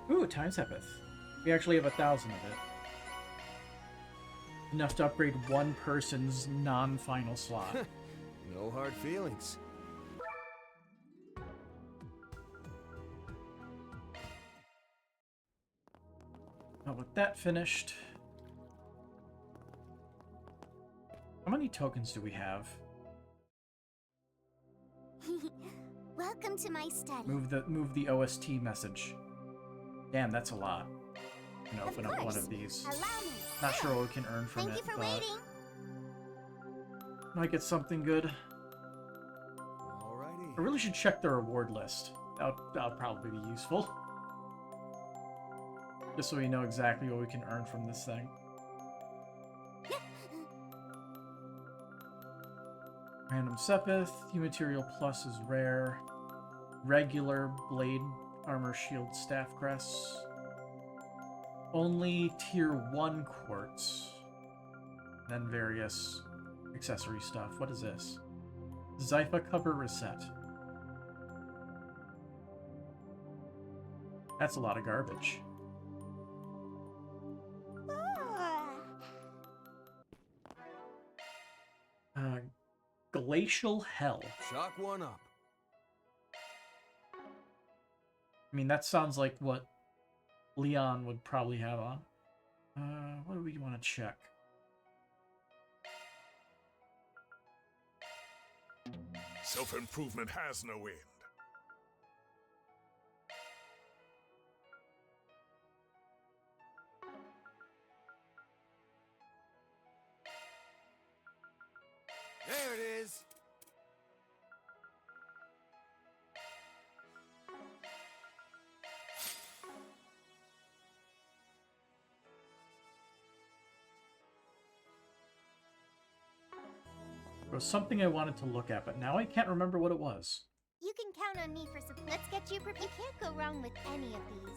Ooh, Time's Epith. We actually have 1,000 of it. Enough to upgrade one person's non-final slot. No hard feelings. Now with that finished, how many tokens do we have? Welcome to my study. Move the OST message. Damn, that's a lot. Can open up one of these. Allow me. Not sure what we can earn from Thank it, you for but waiting. might get something good. Alrighty. I really should check the reward list. That'll probably be useful. Just so we know exactly what we can earn from this thing. Random Sepith, Material Plus is rare. Regular Blade Armor Shield Staff Crests. Only Tier 1 Quartz. Then various accessory stuff. What is this? Zypha Cover Reset. That's a lot of garbage. Glacial Hell. Shock one up. I mean, that sounds like what Leon would probably have on. What do we want to check? Self-improvement has no end. There it is. There was something I wanted to look at, but now I can't remember what it was. You can count on me for support. Let's get you prepared. You can't go wrong with any of these.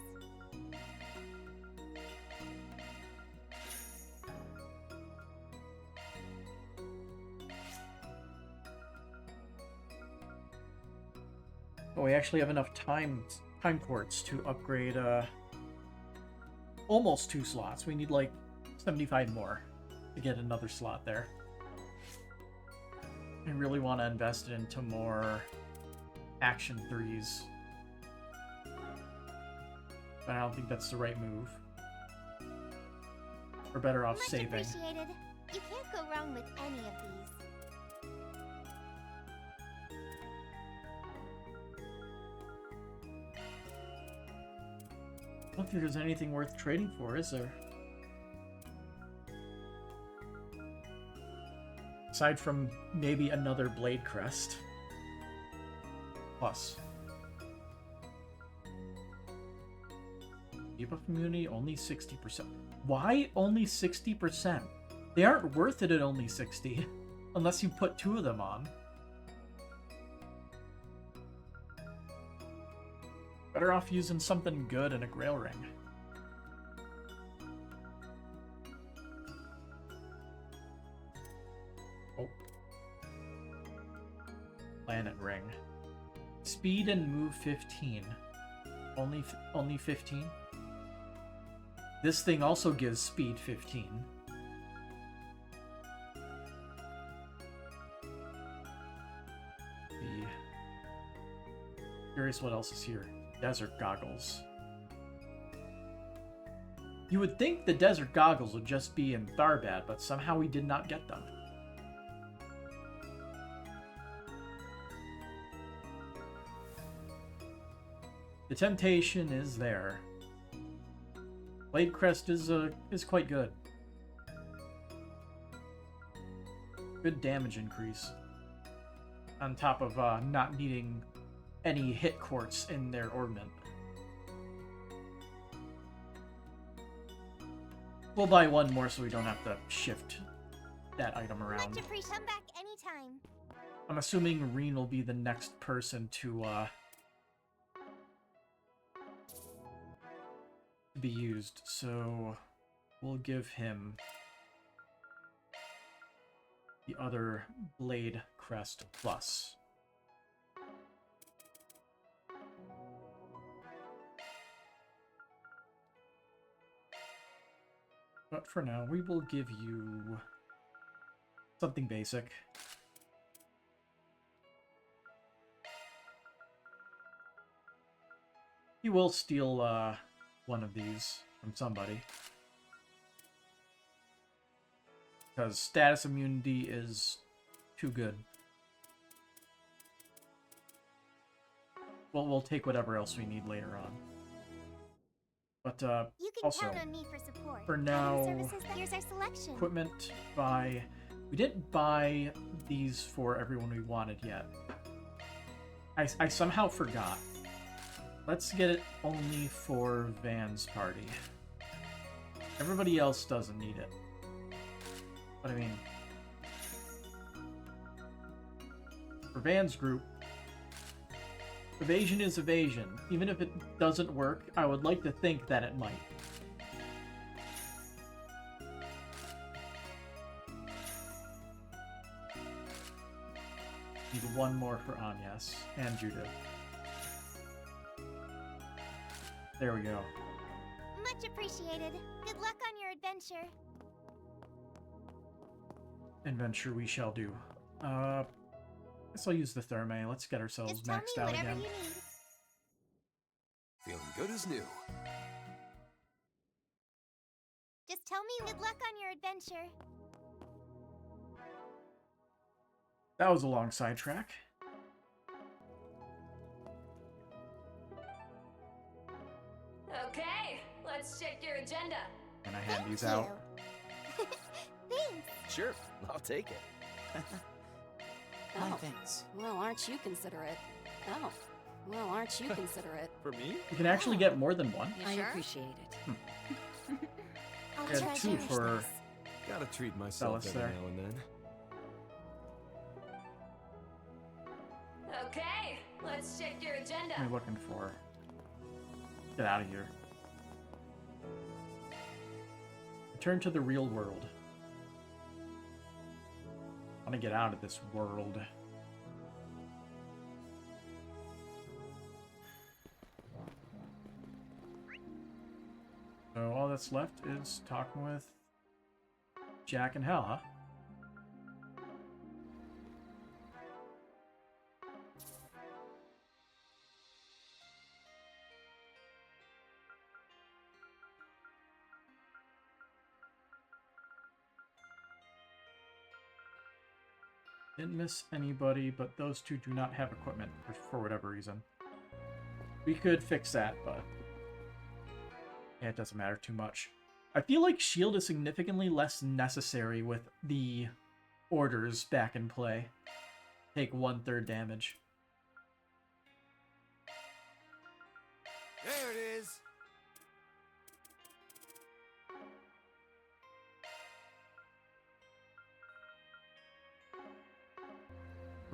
Oh, we actually have enough time quartz to upgrade almost 2 slots. We need like 75 more to get another slot there. I really want to invest it into more action 3s. But I don't think that's the right move. We're better off Much saving. appreciated. You can't go wrong with any of these. I don't think there's anything worth trading for, is there? Aside from maybe another Blade Crest. Plus. Debuff immunity, only 60%. Why only 60%? They aren't worth it at only 60. Unless you put 2 of them on. Better off using something good in a Grail Ring. Oh. Planet Ring. Speed and move 15. Only 15? This thing also gives speed 15. Curious what else is here. Desert goggles. You would think the desert goggles would just be in Tharbad, but somehow we did not get them. The temptation is there. Blade Crest is quite good. Good damage increase. On top of not needing any hit quartz in their ornament. We'll buy one more so we don't have to shift that item around. Much appreciated. Come back anytime. I'm assuming Reen will be the next person to be used, so we'll give him the other Blade Crest Plus. But for now, we will give you something basic. He will steal one of these from somebody. Because status immunity is too good. Well, we'll take whatever else we need later on. But you can also, count on me for support. for now, Here's our selection. equipment buy. We didn't buy these for everyone we wanted yet. I somehow forgot. Let's get it only for Van's party. Everybody else doesn't need it. But I mean, for Van's group, evasion is evasion. Even if it doesn't work, I would like to think that it might. Need one more for Anyas and Judith. There we go. Much appreciated. Good luck on your adventure. Adventure we shall do. Guess I'll use the Thermae. Let's get ourselves maxed out again. Feeling good as new. Just tell me good luck on your adventure. That was a long sidetrack. Okay, let's check your agenda. And I hand these out. Thanks. Sure, I'll take it. Oh, thanks. Well, aren't you considerate? Oh, well, aren't you considerate? For me? You can actually get more than one. I sure? appreciate it. I'll Get try two to for Gotta treat myself Fellas every there. now and then. Okay, let's check your agenda. What am I looking for? Get out of here. Return to the real world. I want to get out of this world. So all that's left is talking with Jack and Hal, huh? Didn't miss anybody, but those two do not have equipment for whatever reason. We could fix that, but yeah, it doesn't matter too much. I feel like shield is significantly less necessary with the orders back in play. Take 1/3 damage. There it is.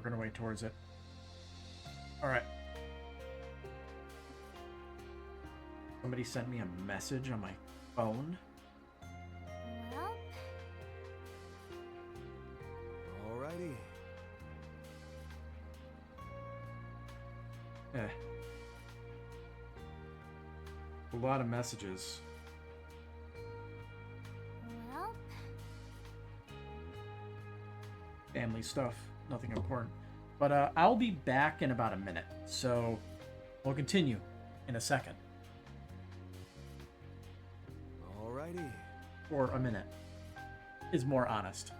working our way towards it. Alright. Somebody sent me a message on my phone. Well, Alrighty. A lot of messages. well, Family stuff. Nothing important. But I'll be back in about a minute. So we'll continue in a second. Alrighty. Or a minute. Is more honest.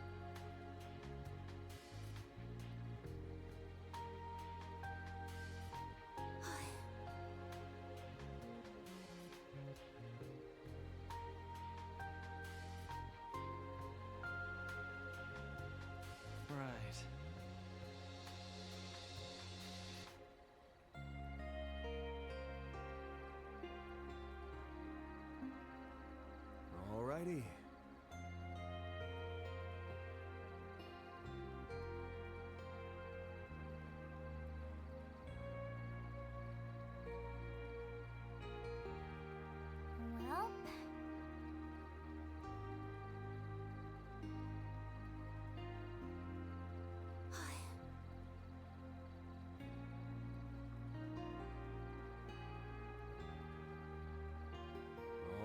Right. Alrighty. well.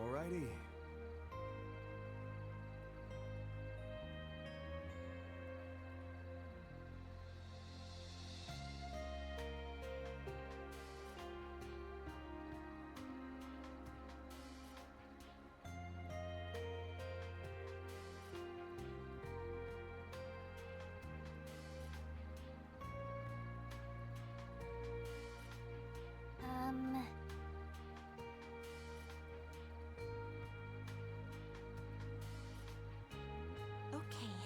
Alrighty. Okay.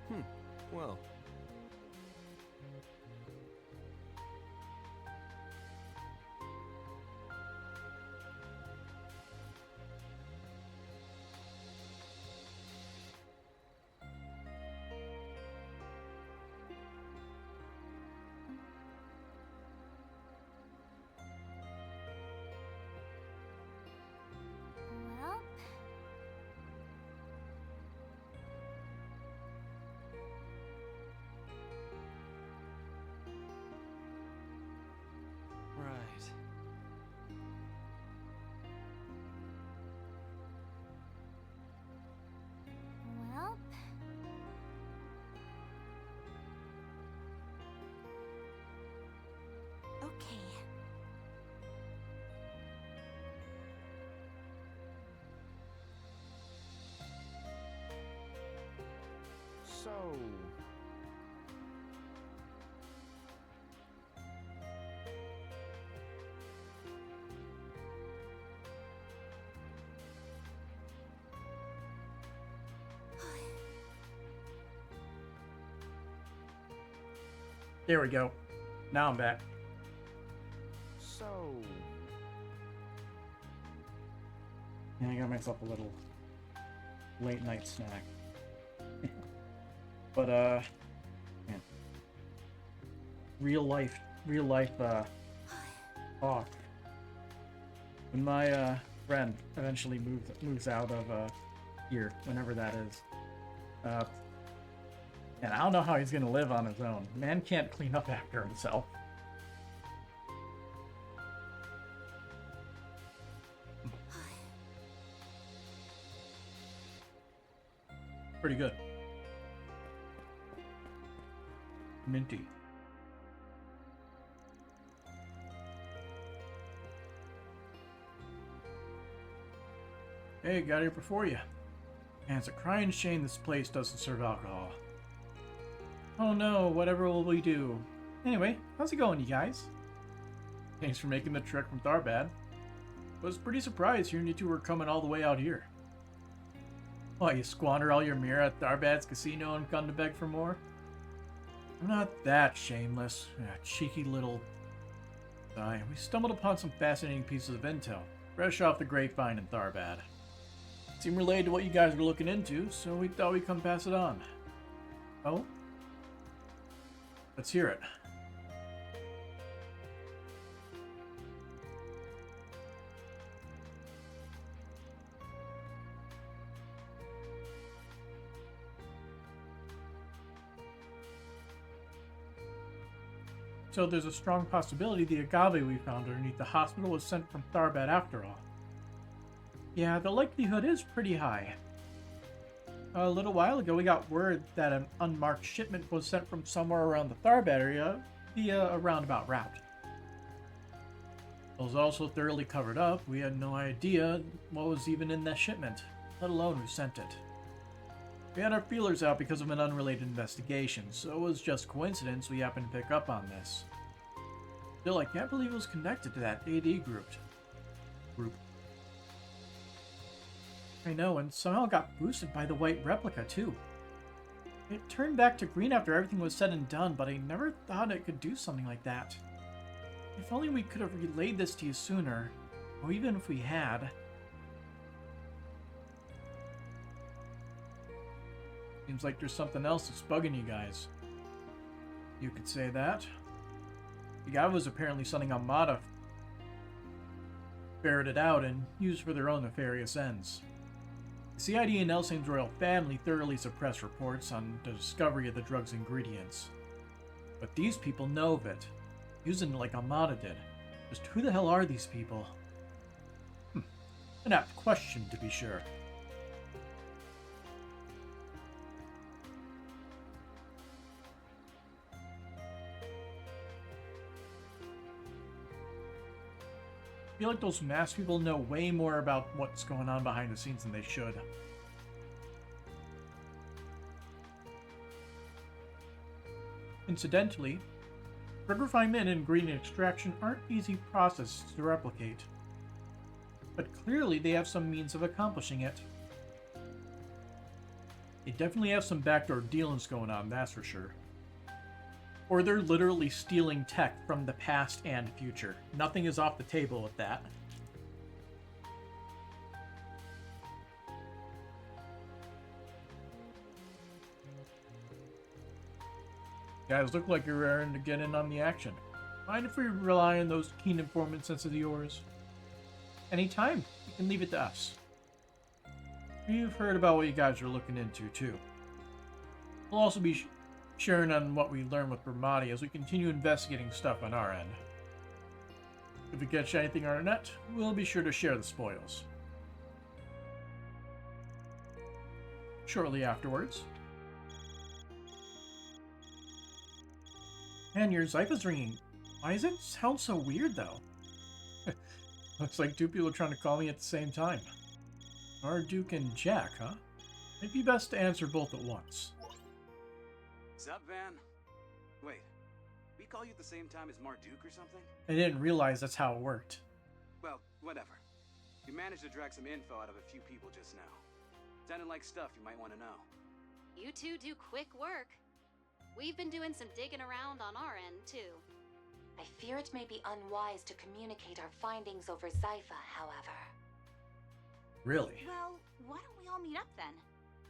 Well, Well. well. Right. Well, okay. So, There we go. Now I'm back. so, And I got myself a little late night snack. But man. Real life talk. When my friend eventually moves out of here, whenever that is. And I don't know how he's gonna live on his own. Man can't clean up after himself. Pretty good. Minty. Hey, got here before you. And it's a crying shame this place doesn't serve alcohol. Oh no, whatever will we do? Anyway, how's it going, you guys? Thanks for making the trek from Tharbad. Was pretty surprised hearing you two were coming all the way out here. Why, you squander all your mirror at Tharbad's casino and come to beg for more? I'm not that shameless. Cheeky little guy. We stumbled upon some fascinating pieces of intel, fresh off the grapevine in Tharbad. Seemed related to what you guys were looking into, so we thought we'd come pass it on. Oh? Let's hear it. So there's a strong possibility the agave we found underneath the hospital was sent from Tharbad after all. Yeah, the likelihood is pretty high. A little while ago we got word that an unmarked shipment was sent from somewhere around the Tharbad area via a roundabout route. It was also thoroughly covered up. We had no idea what was even in that shipment, let alone who sent it. We had our feelers out because of an unrelated investigation, so it was just coincidence we happened to pick up on this. Still, I can't believe it was connected to that AD group. I know, and somehow got boosted by the white replica, too. It turned back to green after everything was said and done, but I never thought it could do something like that. If only we could have relayed this to you sooner, or even if we had. Seems like there's something else that's bugging you guys. You could say that. The guy was apparently something Armada ferreted out and used for their own nefarious ends. The CID and Elsane's royal family thoroughly suppressed reports on the discovery of the drug's ingredients. But these people know of it, using it like Armada did. Just who the hell are these people? An apt question, to be sure. I feel like those masked people know way more about what's going on behind the scenes than they should. Incidentally, drug refinement and ingredient extraction aren't easy processes to replicate. But clearly they have some means of accomplishing it. They definitely have some backdoor dealings going on, that's for sure. Or they're literally stealing tech from the past and future. Nothing is off the table with that. Guys, look like you're raring to get in on the action. Mind if we rely on those keen informant senses of yours? Anytime, you can leave it to us. We've heard about what you guys are looking into, too. We'll also be sharing on what we learn with Brahmati as we continue investigating stuff on our end. If we catch anything on our net, we'll be sure to share the spoils. Shortly afterwards. Man, your Zypha's ringing. Why does it sound so weird, though? Looks like two people are trying to call me at the same time. Marduk and Jack, huh? It'd be best to answer both at once. Sup, Van? Wait, we call you at the same time as Marduk or something? I didn't realize that's how it worked. Well, whatever. You managed to drag some info out of a few people just now. Sounded like stuff you might want to know. You two do quick work. We've been doing some digging around on our end, too. I fear it may be unwise to communicate our findings over Zypha, however. Really? Well, why don't we all meet up then?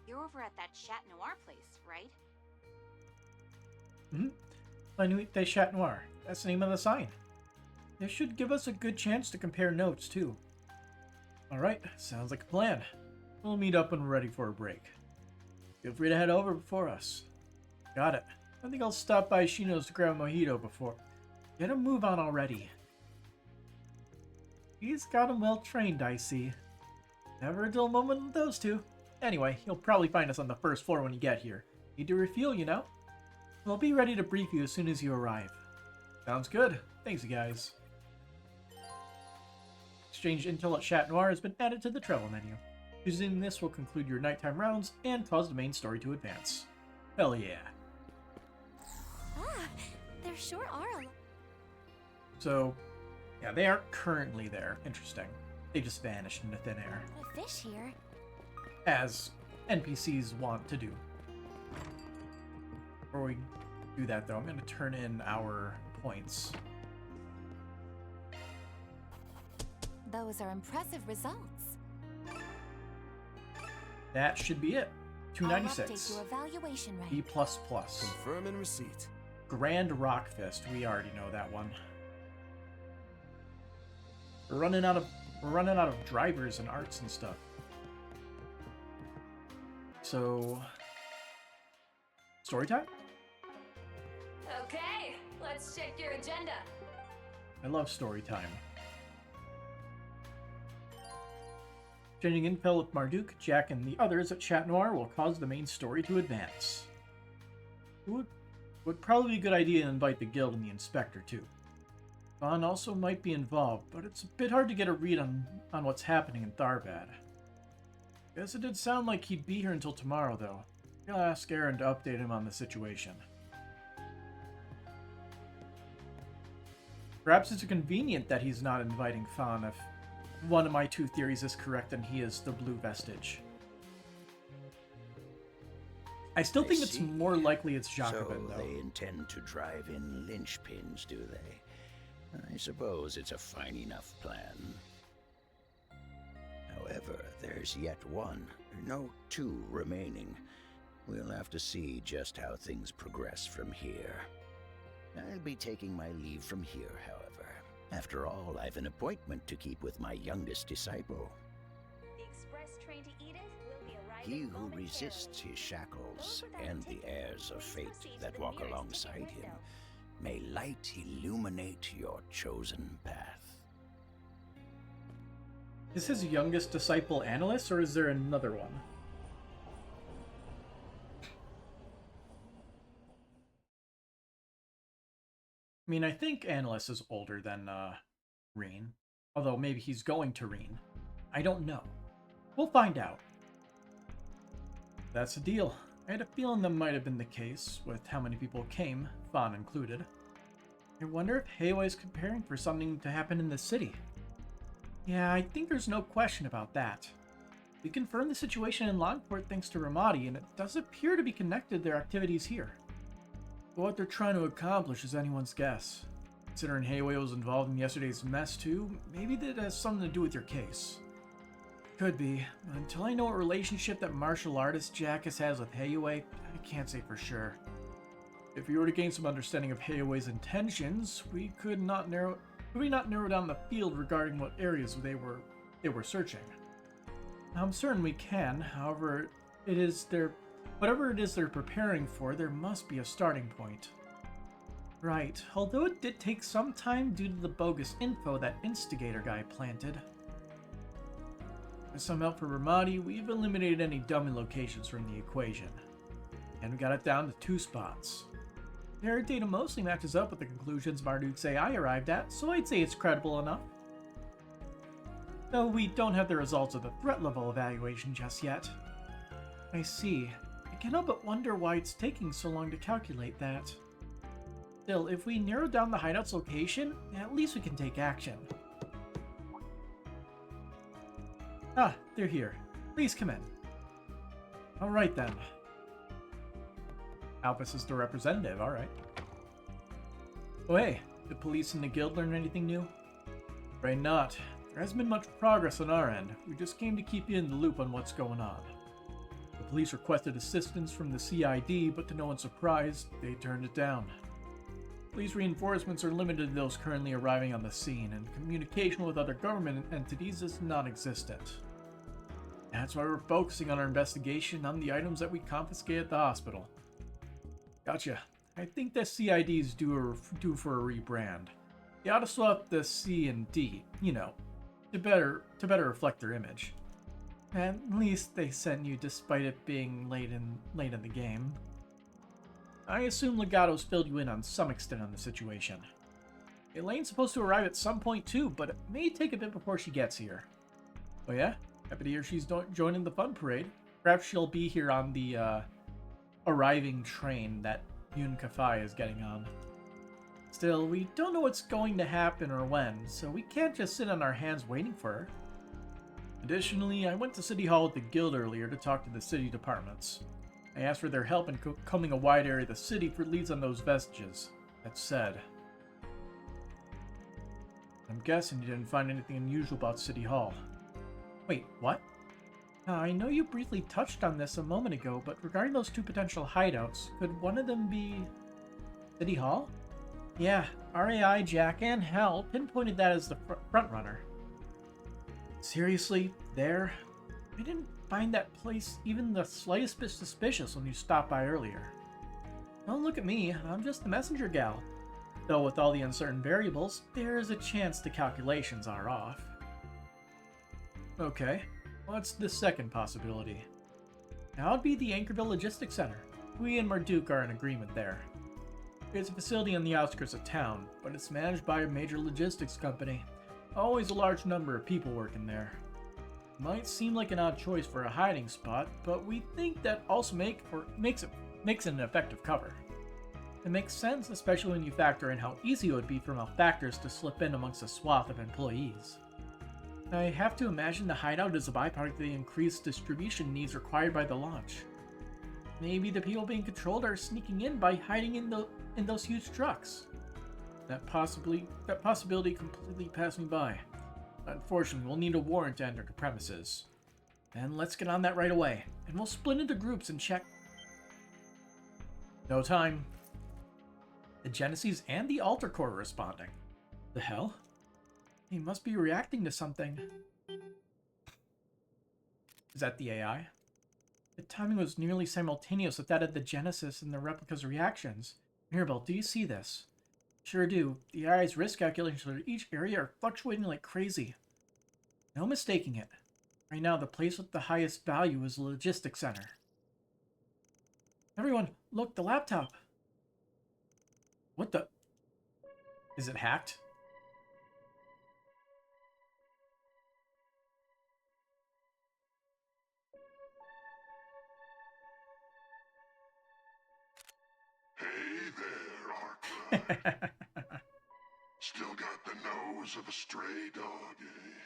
You're over at that Chat Noir place, right? La Nuit des Chat Noir. That's the name of the sign. This should give us a good chance to compare notes, too. Alright, sounds like a plan. We'll meet up when we're ready for a break. Feel free to head over before us. Got it. I think I'll stop by Shino's to grab a mojito before. Get a move on already. He's got him well trained, I see. Never a dull moment with those two. Anyway, you'll probably find us on the first floor when you get here. Need to refuel, you know? We'll be ready to brief you as soon as you arrive. Sounds good. Thanks, you guys. Exchange intel at Chat Noir has been added to the travel menu. Using this will conclude your nighttime rounds and cause the main story to advance. Hell yeah. Ah, there sure are a lot. So, yeah, they aren't currently there. Interesting. They just vanished into thin air. A fish here. As NPCs want to do. Before we do that, though, I'm going to turn in our points. Those are impressive results. That should be it. I'll 296. update your evaluation rank. B++. Confirm and receipt. Grand Rock Fist. We already know that one. We're running out of drivers and arts and stuff. So, story time? Okay, let's check your agenda. I love story time. Changing intel with Marduk, Jack, and the others at Chat Noir will cause the main story to advance. Would probably be a good idea to invite the guild and the inspector too. Vaughn also might be involved, but it's a bit hard to get a read on what's happening in Tharbad. Guess it did sound like he'd be here until tomorrow, though. I'll ask Aaron to update him on the situation. Perhaps it's convenient that he's not inviting Fawn if one of my two theories is correct and he is the blue vestige. I still think it's more likely it's Jacobin, So though. they intend to drive in linchpins, do they? I suppose it's a fine enough plan. However, there's yet one, no, two remaining. We'll have to see just how things progress from here. I'll be taking my leave from here, however. After all, I've an appointment to keep with my youngest disciple. The express train to Edith will be arriving. He who resists his shackles and the heirs of fate that walk alongside him, may light illuminate your chosen path. Is his youngest disciple Annalise, or is there another one? I mean, I think Annalise is older than, Reen. Although maybe he's going to Reen. I don't know. We'll find out. That's the deal. I had a feeling that might have been the case, with how many people came, Fawn included. I wonder if Heiwa is preparing for something to happen in the city. Yeah, I think there's no question about that. We confirmed the situation in Longport thanks to Ramadi, and it does appear to be connected to their activities here. But what they're trying to accomplish is anyone's guess. Considering Heiwa was involved in yesterday's mess too, maybe that has something to do with your case. Could be, but until I know what relationship that martial artist Jackus has with Heiwa, I can't say for sure. If we were to gain some understanding of Heiwa's intentions, we could not narrow down the field regarding what areas they were searching. I'm certain we can, however, whatever it is they're preparing for, there must be a starting point. Right, although it did take some time due to the bogus info that Instigator guy planted. With some help from Ramadi, we've eliminated any dummy locations from the equation. And we got it down to 2 spots. Their data mostly matches up with the conclusions Marduk's AI arrived at, so I'd say it's credible enough. Though we don't have the results of the threat level evaluation just yet. I see. I can't help but wonder why it's taking so long to calculate that. Still, if we narrow down the hideout's location, at least we can take action. Ah, they're here. Please come in. Alright then. Albus is the representative, alright. Oh hey, the police and the guild learn anything new? Right not. There hasn't been much progress on our end. We just came to keep you in the loop on what's going on. The police requested assistance from the CID, but to no one's surprise, they turned it down. Police reinforcements are limited to those currently arriving on the scene, and communication with other government entities is non-existent. That's why we're focusing on our investigation on the items that we confiscated at the hospital. Gotcha. I think the CID is due for a rebrand. They ought to swap the C and D, you know, to better reflect their image. At least they sent you despite it being late in the game. I assume Legato's filled you in on some extent on the situation. Elaine's supposed to arrive at some point too, but it may take a bit before she gets here. Oh yeah? Happy to hear she's joining the fun parade. Perhaps she'll be here on the arriving train that Yun Kafai is getting on. Still, we don't know what's going to happen or when, so we can't just sit on our hands waiting for her. Additionally, I went to City Hall with the guild earlier to talk to the city departments. I asked for their help in combing a wide area of the city for leads on those vestiges. That said, I'm guessing you didn't find anything unusual about City Hall. Wait, what? I know you briefly touched on this a moment ago, but regarding those two potential hideouts, could one of them be City Hall? Yeah, RAI, Jack, and Hal pinpointed that as the front runner. Seriously? There? I didn't find that place even the slightest bit suspicious when you stopped by earlier. Don't look at me, I'm just the messenger gal. Though with all the uncertain variables, there is a chance the calculations are off. Okay, what's the second possibility? Now it'd be the Anchorville Logistics Center. We and Marduk are in agreement there. It's a facility on the outskirts of town, but it's managed by a major logistics company. Always a large number of people working there. Might seem like an odd choice for a hiding spot, but we think that also makes it an effective cover. It makes sense, especially when you factor in how easy it would be for malefactors to slip in amongst a swath of employees. I have to imagine the hideout is a byproduct of the increased distribution needs required by the launch. Maybe the people being controlled are sneaking in by hiding in those huge trucks. That possibility completely passed me by. Unfortunately, we'll need a warrant to enter the premises. Then let's get on that right away, and we'll split into groups and check. No time. The Genesis and the Alter Core are responding. The hell? He must be reacting to something. Is that the AI? The timing was nearly simultaneous with that of the Genesis and the replica's reactions. Mirabelle, do you see this? Sure do. The AI's risk calculations for each area are fluctuating like crazy. No mistaking it. Right now, the place with the highest value is the logistics center. Everyone, look, the laptop. What the? Is it hacked? Hey there, Ark. Still got the nose of a stray dog, eh?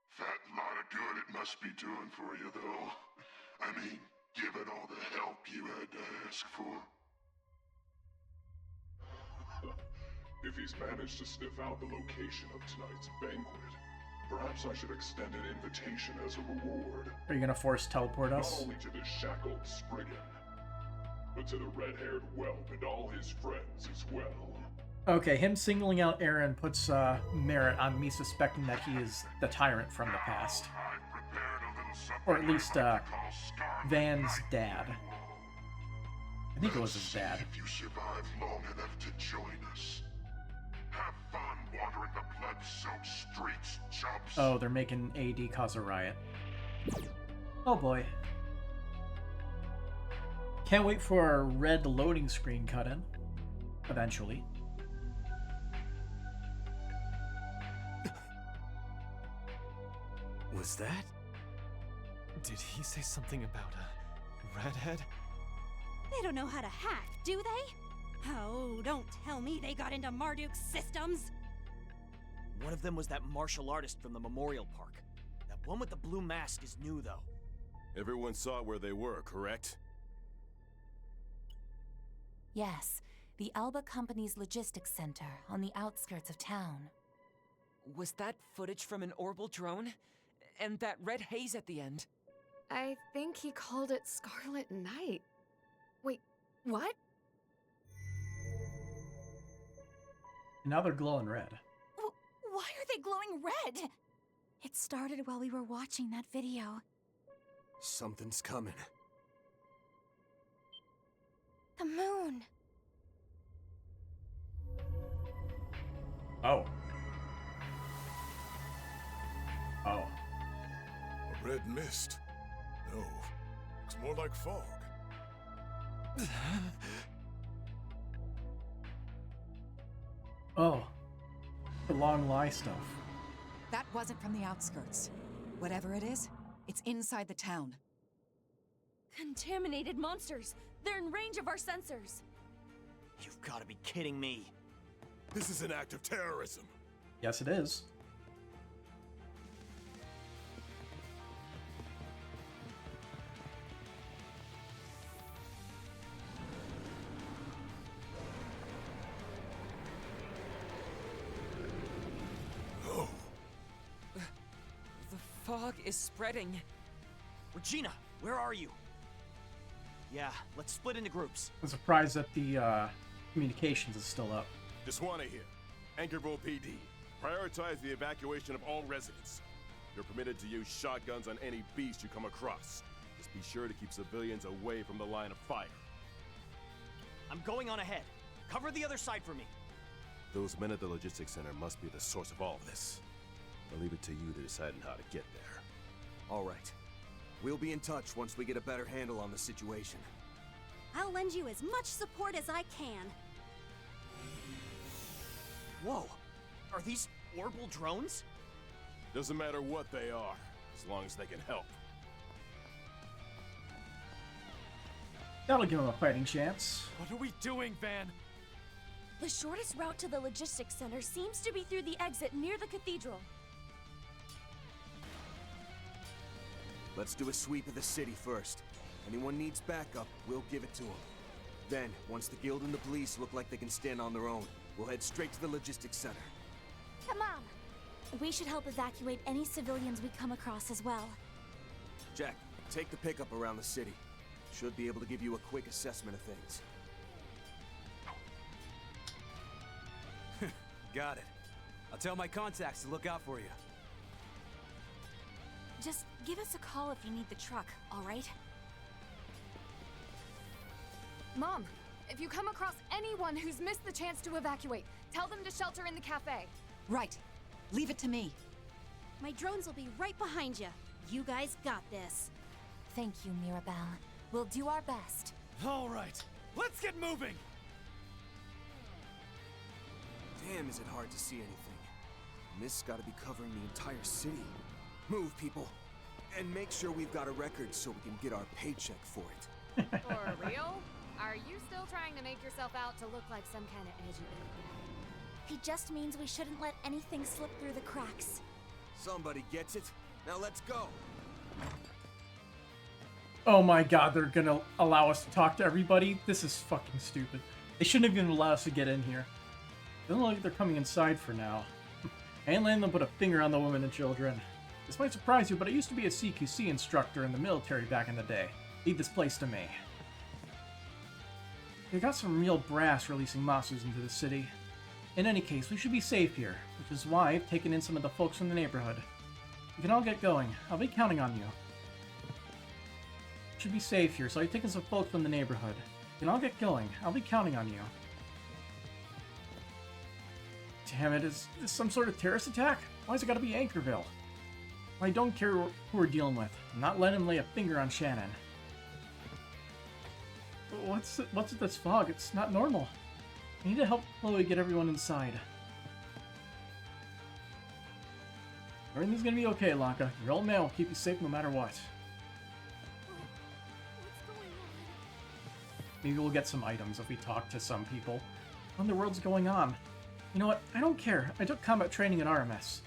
Fat lot of good it must be doing for you, though. I mean, given all the help you had to ask for. If he's managed to sniff out the location of tonight's banquet, perhaps I should extend an invitation as a reward. Are you gonna force teleport us? Not only to the shackled Spriggan, but to the red-haired whelp and all his friends as well. Okay, him singling out Aaron puts merit on me suspecting that he is the tyrant from the past. Or at least Van's dad. I think it was his dad. If you survive long enough to join us. Have fun wandering the blood-soaked streets, chumps. Oh, they're making AD cause a riot. Oh boy. Can't wait for our red loading screen cut in. Eventually. Was that? Did he say something about a redhead? They don't know how to hack, do they? Oh, don't tell me they got into Marduk's systems. One of them was that martial artist from the Memorial Park. That one with the blue mask is new, though. Everyone saw where they were, correct? Yes, the Alba Company's logistics center on the outskirts of town. Was that footage from an orbital drone? And that red haze at the end? I think he called it Scarlet Night. Wait, what? Now they're glowing red. Why are they glowing red? It started while we were watching that video. Something's coming. The moon. Oh. Oh. A red mist? No. Looks more like fog. Oh. The long lie stuff. That wasn't from the outskirts. Whatever it is, it's inside the town. Contaminated monsters. They're in range of our sensors. You've got to be kidding me. This is an act of terrorism. Yes, it is. fog is spreading. Regina, where are you? Yeah, let's split into groups. I'm surprised that the communications is still up. Diswana here. Anchorville PD. Prioritize the evacuation of all residents. You're permitted to use shotguns on any beast you come across. Just be sure to keep civilians away from the line of fire. I'm going on ahead. Cover the other side for me. Those men at the logistics center must be the source of all of this. I'll leave it to you to decide on how to get there. All right. We'll be in touch once we get a better handle on the situation. I'll lend you as much support as I can. Whoa! Are these orbital drones? Doesn't matter what they are, as long as they can help. That'll give him a fighting chance. What are we doing, Van? The shortest route to the logistics center seems to be through the exit near the cathedral. Let's do a sweep of the city first. Anyone needs backup, we'll give it to them. Then, once the guild and the police look like they can stand on their own, we'll head straight to the logistics center. Come on! We should help evacuate any civilians we come across as well. Jack, take the pickup around the city. Should be able to give you a quick assessment of things. Got it. I'll tell my contacts to look out for you. Just give us a call if you need the truck, all right? Mom, if you come across anyone who's missed the chance to evacuate, tell them to shelter in the cafe. Right. Leave it to me. My drones will be right behind you. You guys got this. Thank you, Mirabelle. We'll do our best. All right, let's get moving! Damn, is it hard to see anything. Mist's gotta be covering the entire city. Move, people. And make sure we've got a record so we can get our paycheck for it. For real? Are you still trying to make yourself out to look like some kind of edgy baby? He just means we shouldn't let anything slip through the cracks. Somebody gets it. Now let's go. Oh my god, they're gonna allow us to talk to everybody? This is fucking stupid. They shouldn't have even allowed us to get in here. Doesn't look like they're coming inside for now. I ain't letting them put a finger on the women and children. This might surprise you, but I used to be a CQC instructor in the military back in the day. Leave this place to me. They got some real brass releasing monsters into the city. In any case, we should be safe here, which is why I've taken in some of the folks from the neighborhood. You can all get going. I'll be counting on you. Should be safe here, so I've taken some folks from the neighborhood. You can all get going. I'll be counting on you. Damn it, is this some sort of terrorist attack? Why's it gotta be Anchorville? I don't care who we're dealing with. I'm not letting him lay a finger on Shannon. What's with this fog? It's not normal. I need to help Chloe get everyone inside. Everything's gonna be okay, Lanka. Your old man will keep you safe no matter what. Maybe we'll get some items if we talk to some people. What in the world's going on? You know what? I don't care. I took combat training at RMS.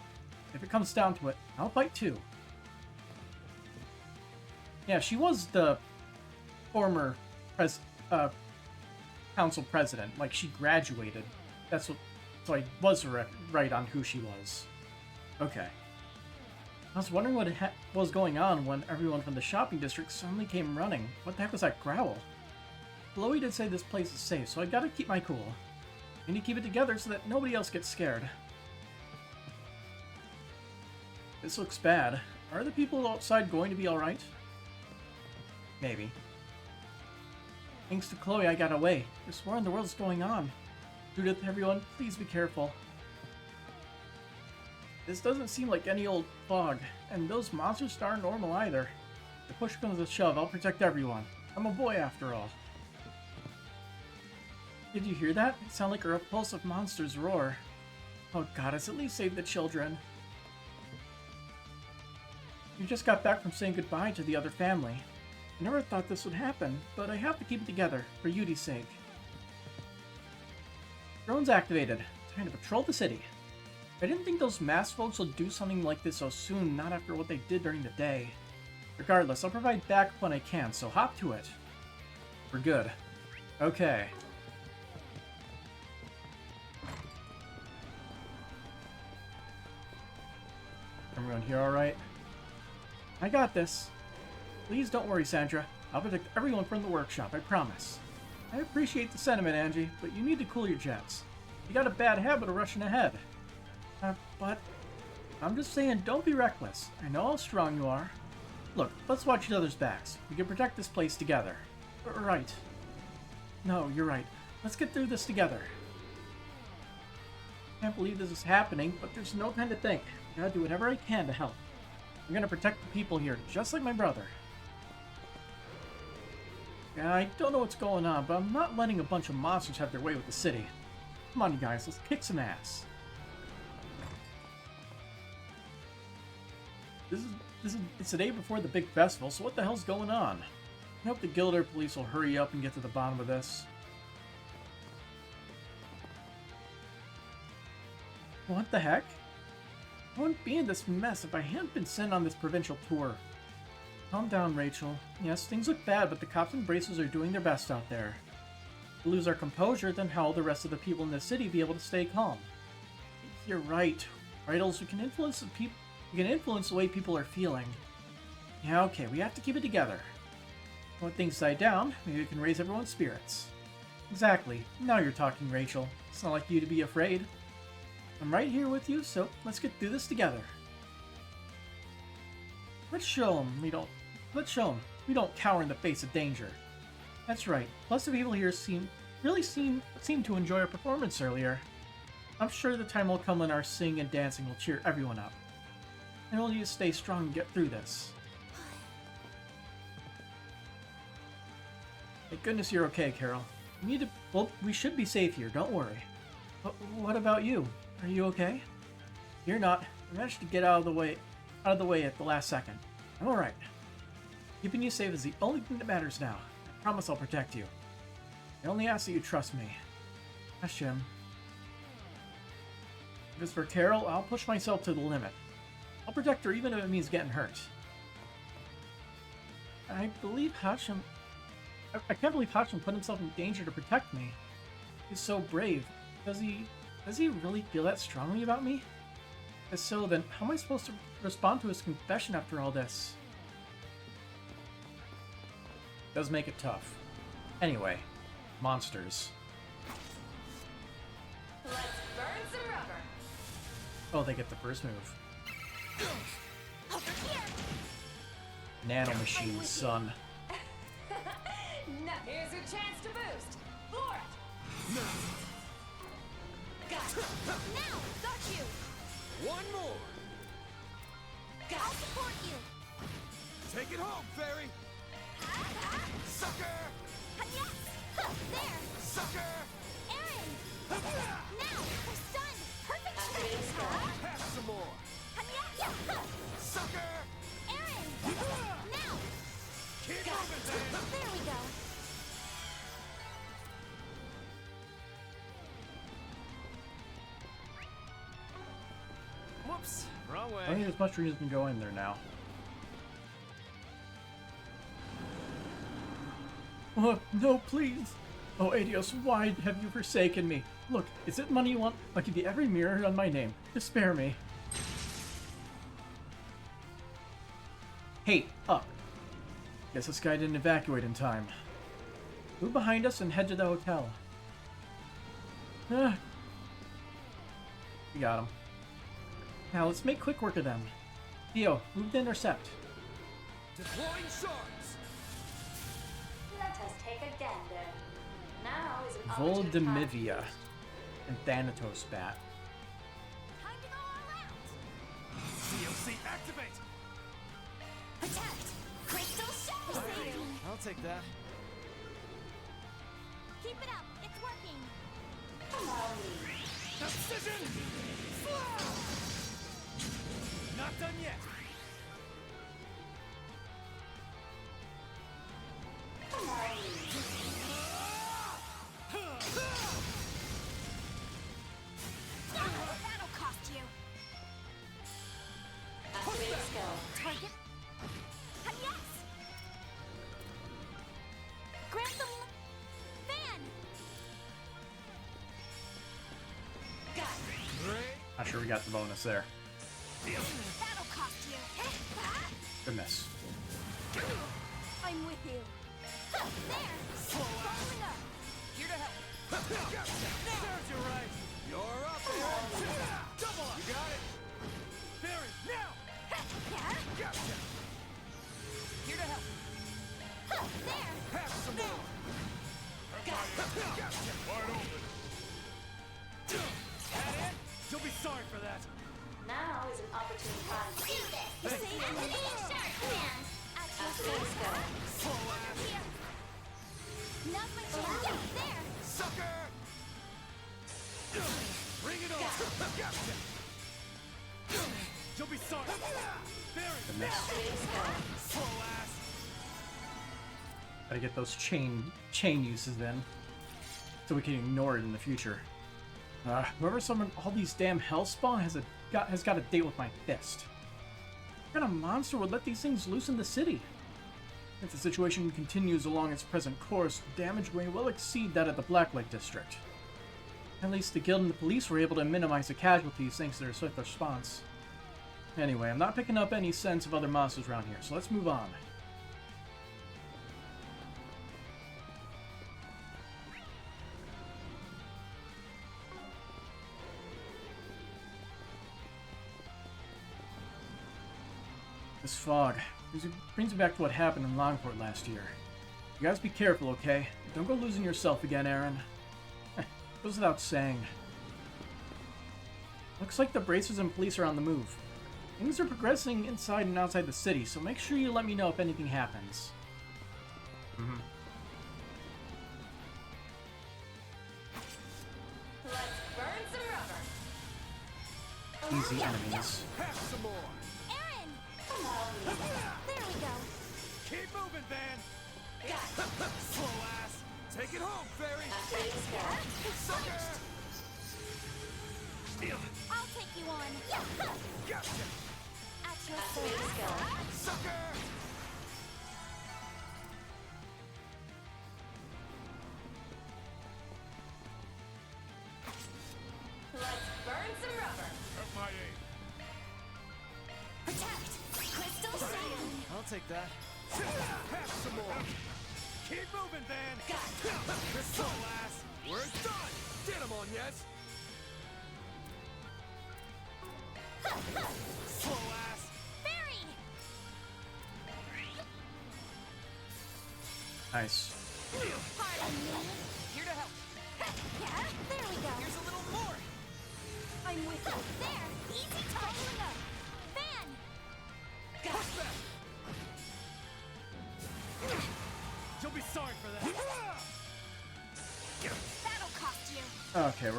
If it comes down to it, I'll fight too. Yeah, she was the former council president. Like, she graduated. That's what... So I was right on who she was. Okay. I was wondering what was going on when everyone from the shopping district suddenly came running. What the heck was that growl? Chloe did say this place is safe, so I gotta keep my cool. I need to keep it together so that nobody else gets scared. This looks bad. Are the people outside going to be alright? Maybe. Thanks to Chloe, I got away. Just what in the world's going on? Judith, everyone, please be careful. This doesn't seem like any old fog, and those monsters aren't normal either. If push comes to shove, I'll protect everyone. I'm a boy after all. Did you hear that? It sounded like a repulsive monster's roar. Oh goddess, at least save the children. You just got back from saying goodbye to the other family. I never thought this would happen, but I have to keep it together, for Yudi's sake. Drones activated. Time to patrol the city. I didn't think those masked folks would do something like this so soon, not after what they did during the day. Regardless, I'll provide backup when I can, so hop to it. We're good. Okay. Everyone here alright? I got this. Please don't worry, Sandra. I'll protect everyone from the workshop, I promise. I appreciate the sentiment, Angie, but you need to cool your jets. You got a bad habit of rushing ahead. But I'm just saying, don't be reckless. I know how strong you are. Look, let's watch each other's backs. We can protect this place together. Right. No, you're right. Let's get through this together. Can't believe this is happening, but there's no time to think. I gotta do whatever I can to help. I'm gonna protect the people here, just like my brother. Yeah, I don't know what's going on, but I'm not letting a bunch of monsters have their way with the city. Come on, you guys, let's kick some ass. It's the day before the big festival, so what the hell's going on? I hope the Gilder police will hurry up and get to the bottom of this. What the heck? I wouldn't be in this mess if I hadn't been sent on this provincial tour. Calm down, Rachel. Yes, things look bad, but the cops and bracers are doing their best out there. If we lose our composure, then how will the rest of the people in the city be able to stay calm? You're right. Riddles, we can influence the people. We can influence the way people are feeling. Yeah, okay, we have to keep it together. When things die down, maybe we can raise everyone's spirits. Exactly. Now you're talking, Rachel. It's not like you to be afraid. I'm right here with you, so let's get through this together. Let's show them we don't cower in the face of danger. That's right. Plus the people here seem to enjoy our performance earlier. I'm sure the time will come when our singing and dancing will cheer everyone up. And we'll need to stay strong and get through this. Thank goodness you're okay, Carol. We should be safe here, don't worry. But what about you? Are you okay? You're not. I managed to get out of the way at the last second. I'm alright. Keeping you safe is the only thing that matters now. I promise I'll protect you. I only ask that you trust me. Yes, Jim. If it's for Carol, I'll push myself to the limit. I'll protect her even if it means getting hurt. I believe Hashim... I can't believe Hashim put himself in danger to protect me. He's so brave. Does he really feel that strongly about me? If so, then how am I supposed to respond to his confession after all this? Does make it tough. Anyway, monsters. Let's burn some rubber. Oh, they get the first move. Over here. Nanomachines, son. No. Here's your chance to boost. For it. No. Got it. Now, got you. One more. I'll support you. Take it home, Fairy. Sucker. Yes. There. Sucker. Aaron. Now, we're stunned. Perfect chance. Have some more. Sucker. Aaron. Now. Keep moving, Dan. There we go. Whoops, wrong way. I think as much reason can go in there now. Oh, no, please. Oh, Adios, why have you forsaken me? Look, is it money you want? I'll give you every mirror on my name. Just spare me. Hey, up. Guess this guy didn't evacuate in time. Move behind us and head to the hotel. We got him. Now let's make quick work of them. Theo, move to intercept. Deploying shards. Let us take a gander. Now is an Voldemivia and Thanatos Bat. Time to go all out. COC activate. Protect. Crystal Shadow. I'll take that. Keep it up. It's working. Precision. Not done yet. That'll cost you. Target. Yes. Grab the fan. Got it. Not sure we got the bonus there. That'll cost you. Good miss. I'm with you. There! Following up! Here to help. Serves you right. You're up, Aaron. Double up. You got it. Barry, now! Gotcha. Here to help. There! Have some more. Gotcha. Wide open. That it? You'll be sorry for that. Now is an opportune time to Do this! You say activate shark command! Actual Let's go. Slow ass. Here! Now's my chance! Yeah, there! Sucker! Bring it on. Gotcha. You'll be sorry. Barry, Good miss. slow ass. Gotta get those chain uses in, so we can ignore it in the future. Whoever summoned all these damn hellspawn has got a date with my fist. What kind of monster would let these things loose in the city? If the situation continues along its present course, the damage may well exceed that of the Blacklight District. At least the guild and the police were able to minimize the casualties thanks to their swift response. Anyway, I'm not picking up any sense of other monsters around here, so let's move on. This fog brings me back to what happened in Longport last year. You guys be careful, okay? Don't go losing yourself again, Aaron. Goes without saying. Looks like the bracers and police are on the move. Things are progressing inside and outside the city, so make sure you let me know if anything happens. Let's burn some rubber! Easy enemies. Have some more. Aaron! There we go! Keep moving, Van. Slow ass. Take it home, Barry. Sucker. I'll take you on! Gotcha. At your service! Sucker. Let's burn some rubber! At my aim. Protect! Crystal Sand! I'll take that. Have some more. Keep moving, Van. Slow ass. We're done. Get him on, yes. Slow ass. Barry! Nice. Pardon me! Here to help. Yeah, there we go! Here's a little more. I'm with you! There! Easy toppling up! Van! Push back. You'll be sorry for that. That'll cost you! Okay,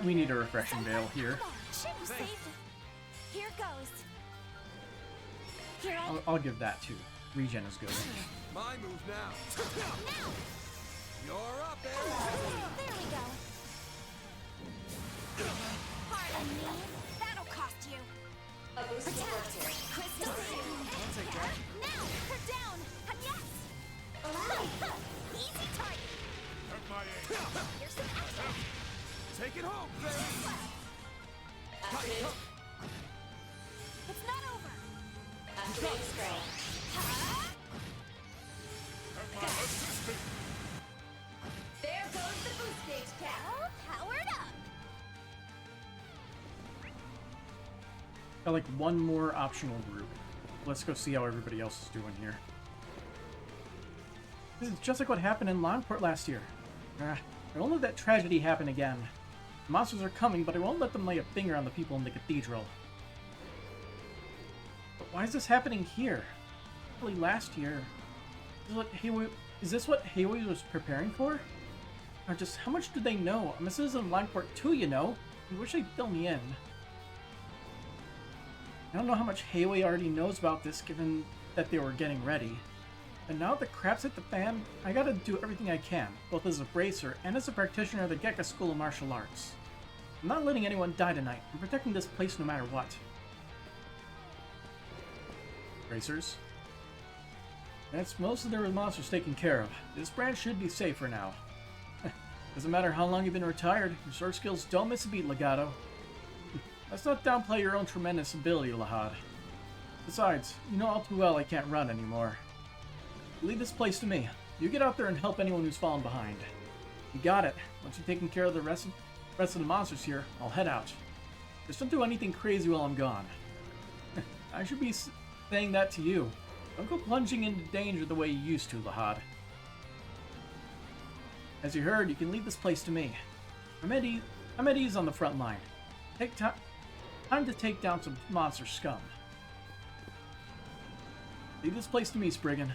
we need a refreshing veil here. Come on, should have saved it. Here goes. Here I I'll give that too. Regen is good. My move now. now! You're up, Aaron. There we go. Pardon me. That'll cost you. A boost will work here. Crystal Sand. I'll take that. Now, her down. And yes. Easy target. At my aim. Here's some action. Take it home, Barry. It's not over. Activate spray. At my assistant. There goes the boost gauge cap. All powered up. Got like one more optional group. Let's go see how everybody else is doing here. This is just like what happened in Longport last year. I won't let that tragedy happen again. The monsters are coming, but I won't let them lay a finger on the people in the cathedral. But why is this happening here? Really last year. Is this what Hayway was preparing for? Or just how much do they know? I'm a citizen of Longport too, you know. I wish they'd fill me in. I don't know how much Hayway already knows about this, given that they were getting ready. And now that the crap's hit the fan, I gotta do everything I can, both as a bracer and as a practitioner of the Gekka School of Martial Arts. I'm not letting anyone die tonight. I'm protecting this place no matter what. Bracers? That's most of their monsters taken care of. This branch should be safe for now. Doesn't matter how long you've been retired, your sword skills don't miss a beat, Legato. Let's not downplay your own tremendous ability, Lahad. Besides, you know all too well I can't run anymore. Leave this place to me. You get out there and help anyone who's fallen behind. You got it. Once you've taken care of the rest of the monsters here, I'll head out. Just don't do anything crazy while I'm gone. I should be saying that to you. Don't go plunging into danger the way you used to, Lahad. As you heard, you can leave this place to me. I'm at ease on the front line. Time to take down some monster scum. Leave this place to me, Spriggan.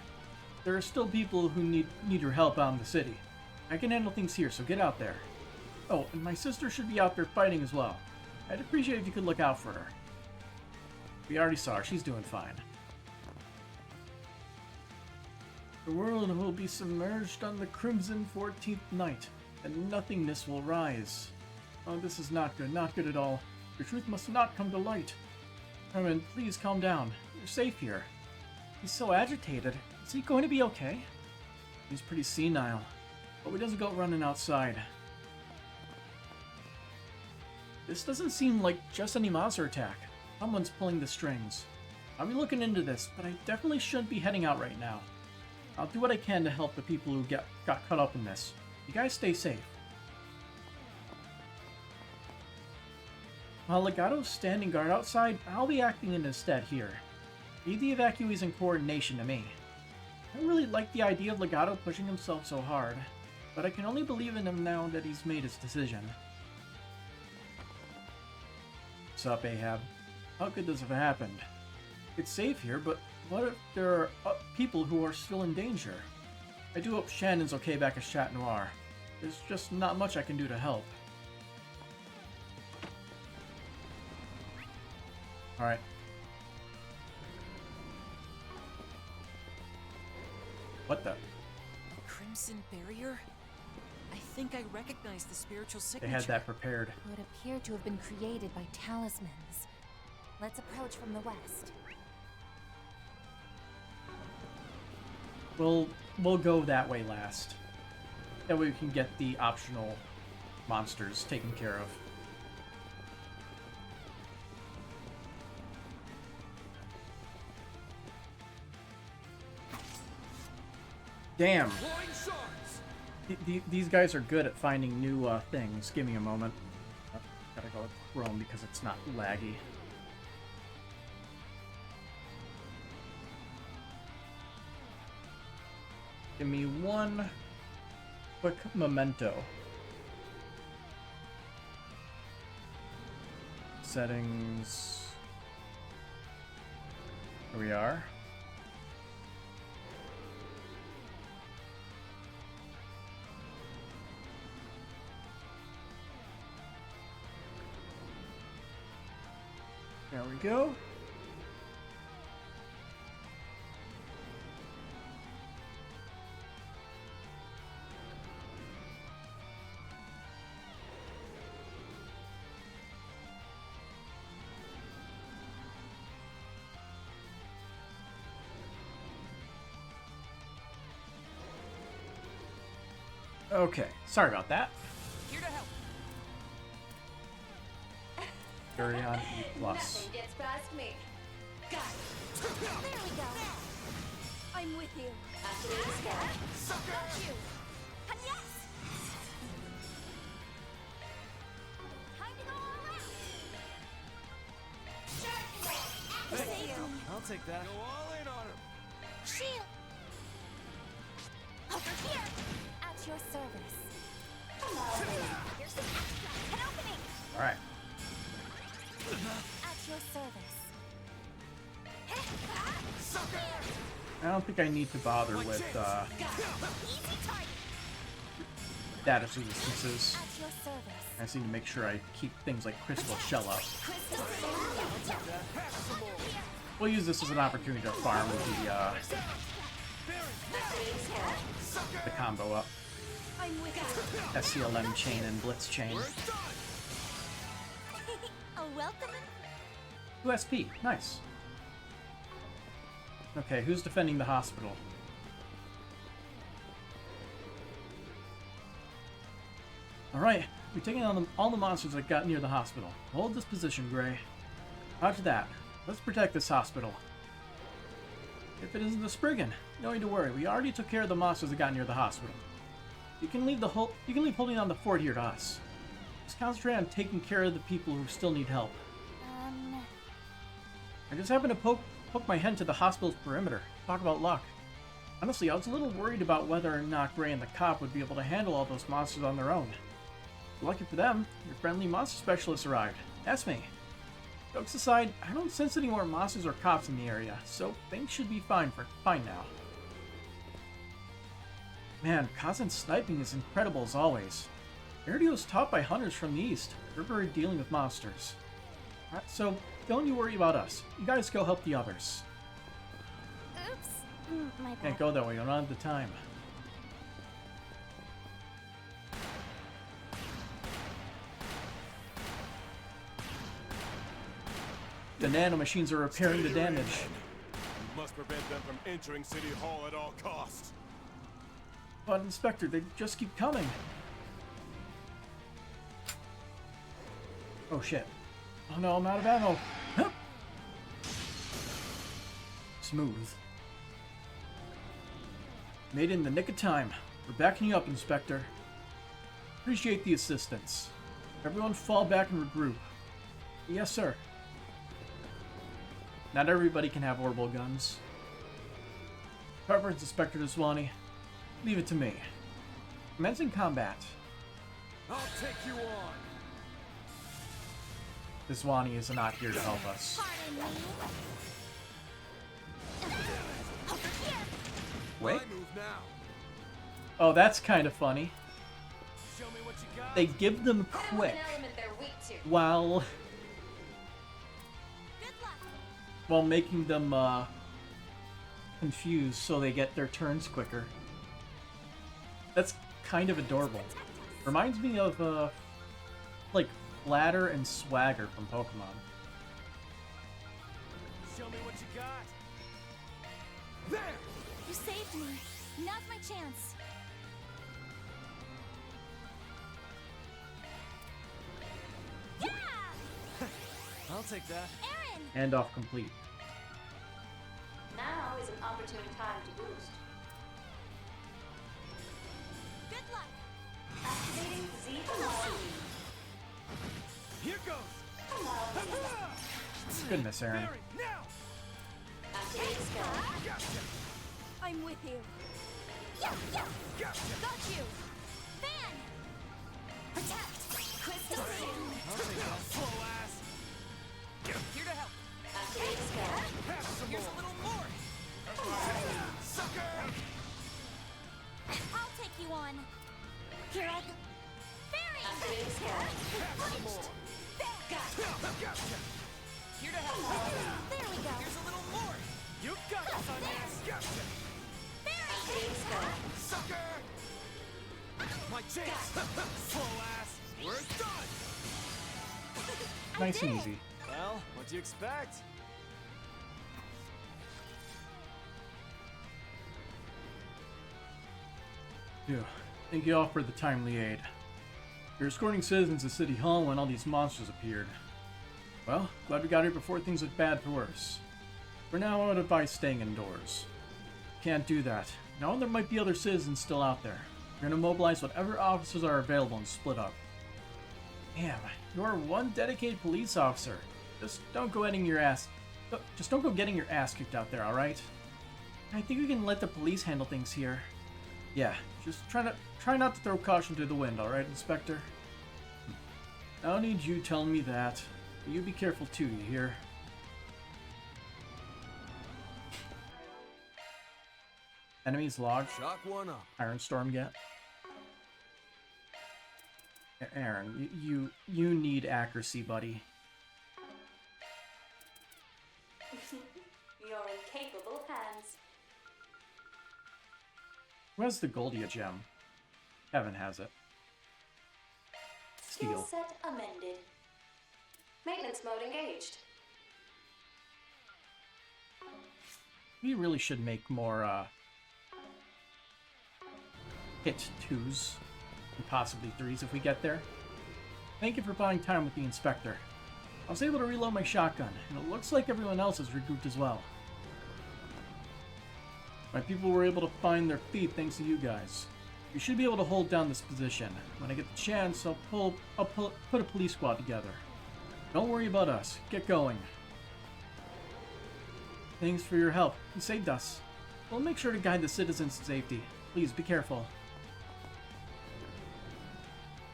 There are still people who need your help out in the city. I can handle things here, so get out there. Oh, and my sister should be out there fighting as well. I'd appreciate if you could look out for her. We already saw her. She's doing fine. The world will be submerged on the crimson 14th night, and nothingness will rise. Oh, this is not good. Not good at all. The truth must not come to light. Herman, please calm down. You're safe here. He's so agitated. Is he going to be okay? He's pretty senile. But he doesn't go running outside. This doesn't seem like just any monster attack. Someone's pulling the strings. I'll be looking into this, but I definitely shouldn't be heading out right now. I'll do what I can to help the people who got caught up in this. You guys stay safe. While Legato's standing guard outside, I'll be acting in his stead here. Leave the evacuees in coordination to me. I don't really like the idea of Legato pushing himself so hard, but I can only believe in him now that he's made his decision. What's up, Ahab? How could this have happened? It's safe here, but what if there are people who are still in danger? I do hope Shannon's okay back at Chat Noir. There's just not much I can do to help. Alright. What the? Crimson Barrier? I think I recognize the spiritual signature. They had that prepared. Would appear to have been created by talismans. Let's approach from the west. We'll go that way last. That way we can get the optional monsters taken care of. Damn. These guys are good at finding new things. Give me a moment. Gotta go with Chrome because it's not laggy. Give me one quick memento. Settings. Here we are. There we go. Okay, sorry about that. Here to help. Durian E+. Nothing gets past me. Got it. There we go. I'm with you. After this guy. Got you. And yes. Time to go all out. Hey, I'll take that. Go all in on him. Shield. Over here. At your service. Here's some extra. An opening. All right. At your service. I don't think I need to bother with Easy target. status resistances. At your service. I just need to make sure I keep things like Crystal Shell up. We'll use this as an opportunity to farm the combo up. SCLM chain and Blitz chain. A welcome. 2 SP, nice. Okay, who's defending the hospital? Alright, we're taking on all the monsters that got near the hospital. Hold this position, Gray. Roger that. Let's protect this hospital. if it isn't the Spriggan. No need to worry. We already took care of the monsters that got near the hospital. You can leave holding down the fort here to us. Just concentrate on taking care of the people who still need help. I just happened to poke my head to the hospital's perimeter. Talk about luck. Honestly, I was a little worried about whether or not Gray and the cop would be able to handle all those monsters on their own. Lucky for them, your friendly monster specialist arrived. That's me. Jokes aside, I don't sense any more monsters or cops in the area, so things should be fine now. Man, Kazan's sniping is incredible as always. Arity was taught by hunters from the east. We're very dealing with monsters. Alright, so don't you worry about us. You guys go help the others. Oops. My bad. Can't go that way, I don't have the time. The nanomachines are repairing the damage. We must prevent them from entering City Hall at all costs. But Inspector, they just keep coming. Oh shit. Oh no, I'm out of ammo. Hup. Smooth. Made it in the nick of time. We're backing you up, Inspector. Appreciate the assistance. Everyone fall back and regroup. Yes, sir. Not everybody can have orbital guns. Preference, Inspector Deswani. Leave it to me. Commencing combat. I'll take you on. Deswani is not here to help us. Wait. Oh, that's kind of funny. They give them quick while making them confused so they get their turns quicker. That's kind of adorable. Reminds me of like Flatter and Swagger from Pokemon. Show me what you got. There! You saved me. Now's my chance. Yeah! I'll take that. Aaron! Handoff complete. Now is an opportune time to boost. Good luck! Activating Z velocity. Here goes! Goodness, Aaron. Now! Activating skill. I'm with you. Yeah! Got you! Fan! Protect! Crystal Seal! I'll take that. Slow ass! Here to help! Activating skill. Here's a little more! Sucker! I'll take you on. Here I go. Fairy! Activating skill. Gotcha! Here to help! There we go. Here's a little more! You got this on this! Gotcha! Activating skill. Sucker! My chance! Slow ass! We're done! Nice and easy. Well, what do you expect? Yeah. Thank you all for the timely aid. You're escorting citizens to City Hall when all these monsters appeared. Well, glad we got here before things look bad for worse. For now, I would advise staying indoors. Can't do that. Now there might be other citizens still out there. We're gonna mobilize whatever officers are available and split up. Damn, you're one dedicated police officer. Just don't go getting your ass kicked out there, alright? I think we can let the police handle things here. Yeah, just try not to throw caution to the wind, alright, Inspector? I don't need you telling me that. But you be careful too, you hear? Enemies logged. Shock one up. Iron Storm get. Aaron, you need accuracy, buddy. You're in capable hands. Who has the Goldia gem? Kevin has it. Skill Steel. set amended. Maintenance mode engaged. We really should make more hit 2s and possibly 3s if we get there. Thank you for buying time with the Inspector. I was able to reload my shotgun, and it looks like everyone else is regrouped as well. My people were able to find their feet thanks to you guys. We should be able to hold down this position. When I get the chance, I'll put a police squad together. Don't worry about us. Get going. Thanks for your help. You saved us. We'll make sure to guide the citizens to safety. Please be careful.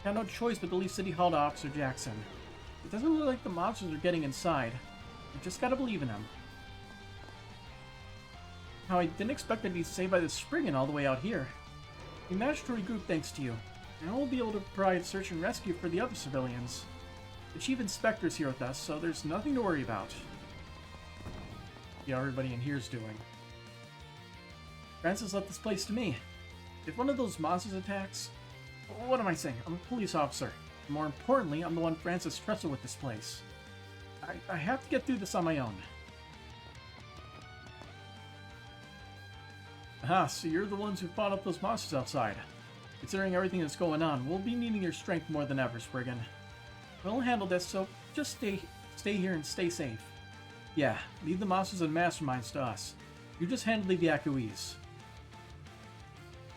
Got no choice but to leave City Hall to Officer Jackson. It doesn't look like the monsters are getting inside. We just gotta believe in them. How I didn't expect to be saved by the Spriggan all the way out here. We managed to regroup thanks to you. Now we'll be able to provide search and rescue for the other civilians. The Chief Inspector's here with us, so there's nothing to worry about. See how everybody in here's doing. Francis left this place to me. If one of those monsters attacks... What am I saying? I'm a police officer. More importantly, I'm the one Francis trusted with this place. I have to get through this on my own. Aha, so you're the ones who fought up those monsters outside. Considering everything that's going on, we'll be needing your strength more than ever, Spriggan. We'll handle this, so just stay here and stay safe. Yeah, leave the monsters and masterminds to us. You just handle the evacuees.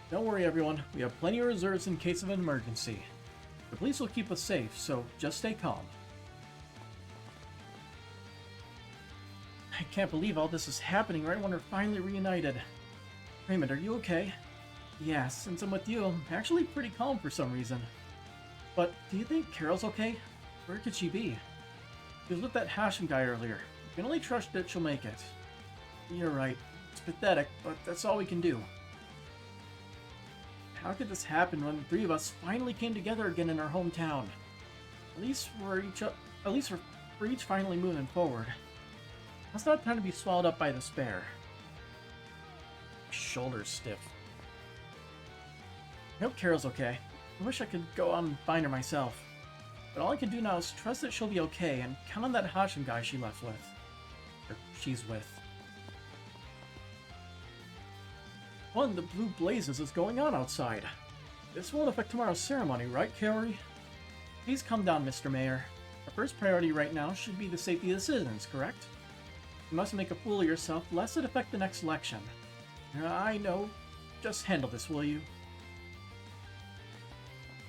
Don't worry, everyone. We have plenty of reserves in case of an emergency. The police will keep us safe, so just stay calm. I can't believe all this is happening right when we're finally reunited. Raymond, are you okay? Yeah, since I'm with you, I'm actually pretty calm for some reason. But do you think Carol's okay? Where could she be? She was with that Hashem guy earlier. We can only trust that she'll make it. You're right. It's pathetic, but that's all we can do. How could this happen when the three of us finally came together again in our hometown? At least we're each finally moving forward. It's not time to be swallowed up by despair. Shoulders stiff. I hope Carol's okay. I wish I could go out and find her myself. But all I can do now is trust that she'll be okay and count on that Hashem guy she left with. Or she's with. What in the blue blazes is going on outside? This won't affect tomorrow's ceremony, right, Kaori? Please calm down, Mr. Mayor. Our first priority right now should be the safety of the citizens, correct? You mustn't make a fool of yourself, lest it affect the next election. I know. Just handle this, will you?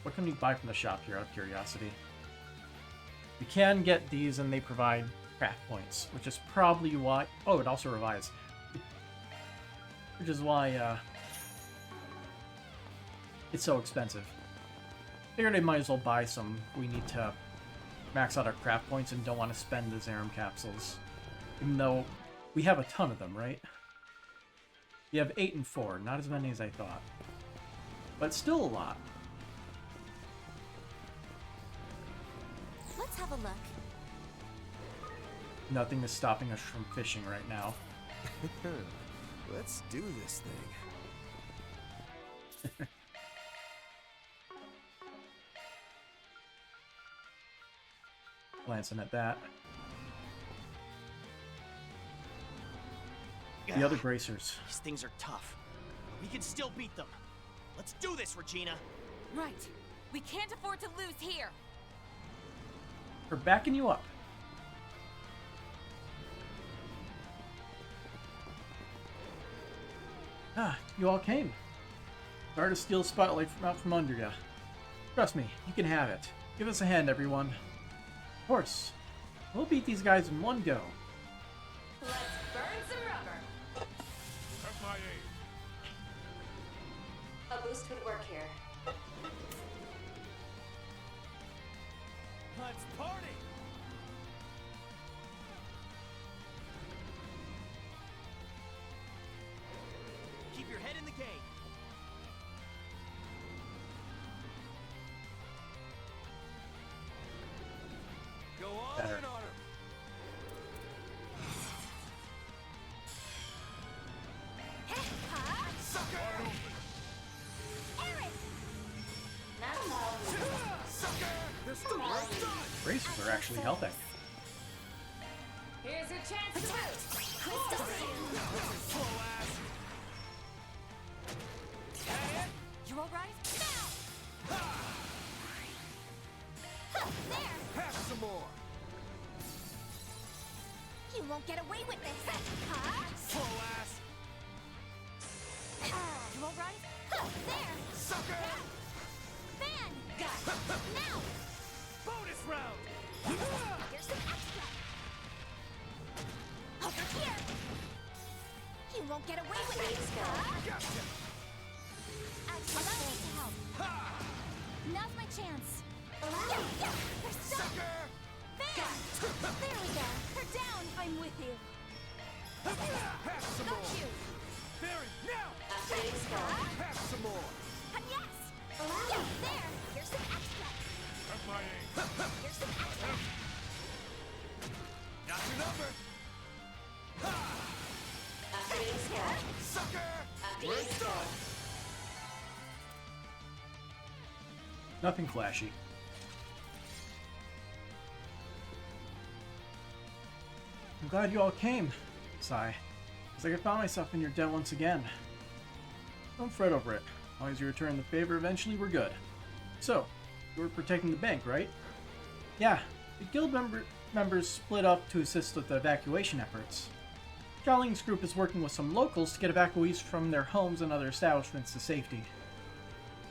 What can we buy from the shop here, out of curiosity? We can get these, and they provide craft points, which is probably why... Oh, it also revives. Which is why, it's so expensive. Figured I might as well buy some. We need to max out our craft points and don't want to spend the Zerum capsules. Even though we have a ton of them, right? We have 8 and 4, not as many as I thought. But still a lot. Let's have a look. Nothing is stopping us from fishing right now. Let's do this thing. Glancing at that. The other bracers. These things are tough. We can still beat them. Let's do this, Regina. Right. We can't afford to lose here. We're backing you up. Ah, you all came. Sorry to steal the spotlight out from under you. Trust me, you can have it. Give us a hand, everyone. Of course. We'll beat these guys in one go. Let's burn some rubber. Have my aim. A boost would work here. Let's party! Keep your head in the game. Go all Better. in on him. Bracers are actually helping. Here's your chance to boost. You all right? There. Have some more. You won't get away with this. Huh? Slow ass. You won't run? There! Sucker! Fan! Got it! Now! Bonus round! Here's some extra! Over here! You won't get away with it! Gotcha! Allow me to help! Now's my chance! They're stuck! Fan! There we go! They're down! I'm with you! Have some Got more! you! Barry, now! Have some more! And yes! There! Here's some extra! At my aim. Here's some extra! Got your number! Sucker! Let's go! Nothing flashy. I'm glad you all came. Sigh. It's like I found myself in your debt once again. Don't fret over it. As long as you return the favor, eventually we're good. So, you were protecting the bank, right? Yeah. The guild members split up to assist with the evacuation efforts. Joling's group is working with some locals to get evacuees from their homes and other establishments to safety.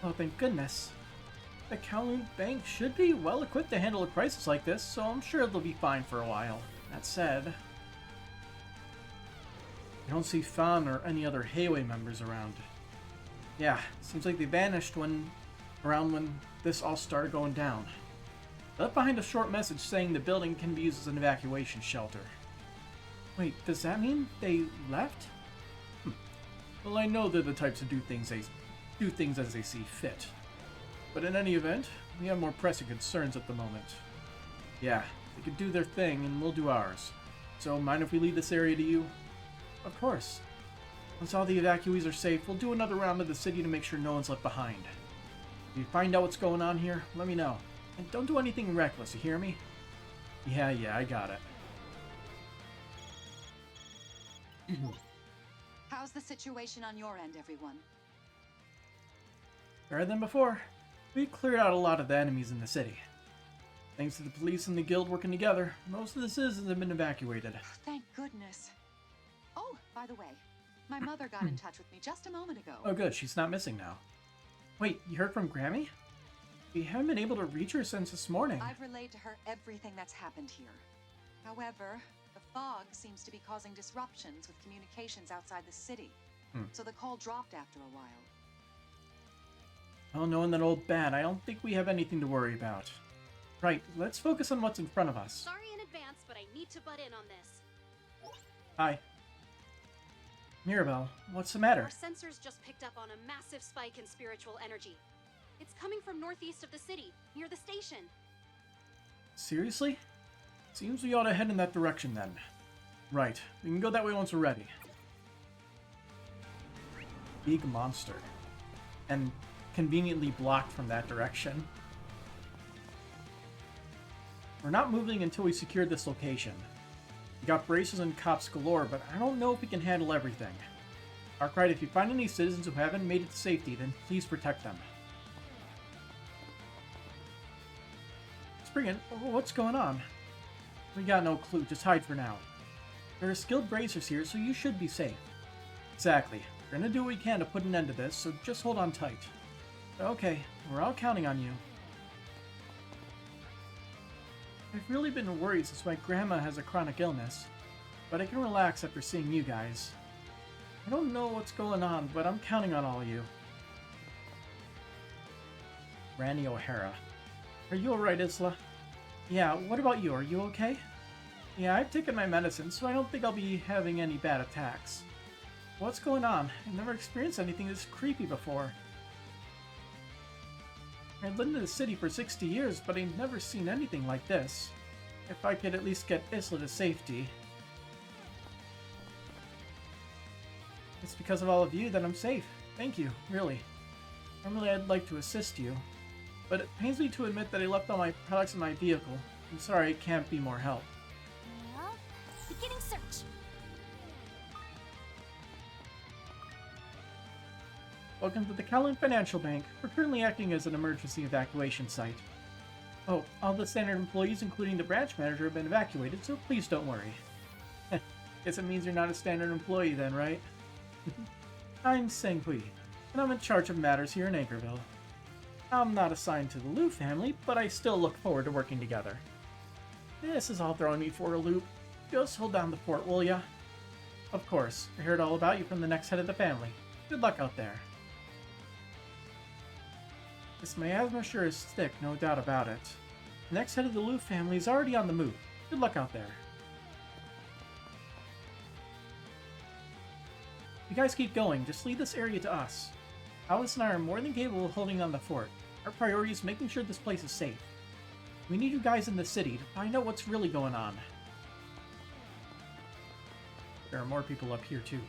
Oh, thank goodness. The Kowloon Bank should be well equipped to handle a crisis like this, so I'm sure they'll be fine for a while. That said, I don't see Fan or any other Hayway members around. Yeah, seems like they vanished around when this all started going down. I left behind a short message saying the building can be used as an evacuation shelter. Wait, does that mean they left? Well, I know they're the types to do things as they see fit. But in any event, we have more pressing concerns at the moment. Yeah, they could do their thing and we'll do ours. So mind if we leave this area to you? Of course. Once all the evacuees are safe, we'll do another round of the city to make sure no one's left behind. If you find out what's going on here, let me know. And don't do anything reckless, you hear me? Yeah, I got it. How's the situation on your end, everyone? Better than before. We cleared out a lot of the enemies in the city. Thanks to the police and the guild working together, most of the citizens have been evacuated. Thank goodness. Oh, by the way, my mother got in touch with me just a moment ago. Oh good, she's not missing now. Wait, you heard from Grammy? We haven't been able to reach her since this morning. I've relayed to her everything that's happened here. However, the fog seems to be causing disruptions with communications outside the city. So the call dropped after a while. Well, knowing that old bat, I don't think we have anything to worry about. Right, let's focus on what's in front of us. Sorry in advance, but I need to butt in on this. Hi. Mirabelle, what's the matter? Our sensors just picked up on a massive spike in spiritual energy. It's coming from northeast of the city, near the station. Seriously? Seems we ought to head in that direction then. Right, we can go that way once we're ready. Big monster. And conveniently blocked from that direction. We're not moving until we secured this location. We got braces and cops galore, but I don't know if we can handle everything. Arkwright, if you find any citizens who haven't made it to safety, then please protect them. Spriggan, what's going on? We got no clue, just hide for now. There are skilled bracers here, so you should be safe. Exactly. We're gonna do what we can to put an end to this, so just hold on tight. Okay, we're all counting on you. I've really been worried since my grandma has a chronic illness, but I can relax after seeing you guys. I don't know what's going on, but I'm counting on all of you. Randy O'Hara. Are you alright, Isla? Yeah, what about you? Are you okay? Yeah, I've taken my medicine, so I don't think I'll be having any bad attacks. What's going on? I've never experienced anything this creepy before. I've lived in the city for 60 years, but I've never seen anything like this. If I could at least get Isla to safety. It's because of all of you that I'm safe. Thank you, really. Normally I'd like to assist you, but it pains me to admit that I left all my products in my vehicle. I'm sorry I can't be more help. Well, beginning search. Welcome to the Kowloon Financial Bank. We're currently acting as an emergency evacuation site. Oh, all the standard employees, including the branch manager, have been evacuated, so please don't worry. Guess it means you're not a standard employee then, right? I'm Senghui, and I'm in charge of matters here in Anchorville. I'm not assigned to the Liu family, but I still look forward to working together. This is all throwing me for a loop. Just hold down the fort, will ya? Of course, I heard all about you from the next head of the family. Good luck out there. This miasma sure is thick, no doubt about it. The next head of the Liu family is already on the move. Good luck out there. You guys keep going, just leave this area to us. Alice and I are more than capable of holding down the fort. Our priority is making sure this place is safe. We need you guys in the city to find out what's really going on. There are more people up here, too.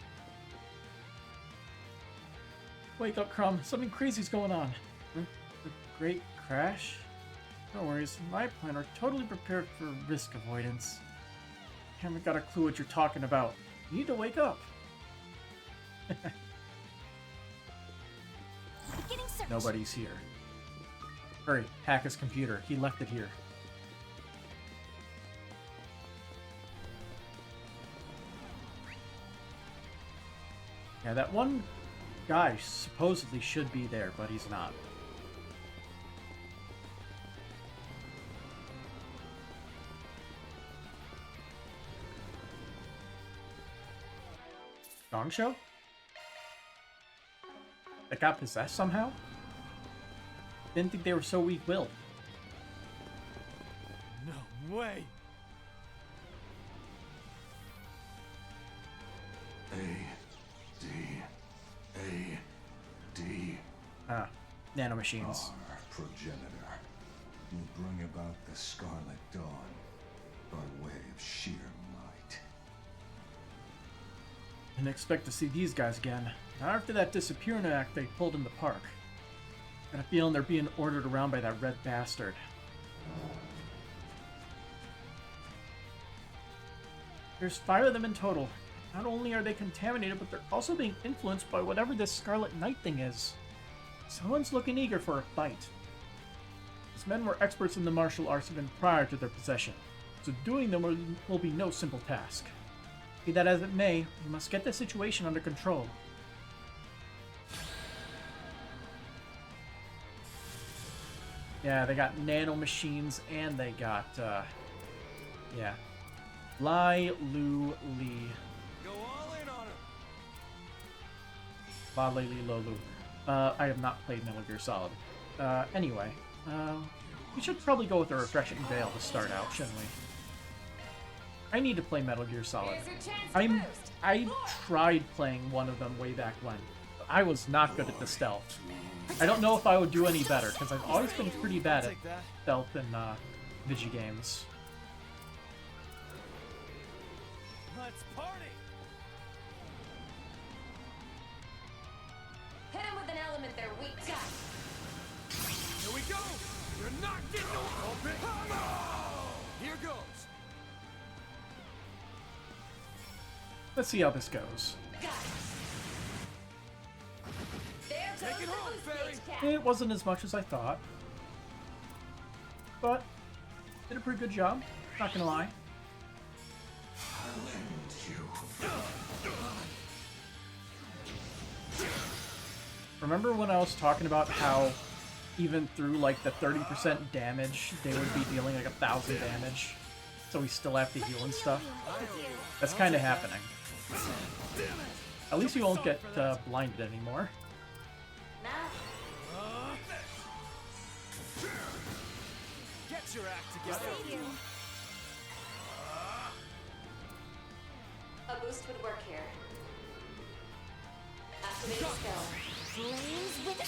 Wake up, Crumb. Something crazy's going on. The Great Crash? No worries. My plan are totally prepared for risk avoidance. I haven't got a clue what you're talking about. You need to wake up. Nobody's here. Hurry, hack his computer. He left it here. Yeah, that one guy supposedly should be there, but he's not. Gong Show? That got possessed somehow? Didn't think they were so weak-willed. No way! A-D-A-D. Ah, nanomachines. Our progenitor will bring about the Scarlet Dawn by way of sheer might. Didn't expect to see these guys again. Not after that disappearing act they pulled in the park. Got a feeling they're being ordered around by that red bastard. There's 5 of them in total. Not only are they contaminated, but they're also being influenced by whatever this Scarlet Knight thing is. Someone's looking eager for a fight. These men were experts in the martial arts even prior to their possession, so doing them will be no simple task. Be that as it may, we must get the situation under control. Yeah, they got nanomachines and they got, yeah. Lai Lu Li. Go all in on him. La Li Li Lo Lu. I have not played Metal Gear Solid. Anyway, we should probably go with a refreshing veil to start out, shouldn't we? I need to play Metal Gear Solid. I tried playing one of them way back when. But I was not good at the stealth. I don't know if I would do any better, because I've always been pretty bad at stealth in Vigi games. Let's party! Hit him with an element they're weak to. Here we go! You're knocked into open! Here goes! Let's see how this goes. Take it home, Fairy! It wasn't as much as I thought. But, did a pretty good job, not gonna lie. Remember when I was talking about how even through like the 30% damage, they would be dealing like 1,000 damage? So we still have to heal and stuff? That's kind of happening. At least you won't get blinded anymore. Get your act together. A boost would work here. Activate skill. Flames with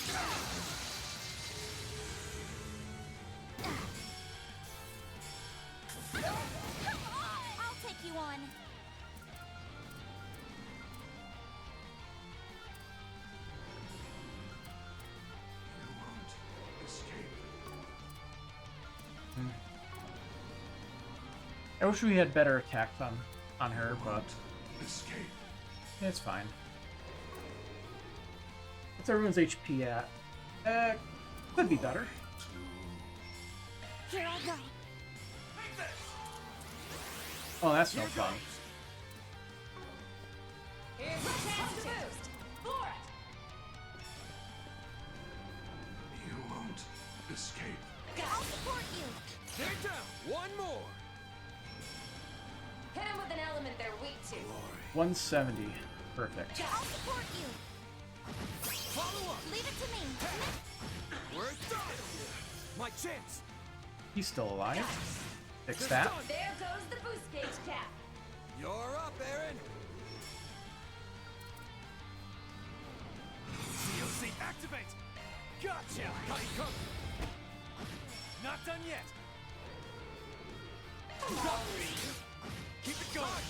I'll take you on. I wish we had better attacks on her, but it's fine. What's everyone's HP at? Could be better. Here I go. Oh, that's no fun. Here's a chance to boost. For it. escape. I'll support you. They're down. One more. Hit them with an element they're weak to. 170. Perfect. I'll support you. Follow up. Leave it to me. We're done. My chance. He's still alive. Fix that. There goes the boost gauge cap. You're up, Aaron. COC activate. Gotcha. Got you covered. Not done yet. Keep it going.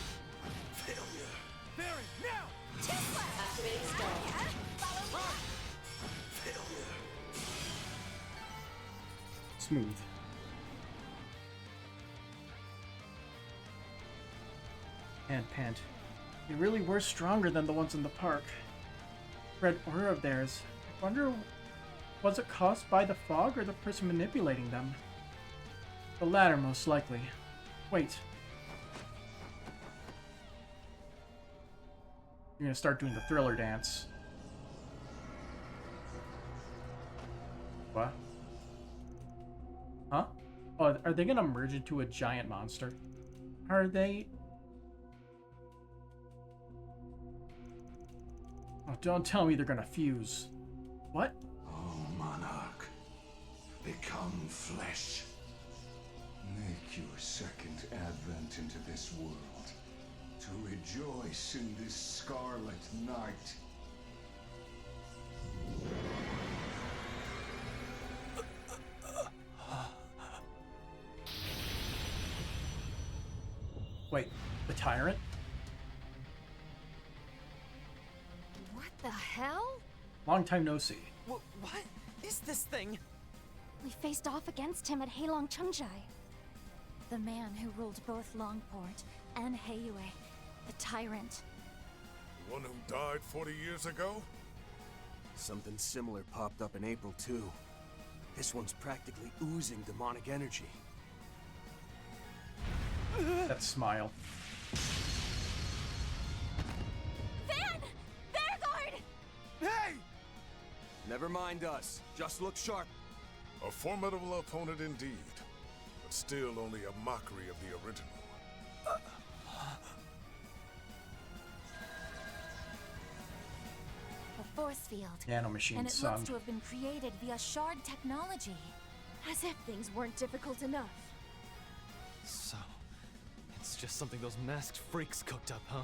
Failure. Baron, now. Activating stone. Failure. Smooth. And Pant. They really were stronger than the ones in the park. Red aura of theirs. I wonder, was it caused by the fog or the person manipulating them? The latter, most likely. Wait. You're gonna start doing the thriller dance. What? Huh? Oh, are they gonna merge into a giant monster? Are they? Oh, don't tell me they're gonna fuse. What? Oh, Monarch. Become flesh. Make your second advent into this world. To rejoice in this scarlet night. Wait, the tyrant? What the hell? Long time no see. What is this thing? We faced off against him at Heilong Chungjai. The man who ruled both Longport and Heiyue. The tyrant. The one who died 40 years ago? Something similar popped up in April, too. This one's practically oozing demonic energy. That smile. Van! Bearguard! Hey! Never mind us. Just look sharp. A formidable opponent indeed, but still only a mockery of the original. A force field. Nanomachine, and it son. looks to have been created via shard technology. As if things weren't difficult enough. So, it's just something those masked freaks cooked up, huh?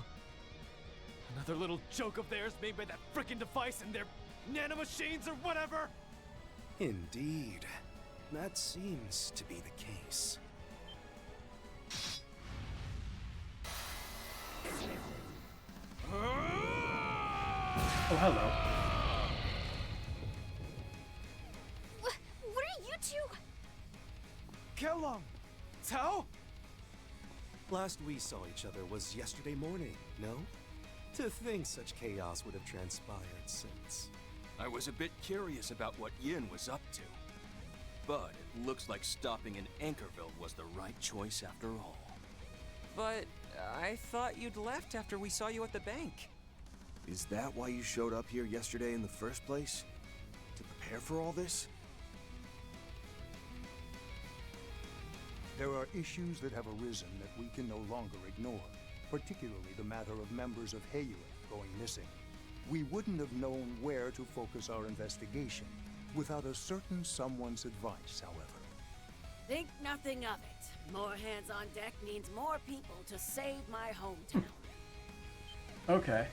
Another little joke of theirs made by that frickin' device and their nanomachines or whatever? Indeed. That seems to be the case. Oh, hello. What are you two? Kelong! Tao? Last we saw each other was yesterday morning, no? To think such chaos would have transpired since. I was a bit curious about what Yin was up to. But it looks like stopping in Anchorville was the right choice after all. But I thought you'd left after we saw you at the bank. Is that why you showed up here yesterday in the first place? To prepare for all this? There are issues that have arisen that we can no longer ignore, particularly the matter of members of Heiyue going missing. We wouldn't have known where to focus our investigation without a certain someone's advice, however. Think nothing of it. More hands on deck means more people to save my hometown. Okay.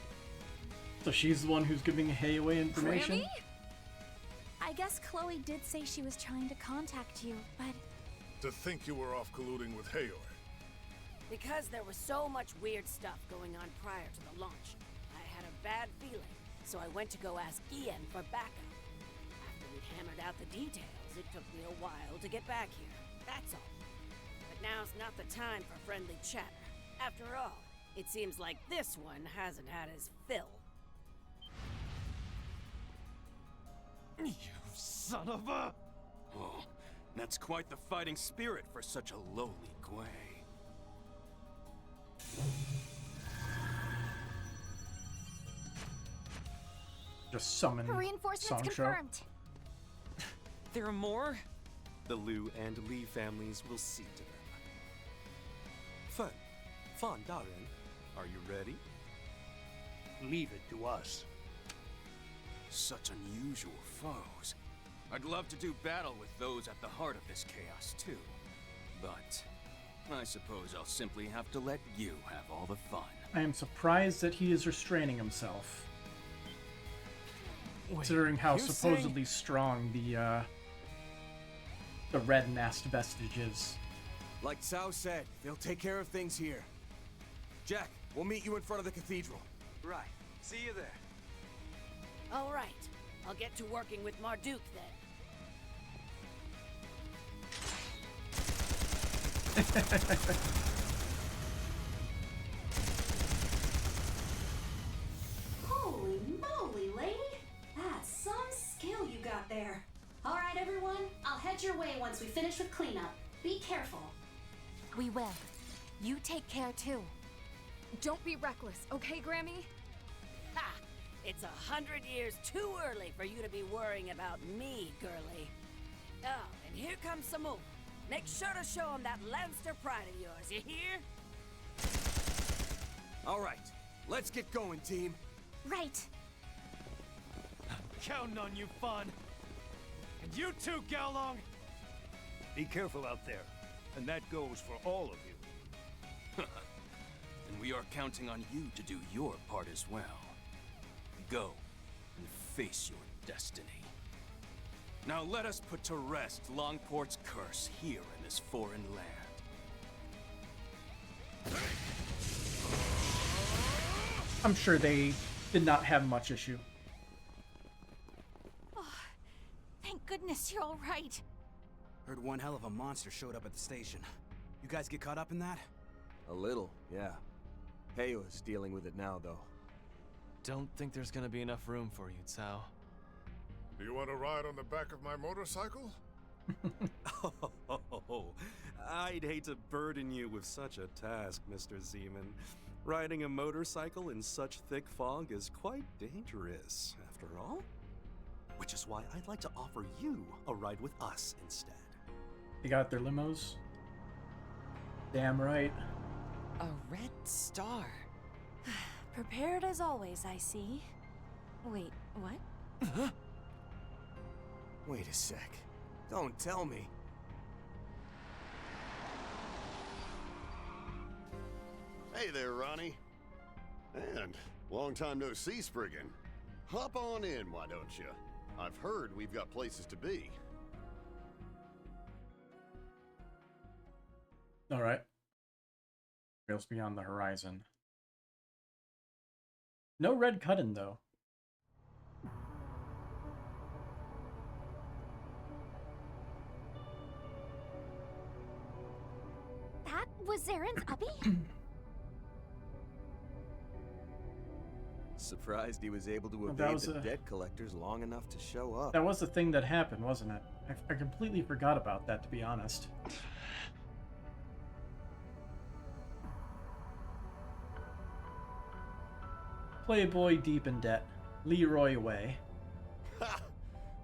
So she's the one who's giving Heiyue information? Grammy? I guess Chloe did say she was trying to contact you, but... To think you were off colluding with Heiyue. Because there was so much weird stuff going on prior to the launch, I had a bad feeling, so I went to go ask Ian for backup. After we'd hammered out the details, it took me a while to get back here. That's all. But now's not the time for friendly chatter. After all, it seems like this one hasn't had his fill. You son of a... Oh, that's quite the fighting spirit for such a lowly Gwei. Just summon Reinforcements Song Show. confirmed. There are more? The Liu and Li families will see to them. Fan Daren, are you ready? Leave it to us. Such unusual foes. I'd love to do battle with those at the heart of this chaos, too. But I suppose I'll simply have to let you have all the fun. I am surprised that he is restraining himself. Considering how supposedly strong the red nest vestige is. Like Cao said, they'll take care of things here. Jack, we'll meet you in front of the cathedral. Right. See you there. All right. I'll get to working with Marduk then. Holy moly, lady! That's some skill you got there. All right, everyone. I'll head your way once we finish with cleanup. Be careful. We will. You take care too. Don't be reckless, okay, Grammy? Ha! It's 100 years too early for you to be worrying about me, girlie. Oh, and here comes some more. Make sure to show him that Lancer pride of yours, you hear? All right, let's get going, team. Right. Counting on you, Fawn. And you too, Gaolong. Be careful out there. And that goes for all of you. And we are counting on you to do your part as well. Go and face your destiny. Now let us put to rest Longport's curse here in this foreign land. I'm sure they did not have much issue. Oh, thank goodness you're all right. Heard one hell of a monster showed up at the station. You guys get caught up in that? A little, yeah. Heyo's dealing with it now, though. Don't think there's gonna be enough room for you, Cao. Do you want to ride on the back of my motorcycle? Oh, I'd hate to burden you with such a task, Mr. Zeman. Riding a motorcycle in such thick fog is quite dangerous, after all. Which is why I'd like to offer you a ride with us instead. They got their limos? Damn right. A red star. Prepared as always, I see. Wait, what? Wait a sec. Don't tell me. Hey there, Ronnie. And long time no see, Spriggan. Hop on in, why don't you? I've heard we've got places to be. All right. Trails beyond the horizon. No red cut-in, though. That was Zaren's Uppy? Surprised he was able to Well, evade the debt collectors long enough to show up. That was the thing that happened, wasn't it? I completely forgot about that, to be honest. Playboy deep in debt. Leroy away. Ha!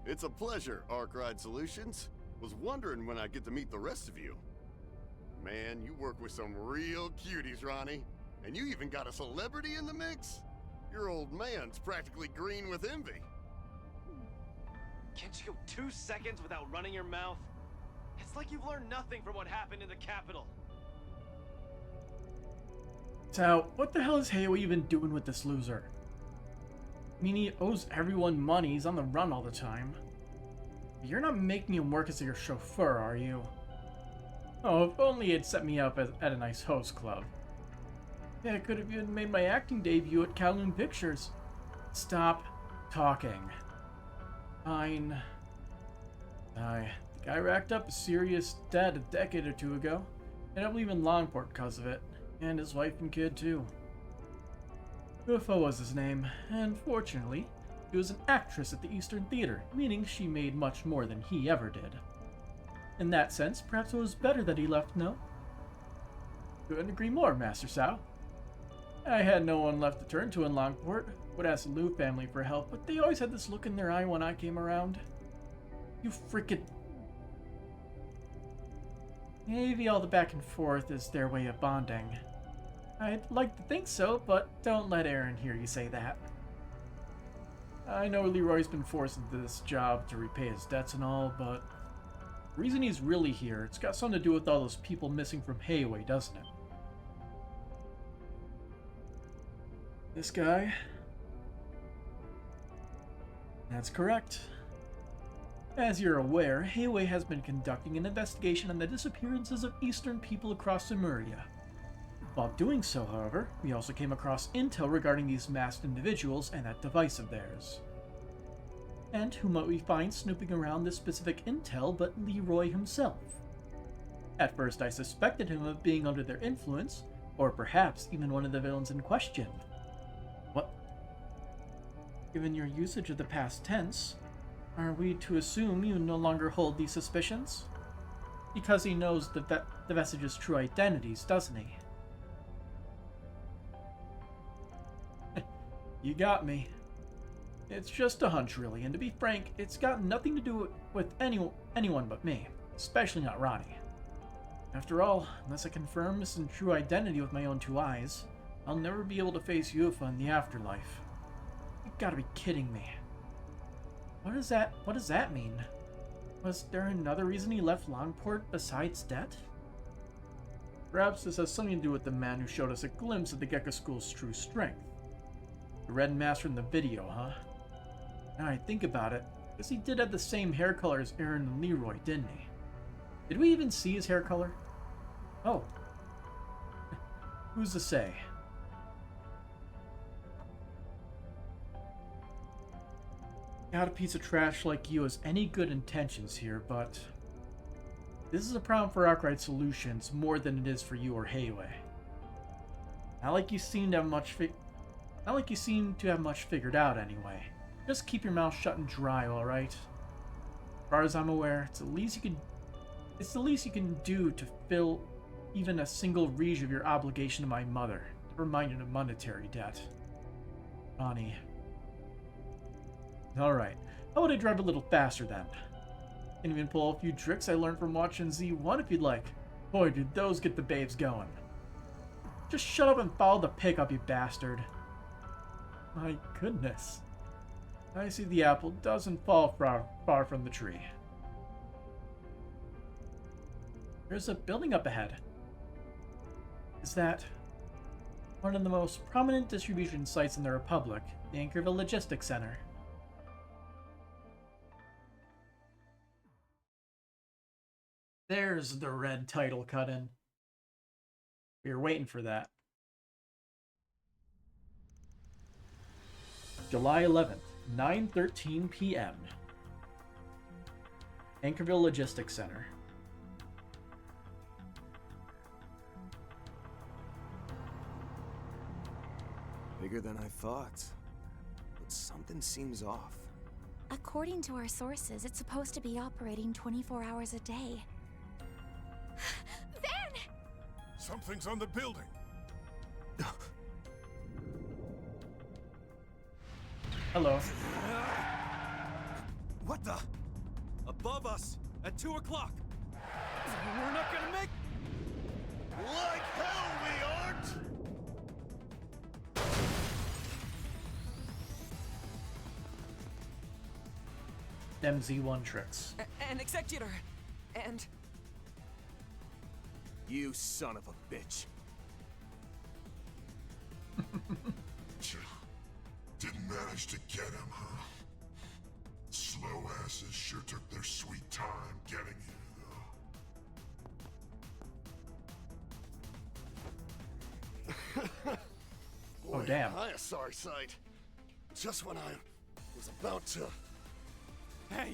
It's a pleasure, Arkride Solutions. Was wondering when I'd get to meet the rest of you. Man, you work with some real cuties, Ronnie. And you even got a celebrity in the mix? Your old man's practically green with envy. Can't you go 2 seconds without running your mouth? It's like you've learned nothing from what happened in the capital. So, what the hell is Heyo even doing with this loser? I mean, he owes everyone money, he's on the run all the time. You're not making him work as your chauffeur, are you? Oh, if only he'd set me up at a nice host club. Yeah, I could have even made my acting debut at Kowloon Pictures. Stop talking. Fine. The guy racked up a serious debt a decade or two ago. Ended up leaving Longport because of it. And his wife and kid, too. UFO was his name, and fortunately, she was an actress at the Eastern Theater, meaning she made much more than he ever did. In that sense, perhaps it was better that he left, no? Couldn't agree more, Master Cao. I had no one left to turn to in Longport. Would ask the Liu family for help, but they always had this look in their eye when I came around. You freaking... Maybe all the back and forth is their way of bonding. I'd like to think so, but don't let Aaron hear you say that. I know Leroy's been forced into this job to repay his debts and all, but the reason he's really here, it's got something to do with all those people missing from Hayway, doesn't it? This guy? That's correct. As you're aware, Hayway has been conducting an investigation on the disappearances of Eastern people across Lemuria. While doing so, however, we also came across intel regarding these masked individuals and that device of theirs. And who might we find snooping around this specific intel but Leroy himself? At first I suspected him of being under their influence, or perhaps even one of the villains in question. What? Given your usage of the past tense, are we to assume you no longer hold these suspicions? Because he knows the Vestige's true identities, doesn't he? You got me. It's just a hunch, really, and to be frank, it's got nothing to do with anyone but me, especially not Ronnie. After all, unless I confirm his true identity with my own two eyes, I'll never be able to face Yufa in the afterlife. You gotta be kidding me. What does that mean? Was there another reason he left Longport besides debt? Perhaps this has something to do with the man who showed us a glimpse of the Gecko School's true strength. The Red Master in the video, huh? Now I think about it, I guess he did have the same hair color as Aaron and Leroy, didn't he? Did we even see his hair color? Oh. Who's to say? Got a piece of trash like you has any good intentions here, but this is a problem for Arkwright Solutions more than it is for you or Hayway. Not like you seem to have much figured out anyway. Just keep your mouth shut and dry, alright? As far as I'm aware, it's the least you can do to fill even a single reach of your obligation to my mother, never mind a monetary debt. Ronnie. Alright, how about I drive a little faster then? Can even pull a few tricks I learned from watching Z1 if you'd like. Boy, did those get the babes going. Just shut up and follow the pickup, you bastard. My goodness. I see the apple doesn't fall far from the tree. There's a building up ahead. Is that one of the most prominent distribution sites in the Republic, the Anchorville Logistics Center? There's the red title cut in. We were waiting for that. July 11th, 9:13 p.m. Anchorville Logistics Center. Bigger than I thought. But something seems off. According to our sources, it's supposed to be operating 24 hours a day. Van! Something's on the building. Hello. What the? Above us, at 2 o'clock. We're not gonna make... Like hell we aren't! Them Z1 tricks. And Executor. And... You son of a bitch. Didn't manage to get him, huh? Slow asses sure took their sweet time getting you, Boy, oh, damn. I a sorry sight. Just when I was about to... Hey!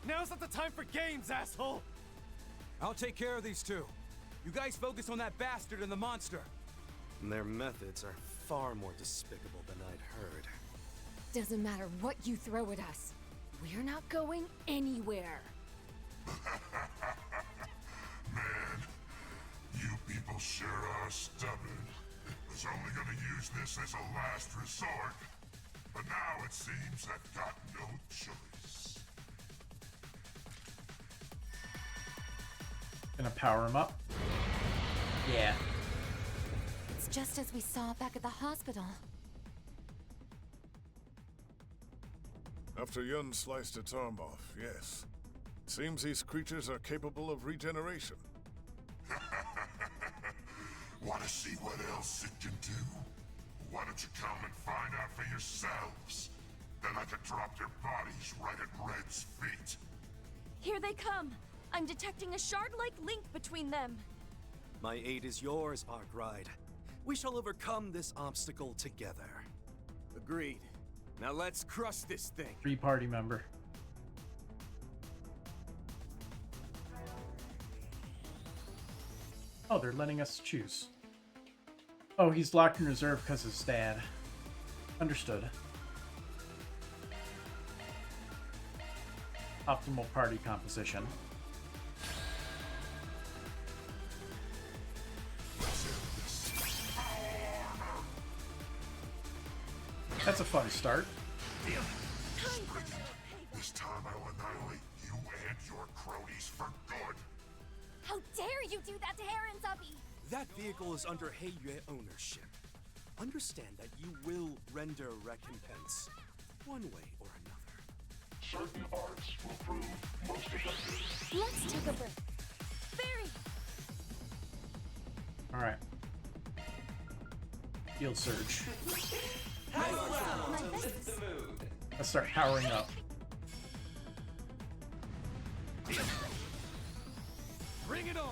Now's not the time for games, asshole! I'll take care of these two. You guys focus on that bastard and the monster. Their methods are far more despicable than I'd heard. Doesn't matter what you throw at us. We're not going anywhere. Man, you people sure are stubborn. Was only gonna use this as a last resort. But now it seems I've got no choice. Gonna power him up. Yeah. It's just as we saw back at the hospital. After Yun sliced its arm off, yes. Seems these creatures are capable of regeneration. Want to see what else it can do? Why don't you come and find out for yourselves? Then I can drop their bodies right at Red's feet. Here they come. I'm detecting a shard-like link between them. My aid is yours, Arkride. We shall overcome this obstacle together. Agreed. Now let's crush this thing. Free party member. Oh, they're letting us choose. Oh, he's locked in reserve because of his dad. Understood. Optimal party composition. That's a fun start. This time I will annihilate you and your cronies for good. How dare you do that to Heron Zubby? That vehicle is under Heiyue ownership. Understand that you will render recompense, one way or another. Certain arts will prove most effective. Let's take a break. Barry! Alright. Field surge. Let's start powering up. Bring it on!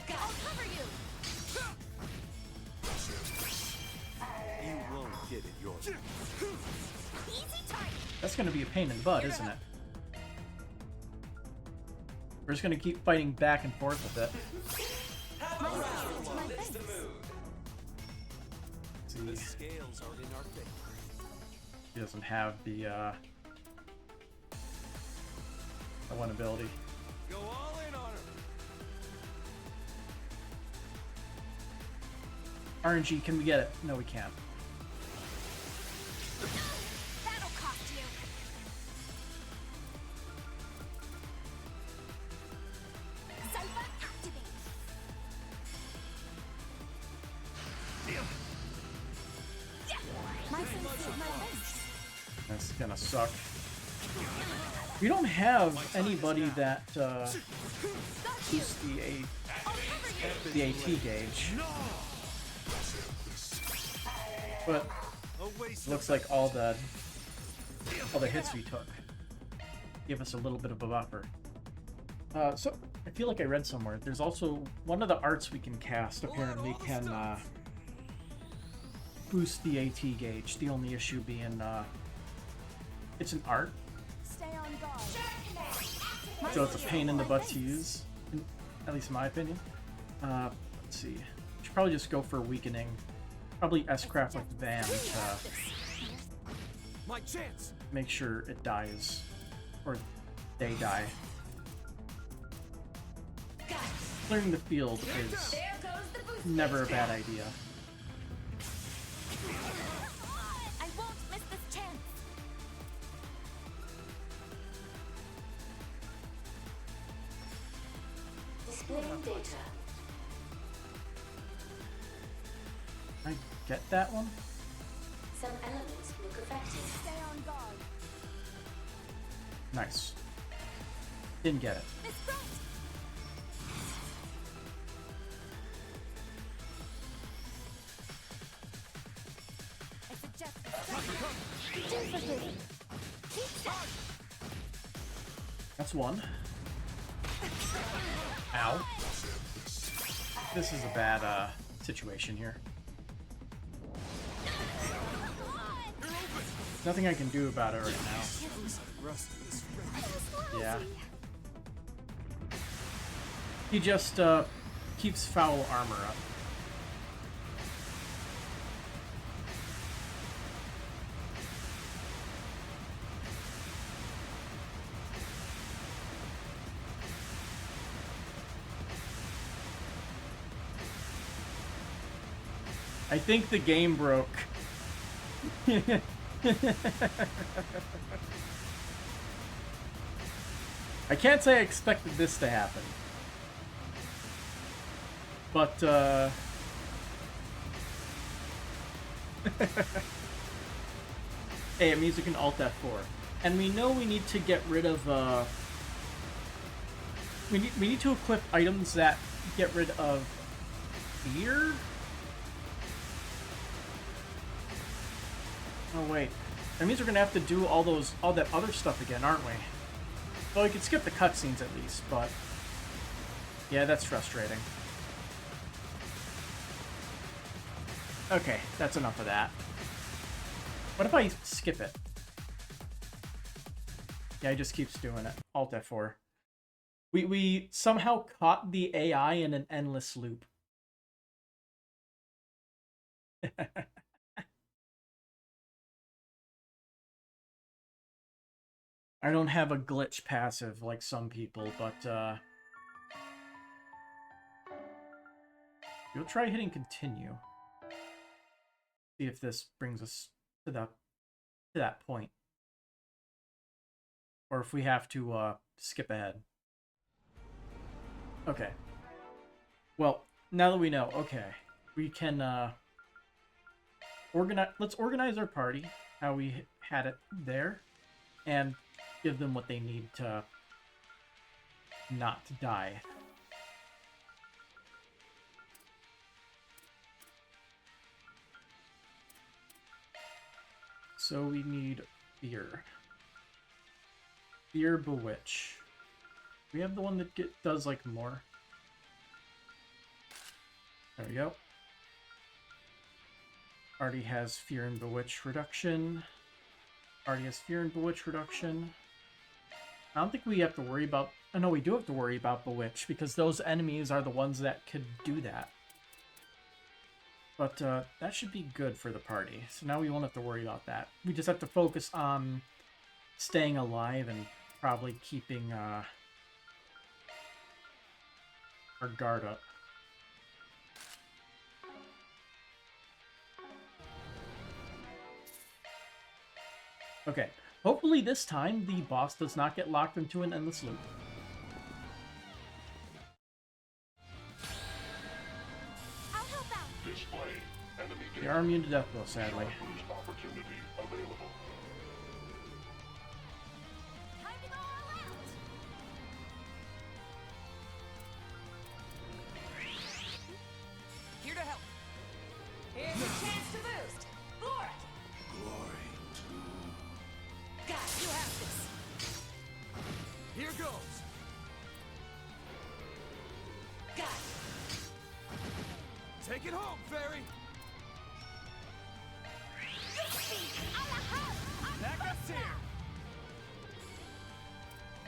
I'll cover you! You won't get it your way. Easy time! That's gonna be a pain in the butt, isn't it? We're just gonna keep fighting back and forth with it. The scales are in our favor. He doesn't have the one ability. Go all in on her. RNG, can we get it? No, we can't. That'll cost you! Cypher activate! My face is my face! That's gonna suck. We don't have anybody that boosts the AT gauge. But looks like all the hits we took give us a little bit of a buffer. So I feel like I read somewhere there's also one of the arts we can cast apparently can boost the AT gauge. The only issue being it's an art, Stay on guard. so it's a pain in the butt to use, at least in my opinion. Let's see. Should probably just go for weakening. Probably S-Craft with Van to My chance. make sure it dies, or they die. Clearing the field is never a bad idea. I won't miss this chance! Displaying data. Can I get that one? Some elements look affected. Stay on guard. Nice. Didn't get it. Miss Bright! I suggest That's one. Ow. This is a bad situation here. Nothing I can do about it right now. Yeah. He just keeps foul armor up. I think the game broke. I can't say I expected this to happen. But, hey, I'm using Alt F4. And we know we need to get rid of, we need to equip items that get rid of fear? Oh, wait. That means we're gonna have to do all that other stuff again, aren't we? Well, we could skip the cutscenes at least, but... yeah, that's frustrating. Okay, that's enough of that. What if I skip it? Yeah, he just keeps doing it. Alt F4. We somehow caught the AI in an endless loop. I don't have a glitch passive like some people, but we'll try hitting continue. See if this brings us to that point. Or if we have to skip ahead. Okay. Well, now that we know, okay, we can let's organize our party how we had it there and give them what they need to not die. So we need Fear. Fear Bewitch. We have the one that does like more. There we go. Already has Fear and Bewitch reduction. Already has Fear and Bewitch reduction. I don't think we have to worry about... oh, no, we do have to worry about Bewitch, because those enemies are the ones that could do that. But that should be good for the party. So now we won't have to worry about that. We just have to focus on staying alive and probably keeping our guard up. Okay. Hopefully this time the boss does not get locked into an endless loop. They are immune to death blow, sadly. Here to help. Here's your chance to boost. For it. Glory God, you have this. Here goes. Got it. Take it home, Fairy. Backup's here.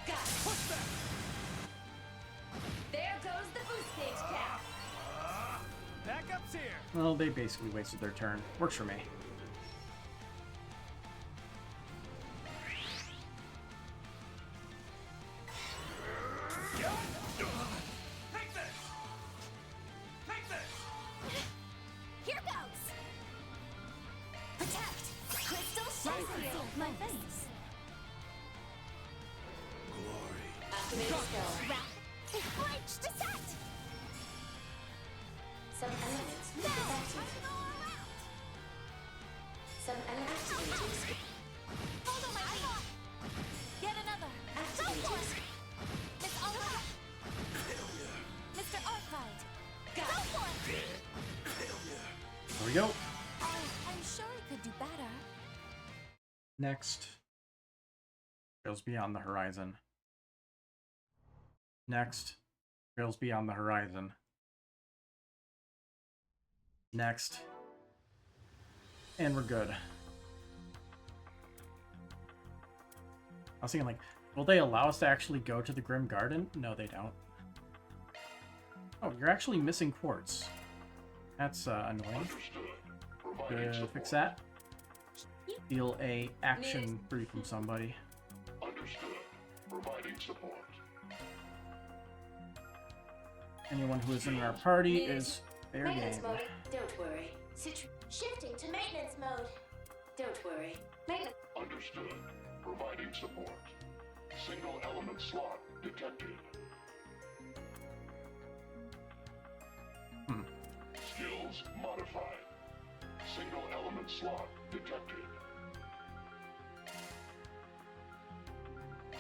Got it. Push back. There goes the boost stage cap. Backup's here. Well, they basically wasted their turn. Works for me. Take this. Take this. Here goes. Protect. Crystal Shadow. My face. Activate skill. Bridge to set. Some elements will be affected. Some elements activating skill. Hold on my feet. Get another. Activating Go for it. skill. Miss Oliver. Mr. Arclight. Go for it. There we go. I'm sure he could do better. Next. Trails Beyond the Horizon. Next. Trails Beyond the Horizon. Next. And we're good. I was thinking, like, will they allow us to actually go to the Grim Garden? No, they don't. Oh, you're actually missing quartz. That's annoying. Fix that. Steal a action free from somebody. Understood. Providing support. Anyone who is in our party is fair game. Maintenance mode. Don't worry. Shifting to maintenance mode. Don't worry. Maintenance. Understood. Providing support. Single element slot detected. Skills modified. Single element slot detected.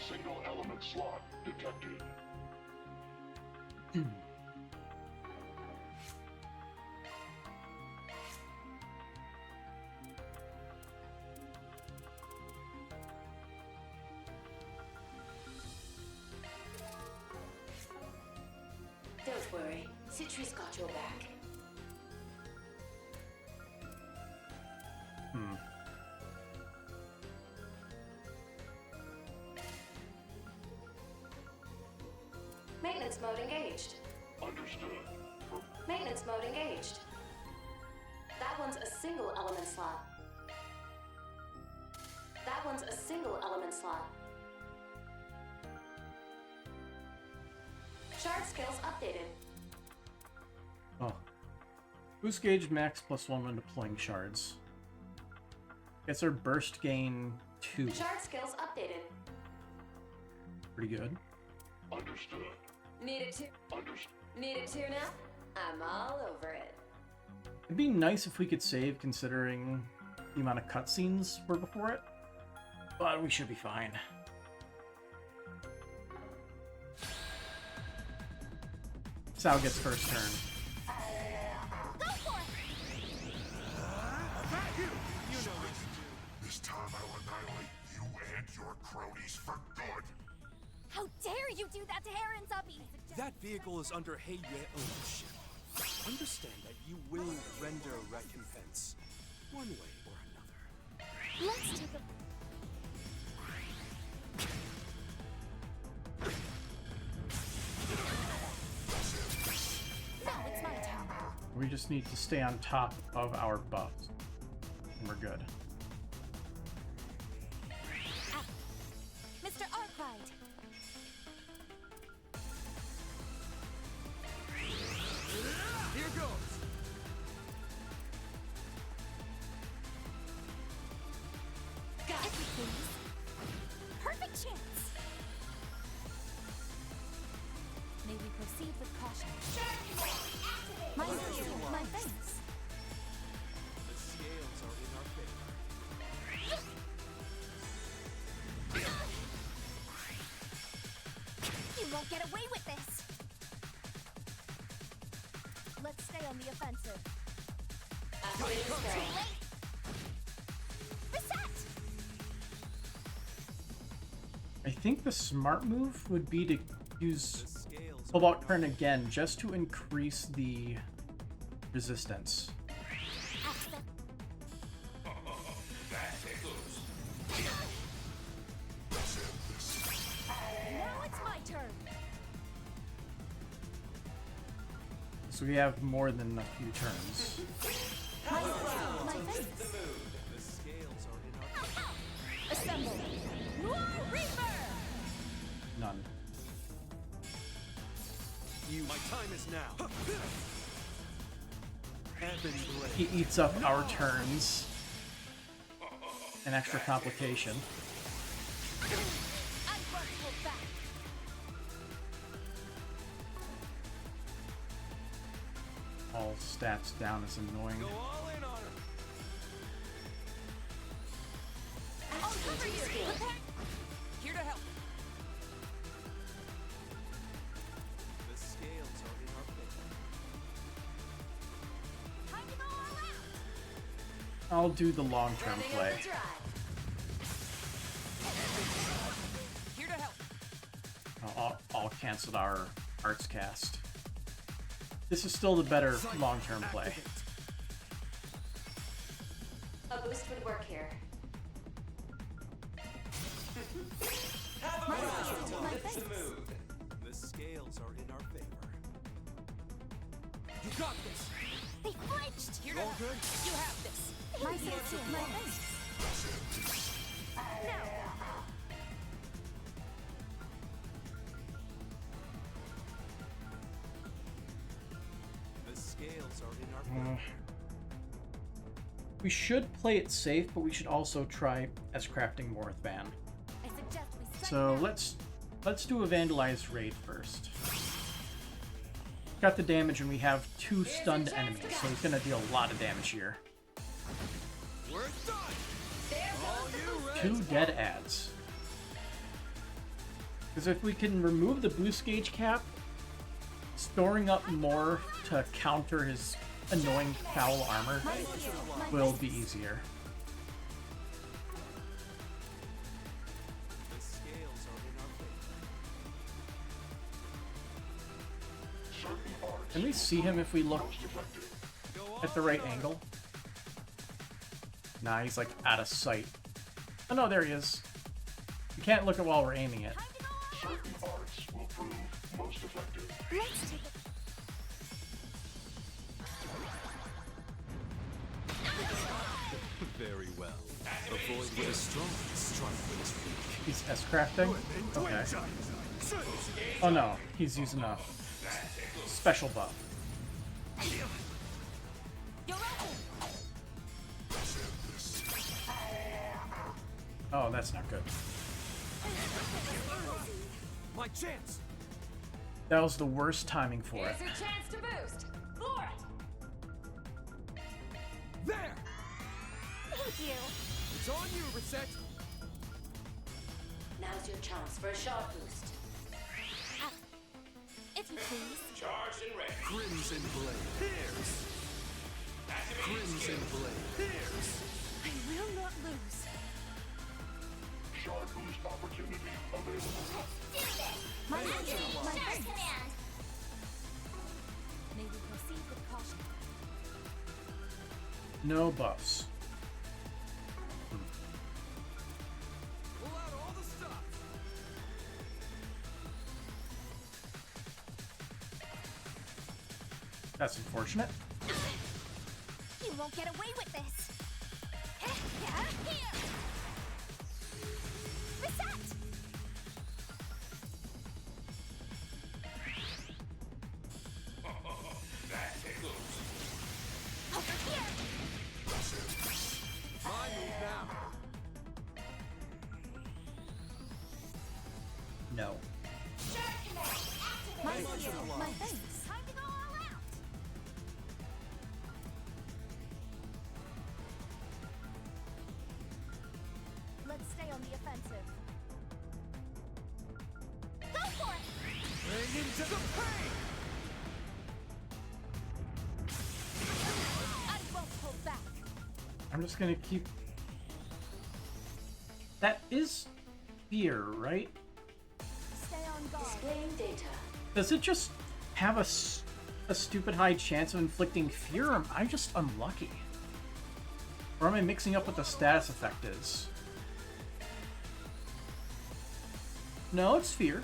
Single element slot detected. Don't worry, Citri's got your back. Maintenance mode engaged. Understood. Maintenance mode engaged. That one's a single element slot. That one's a single element slot. Shard skills updated. Oh. Boost gauge max +1 when deploying shards. Gets our burst gain 2. Shard skills updated. Pretty good. Understood. Need it too? Understood. Need it too now? I'm all over it. It'd be nice if we could save considering the amount of cutscenes were before it. But we should be fine. Sal gets first turn. Go for it! You know what to do. This time I will annihilate you and your cronies for good. How dare you do that to Heron Zubby? That vehicle is under Heiyue ownership. Understand that you will render recompense, one way or another. Let's take a... Now it's my turn. We just need to stay on top of our buffs. And we're good. Mr. Arkwright. Here goes. If you please. Perfect chance. May we proceed with caution. My thanks. The scales are in our favor. You won't get away with this. Let's stay on the offensive. Too late. Reset. I think the smart move would be to use Cobalt Current again, just to increase the resistance. Now it's my turn. So we have more than a few turns. My thanks. The scales are in our favor. Assemble. Noir Reaper. None. My time is now. Ebony blade. He eats up our turns. An extra complication. Unquenchable back. All stats down is annoying. Go all in on her. I'll cover you. Prepare. Here to help. The scales are in our favor. Time to go all out. I'll do the long-term play. Here to help. I'll cancel our arts cast. This is still the better long-term play. A boost would work here. My thanks. The scales are in our favor. You got this. They flinched. Here to help. good? You have this. My sincere thanks. Now. The scales are in our favor. We should play it safe, but we should also try S crafting more with Van. I suggest we set So now. let's Let's do a vandalized raid first. Got the damage and we have 2 stunned enemies, so he's gonna deal a lot of damage here. We're done. 2 dead ads. Because if we can remove the boost gauge cap, storing up more to counter his annoying foul armor will be easier. The scales are in our favor. Can we see him if we look at the right angle? Nah, he's like out of sight. Oh no, there he is. You can't look at while we're aiming it. Certain arts will prove most effective. Let's take it. Very well. Avoid what is strong, strike what is weak. He's S-crafting? Okay. Oh no, he's using a special buff. Oh, that's not good. My chance. That was the worst timing for it. Here's your chance to boost. For it. There. Thank you. It's on you, Reset. Now's your chance for a shot boost. If you please. Charged and ready. Crimson Blade. Here's. Crimson Blade. Here's. I will not lose. Shard boost opportunity available. Do this. My first command. May we proceed with caution. No buffs. Pull out all the stops. That's unfortunate. You won't get away with this. Here. Reset. That tickles. Over here. My move now. No. My thanks. Time to go all out. Let's stay on the offensive. Go for it. Bring into the pain. I won't hold back. I'm just gonna keep... That is fear, right? Stay on guard. Displaying data. Does it just have a stupid high chance of inflicting fear, or am I just unlucky? Or am I mixing up what the status effect is? No, it's fear.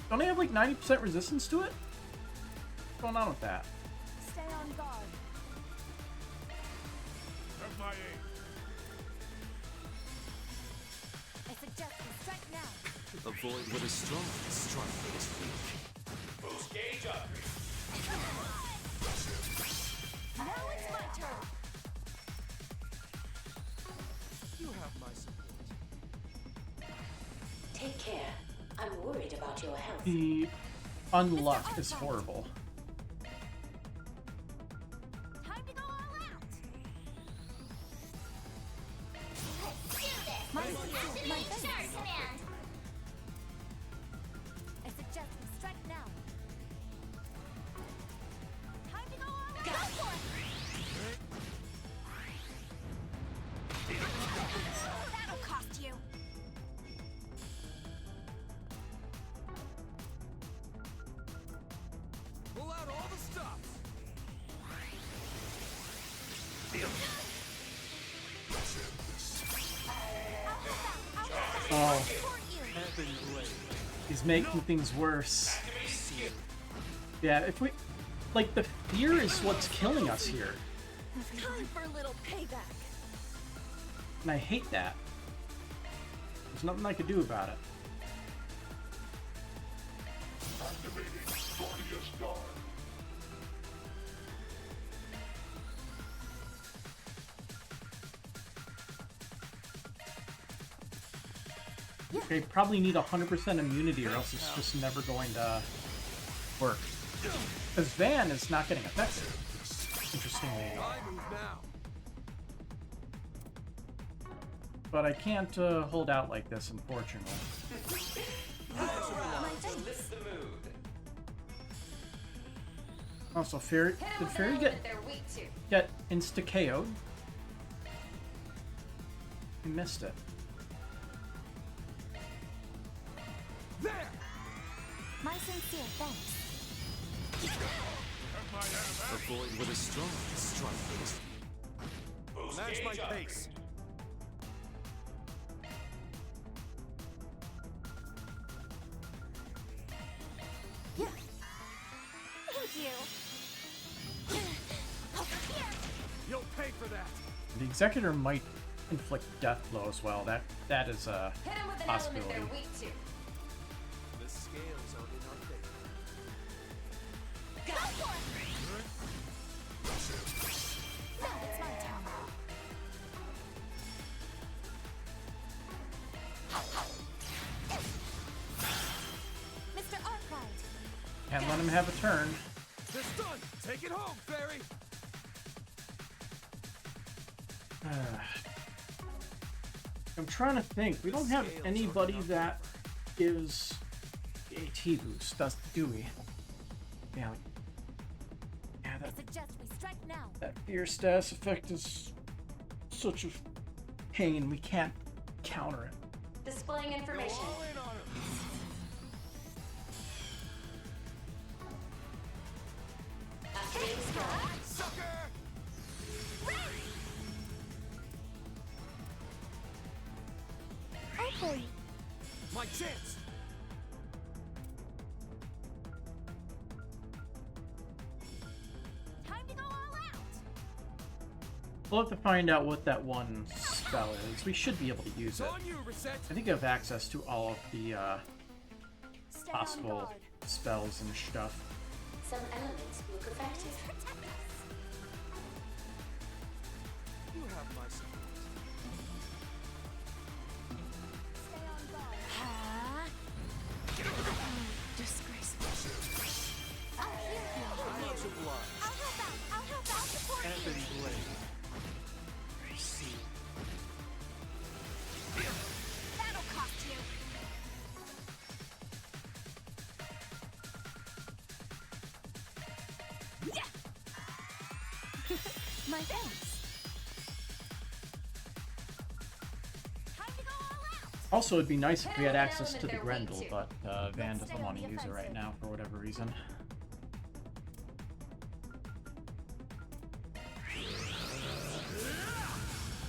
Don't I have like 90% resistance to it? What's going on with that? Stay on guard. Have my aim. I suggest we strike now. Avoid what is strong, strike what is weak. Boost gauge up. Now it's my turn. You have my support. Take care. I'm worried about your health. The unluck is horrible. Time to go all out. Let's do this. My thanks. Command. I suggest we strike now. Time to go all out. Go for it. That'll cost you. Pull out all the stops. Oh, Heaven blade. he's making things worse. Yeah, if we... Like, the fear is what's killing us here. Time for a little payback. And I hate that. There's nothing I could do about it. Activating Gordius Guard. They probably need 100% immunity or else it's just never going to work. Because Van is not getting affected, interestingly. But I can't hold out like this, unfortunately. Also, Fairy, did Fairy get insta-KO'd? I missed it. There! My sincere thanks. Avoid with a strong strike with a... Match my pace. Yeah. Thank you. You'll pay for that. The Executor might inflict death blow as well. That is a possibility. The scales are in our favor. Go for it! Now it's my turn. Mr. Arkwright. Can't let him have a turn. It's done. Take it home, Fairy. I'm trying to think. We don't have anybody that gives AT boost, do we? Yeah, I suggest we strike now. that fear status effect is such a pain. We can't counter it. Displaying information. Activating Scarlet. Sucker! Hopefully. My chance. Time to go all out. We'll have to find out what that one spell is. We should be able to use it. I think I have access to all of the possible spells and stuff. Some elements look effective. You have my support. Stay on guard. Disgraceful. I'll heal you. Much obliged. I'll help out. I'll help out. Support you. Ebony blade. See. That'll cost you. Yeah. My thanks. Time to go all out. Also, it'd be nice if we had access to the Grendel, but Van doesn't want to use it right now for whatever reason.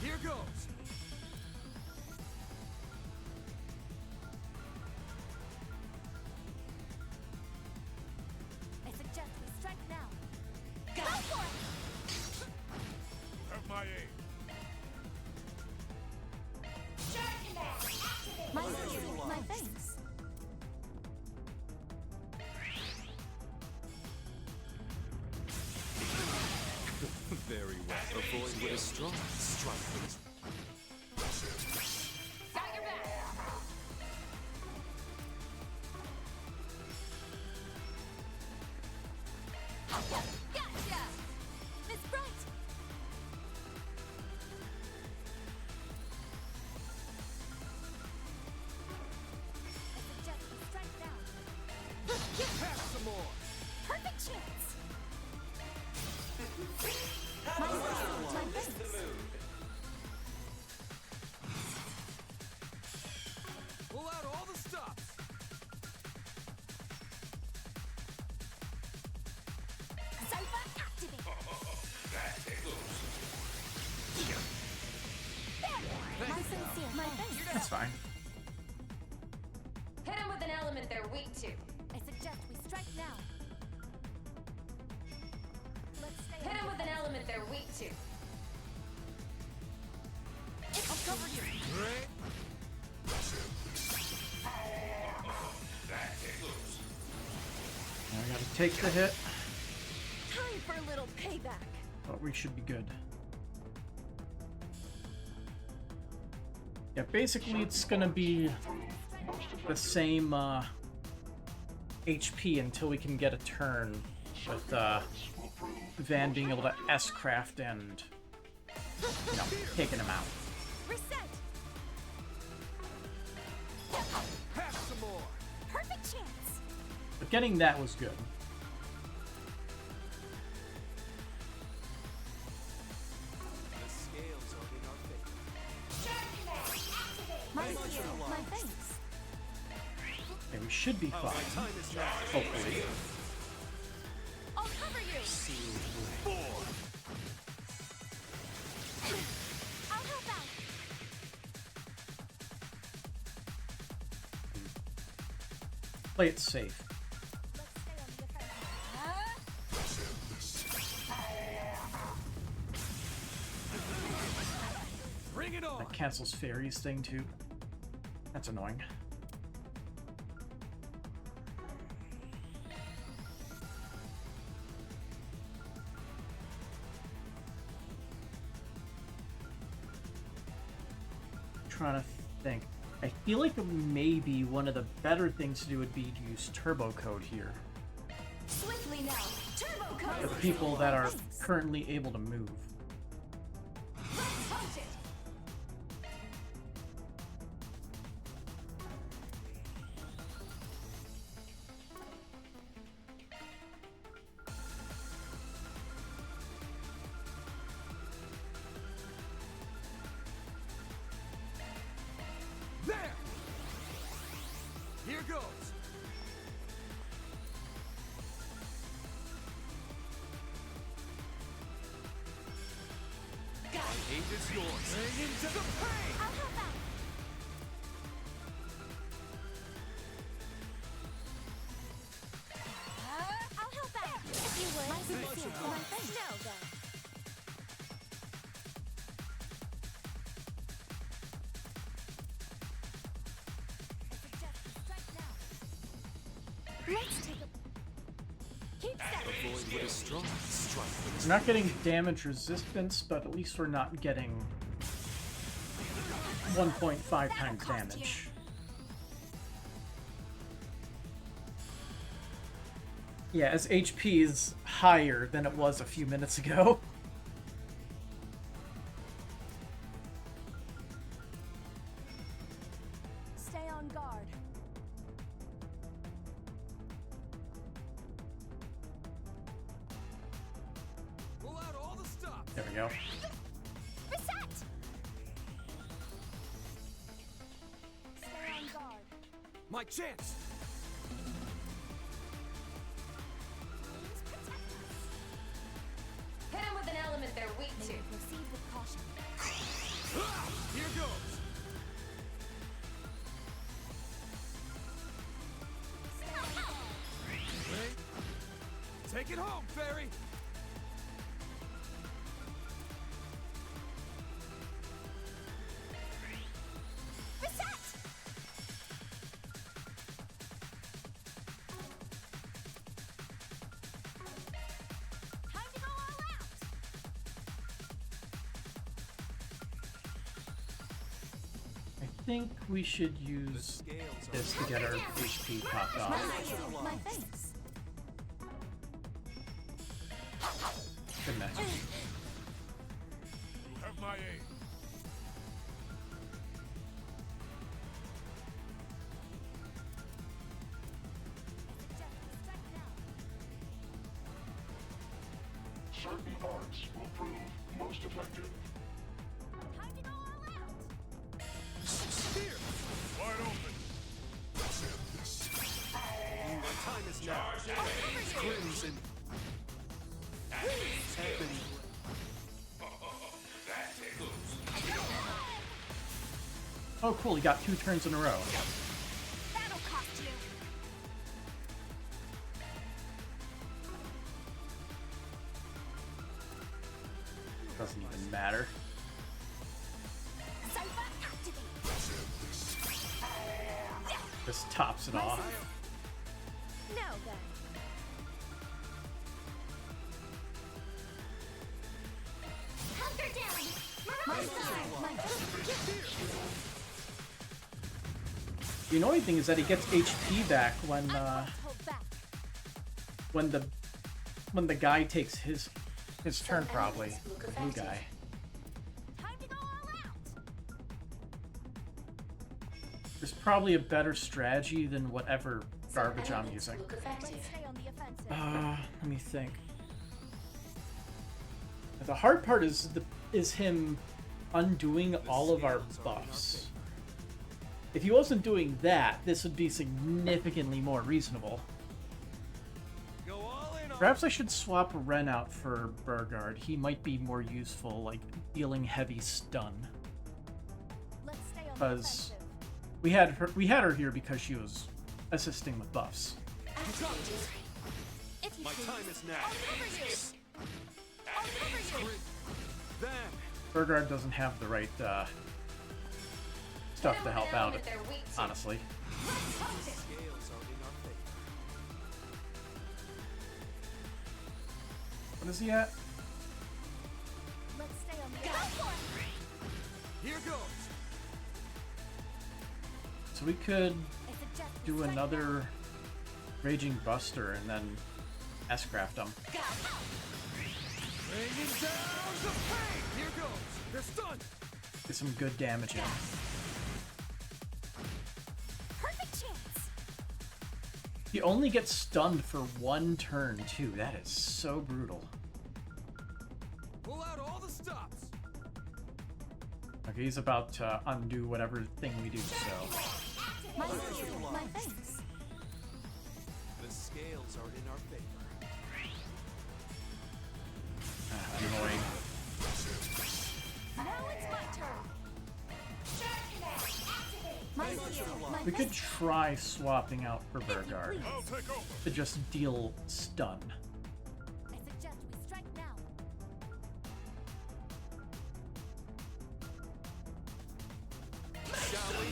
Here goes. I suggest we strike now. Go for it. Have my aim. My thanks. Very well. Avoid with a strong strike with a... Got your back. Gotcha. Miss Bright. I suggest we strike now. Pass some more. Perfect chance. My thanks. Pull out all the stops. Cypher activate. My sincere. My thanks. That's fine. Hit them with an element they're weak to. I suggest we strike now. Let's stay Hit them with an element they're weak to. I'll cover you. I gotta take the hit, Time for a little payback. but we should be good. Yeah, basically it's gonna be the same HP until we can get a turn with Van being able to S-craft and, you know, taking him out. Perfect chance. But getting that was good. The scales are in our favor. My thanks. Okay, we should be fine. Hopefully. I'll cover you. I'll help out. Play it safe. Bring it on. That cancels Fairy's thing too. That's annoying. Trying to think. I feel like maybe one of the better things to do would be to use turbo code here. Swiftly now. Turbo code. For the people that are currently able to move. Punch it. There! Here goes! My aid is yours. Bring into the pain! I'll help out. I'll help out. If you would. My thanks. Now then. Let's take a... Keep steady. Avoid what is strong. Strike what is We're not getting damage resistance, but at least we're not getting 1.5 times damage. Yeah, as HP is higher than it was a few minutes ago. Stay on guard. Pull out all the stops. There we go. Reset. Stay on guard. My chance! Hit him with an element they're weak to. Proceed with caution. Here goes! Take it home, Fairy! Reset. Time to go all out. I think we should use this to get our HP topped off. My thanks. Good match. You have my aid. Certain parts will prove most effective. Time to go all out. Spear! Wide open. My time is now. Crimson. Oh, cool, he got 2 turns in a row. That'll cost you. Doesn't even matter. Cypher activate. This tops it off. Now then. Hunker down. My side. The annoying thing is that he gets HP back when the guy takes his turn, probably. The blue guy. There's probably a better strategy than whatever garbage I'm using. Let me think. The hard part is him undoing all of our buffs. If he wasn't doing that, this would be significantly more reasonable. Perhaps I should swap Ren out for Burgard. He might be more useful, like dealing heavy stun. Because we had her here because she was assisting with buffs. My time is now. Burgard doesn't have the right stuff to help out, honestly. What is he at? Let's stay on the Here goes. So we could do another Raging Buster and then S-craft him. Raining down the pain. Here goes. They're stunned. Get some good damage in. perfect chance. He only gets stunned for one turn, too. That is so brutal. Pull out all the stops. Okay, he's about to undo whatever thing we do, so... My thanks. The scales are in our favor. Annoying. Now it's my turn. We could try swapping out for Burgard to just deal stun. I suggest we strike now. Shall we?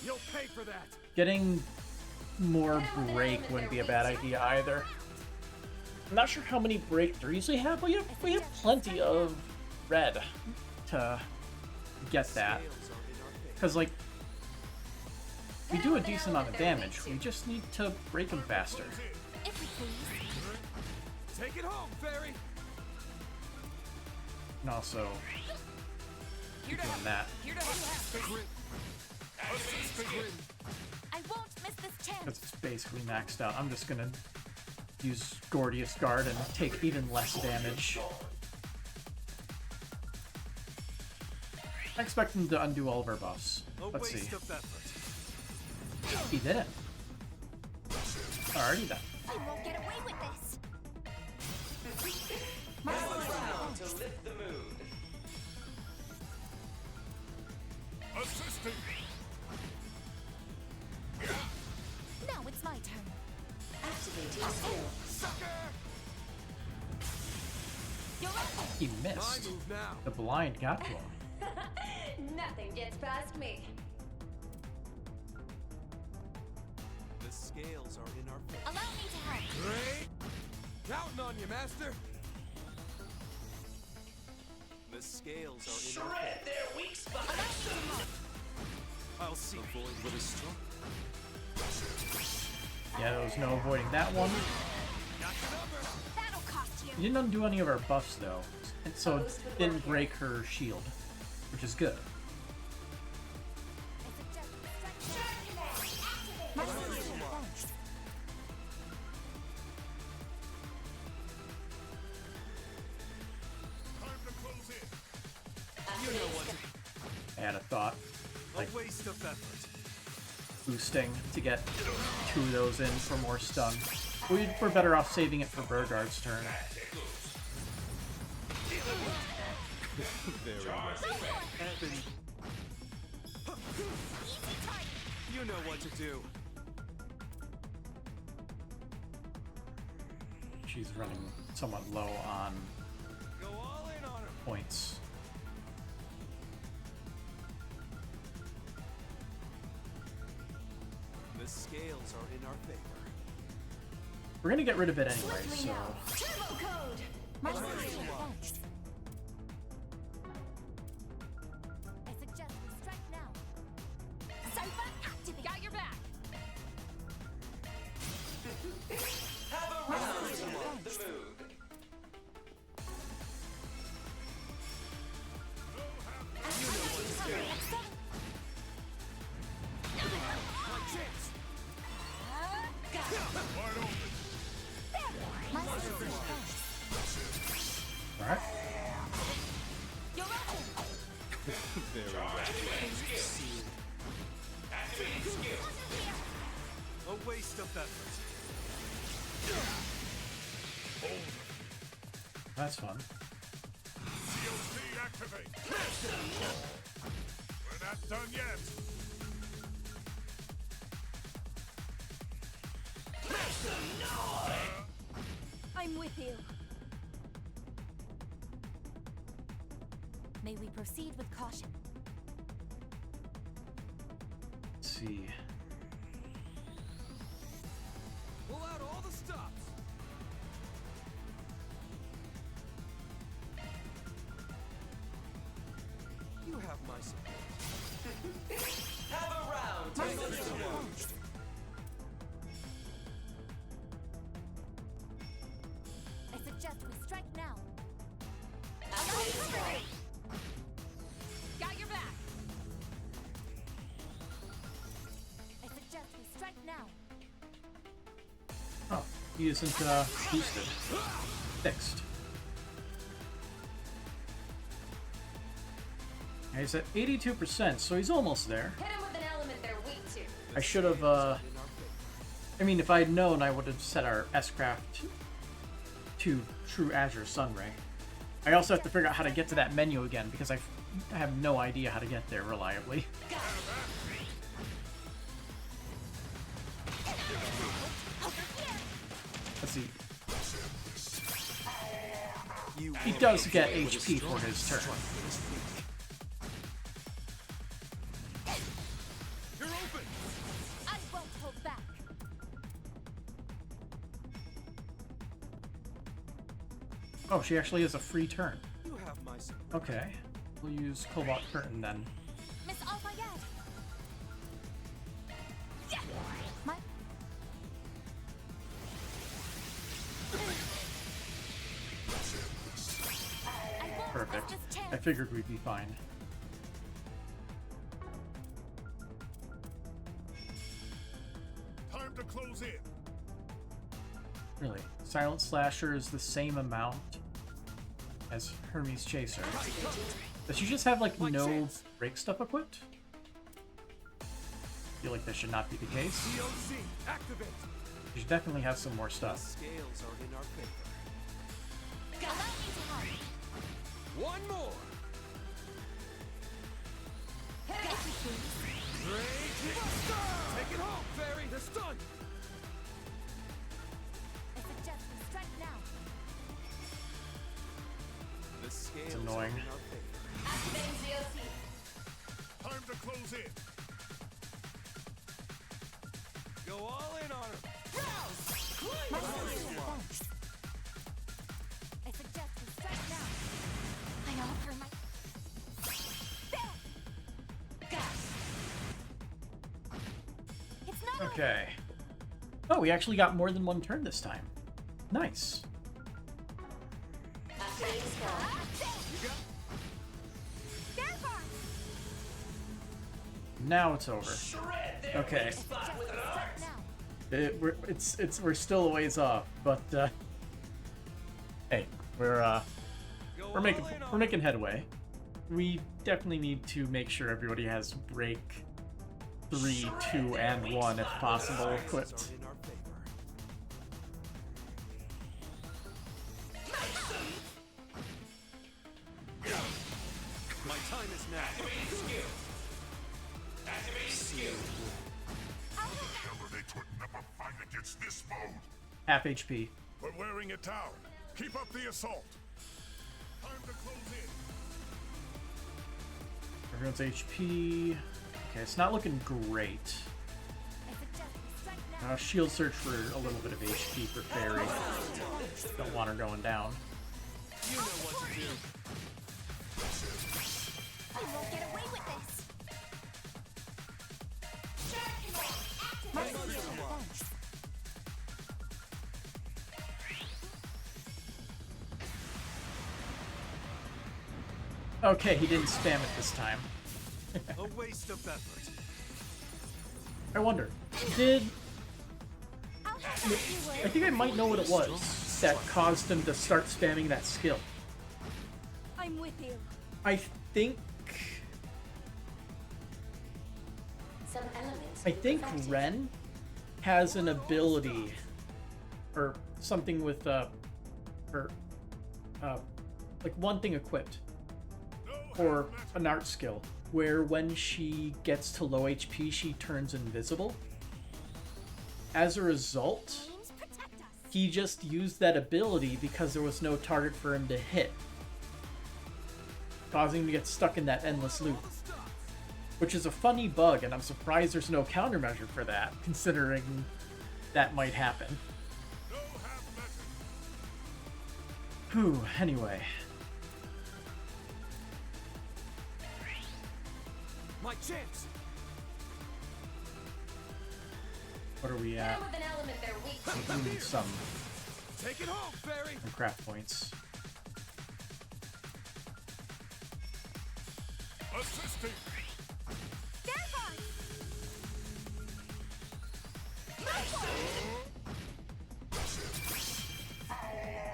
You'll pay for that. Getting more break wouldn't be a bad idea either. I'm not sure how many breakthroughs we have, but we have plenty of red to get that. Because, like, we do a decent amount of damage. We just need to break them faster. Take it home, Fairy. And also, keep doing that. I won't miss this chance. Because it's basically maxed out. I'm just gonna use Gordius Guard and take even less damage. I expect him to undo all of our buffs. Let's see. He didn't. Alrighty then. I won't get away with this. To lift the mood. Assisting. Now it's my turn. Activating skill. He missed. The blind got to him. Nothing gets past me. The scales are in our favor. Allow me to help. Great. Counting on you, Master. The scales are in our favor. Their weak spot. I'll see. Avoid what is strong. Yeah, there was no avoiding that one. That'll cost you. He didn't undo any of our buffs though, and so it didn't break her shield, which is good. You know what? I had a thought, like A waste of effort. boosting to get 2 of those in for more stun. We're better off saving it for Burgard's turn. Very well. You know what to do. She's running somewhat low on Go all in on him. points. The scales are in our favor. We're gonna get rid of it anyway, so... Turbo code. My thanks. I suggest we strike Alright. Very rapid. A waste of effort. That's fun. COC activate. We're not done yet. I'm with you. May we proceed with caution? Let's see. Pull out all the stops. You have my support. Have a round to look at. I suggest we strike now. Got your back. I suggest we strike now. Oh, he isn't boosted. Fixed. Okay, he's at 82%, so he's almost there. Hit him with an element they're weak to. I should have, I mean, if I had known, I would have set our S-Craft to True Azure Sunray. I also have to figure out how to get to that menu again, because I have no idea how to get there reliably. Let's see. He does get HP for his turn. You're open. I won't hold back. Oh, she actually has a free turn. You have my support. Okay. We'll use Cobalt Curtain then. Miss Alfayette. Yeah. My Perfect. I figured we'd be fine. Time to close in. Really. Silent Slasher is the same amount as Hermes Chaser. Does she just have, like, no break stuff equipped? I feel like that should not be the case. COC activate. She definitely has some more stuff. Scales are in our favor. allow me to help. One more. Get you, please. Take it home, Fairy. They're stunned. I suggest we strike now. The scales It's annoying. are in our favor. Activating COC. Time to close in. Go all in on him. My defense. I suggest we strike now. I offer my. It's not Okay. Oh, we actually got more than one turn this time. Nice. Activating skill. Now it's over. Okay. We're still a ways off, but hey, we're making headway. We definitely need to make sure everybody has break 3, 2, and 1 if possible equipped. My time is now. How are they putting up a fight against this mode? Half HP. We're wearing it down. Keep up the assault. Time to close in. Everyone's HP. Okay, it's not looking great. Shield search for a little bit of HP for Fairy. Don't want her going down. You know what to do. I won't get away with this. Okay, he didn't spam it this time. A waste of effort. I wonder, I think I might know what it was. that caused him to start spamming that skill. I'm with you. I think Some elements I think Ren has an ability or something with like one thing equipped or an art skill where when she gets to low HP she turns invisible. As a result, he just used that ability because there was no target for him to hit, causing him to get stuck in that endless loop. Which is a funny bug, and I'm surprised there's no countermeasure for that, considering that might happen. Whew, anyway. My chance. What are we at? with an element they're weak to. Some Take it home, Fairy. craft points. Assisting.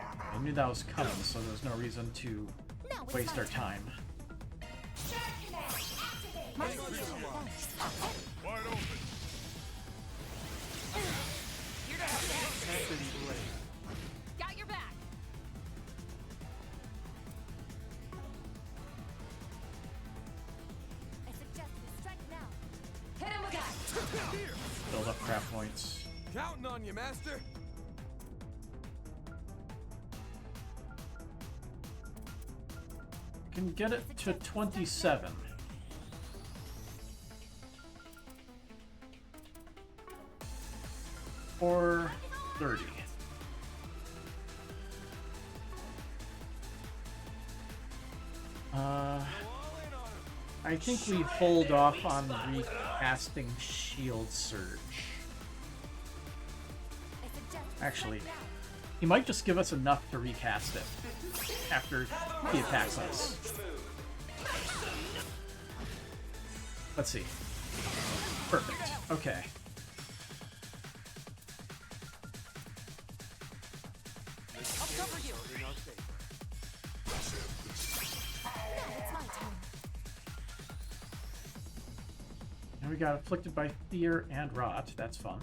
I knew that was coming, so there's no reason to waste our time. Wide open. Got your back. I suggest we strike now. Hit him with that. Build up craft points. Counting on you, Master. Can get it to 27. Or 30. I think we hold off on recasting Shield Surge. Actually, he might just give us enough to recast it after he attacks us. Let's see. Perfect. Okay. I'll cover you. Now it's my turn. And we got afflicted by fear and rot. That's fun.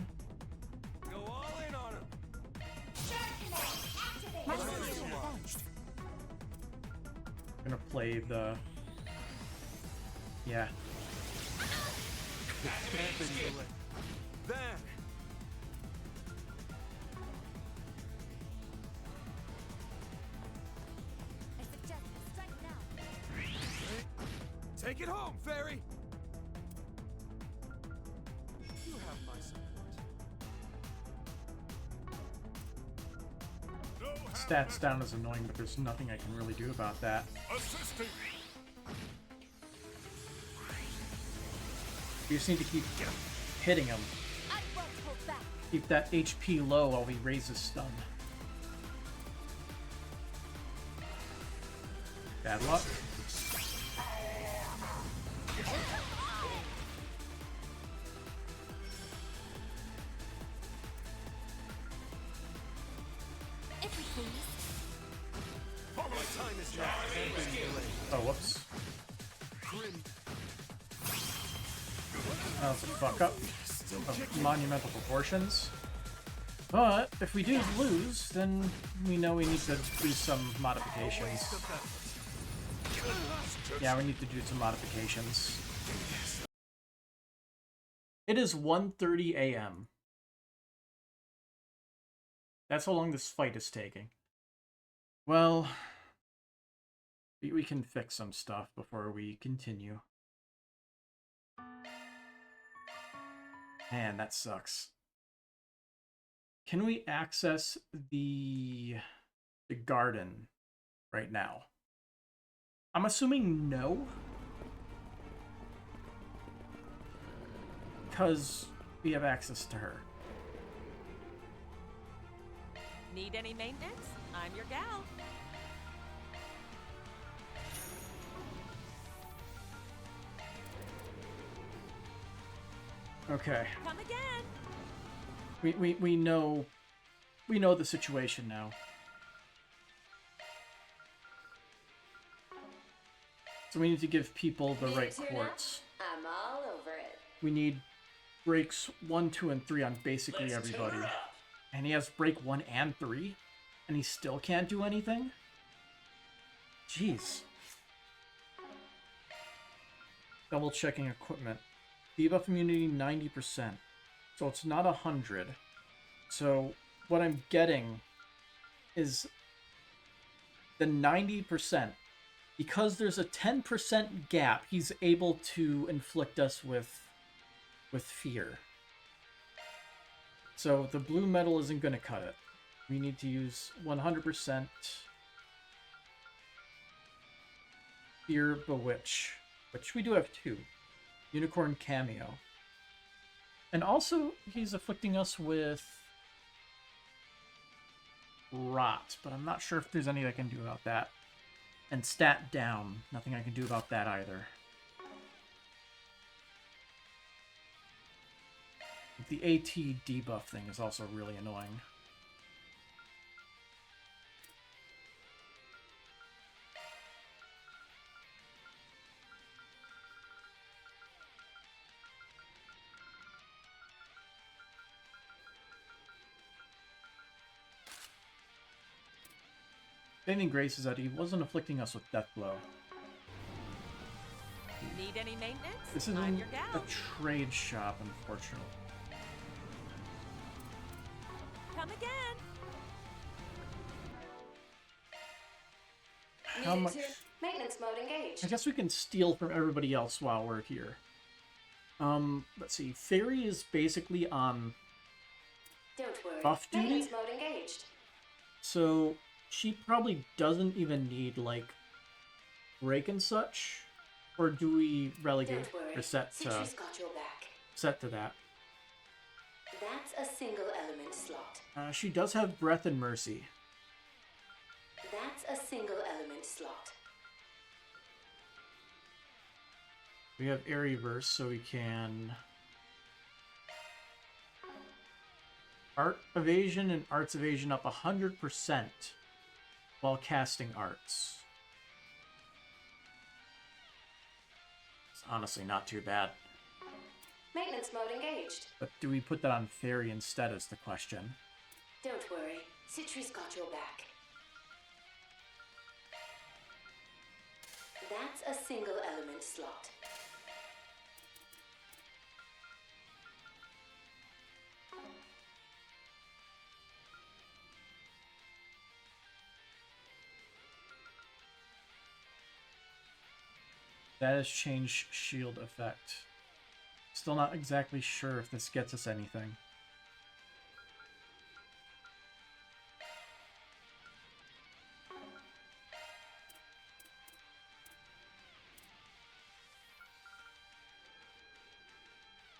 Go all in on him. My shield is avenged. I'm gonna play the... Yeah. Then. I suggest we strike now. Take it home, Fairy. You have my support. Stats down is annoying, but there's nothing I can really do about that. Assisting. We just need to keep hitting him. I won't hold back. Keep that HP low while he raises stun. Bad luck. If we please. My time is now. Oh, whoops. That was a fuck up of monumental proportions. But if we do lose, then we know we need to do some modifications. Yeah, we need to do some modifications. It is 1:30 a.m. That's how long this fight is taking. Well, we can fix some stuff before we continue. Man, that sucks. Can we access the garden right now? I'm assuming no. Because we have access to her. Need any maintenance? I'm your gal. Okay. Come again. We know the situation now. So we need to give people the right Tuna? quartz. I'm all over it. We need breaks 1, 2, and 3 on basically Let's everybody. tune her up. And he has break 1 and 3? And he still can't do anything? Jeez. Double checking equipment. Debuff immunity 90%. So it's not 100. So what I'm getting is the 90%. Because there's a 10% gap, he's able to inflict us with fear. So the blue metal isn't going to cut it. We need to use 100% Fear Bewitch, which we do have 2. Unicorn Cameo. And also, he's afflicting us with Rot, but I'm not sure if there's anything I can do about that. And Stat Down. Nothing I can do about that either. The AT debuff thing is also really annoying. Saving grace is that he wasn't afflicting us with Death Blow. Need any maintenance? This I'm isn't your gal. a trade shop, unfortunately. Come again. How much? Maintenance mode engaged. I guess we can steal from everybody else while we're here. Let's see. Fairy is basically on Don't worry. buff duty, Maintenance mode engaged. so she probably doesn't even need, like, break and such. Or do we relegate Don't worry. or set Citri's got your back. to that? That's a single element slot. She does have Breath and Mercy. That's a single element slot. We have Airyverse, so we can... Art Evasion and Arts Evasion up 100% while casting Arts. It's honestly not too bad. Maintenance mode engaged. But do we put that on Fairy instead is the question. Don't worry. Citri's got your back. That's a single element slot. That has changed shield effect. Still not exactly sure if this gets us anything.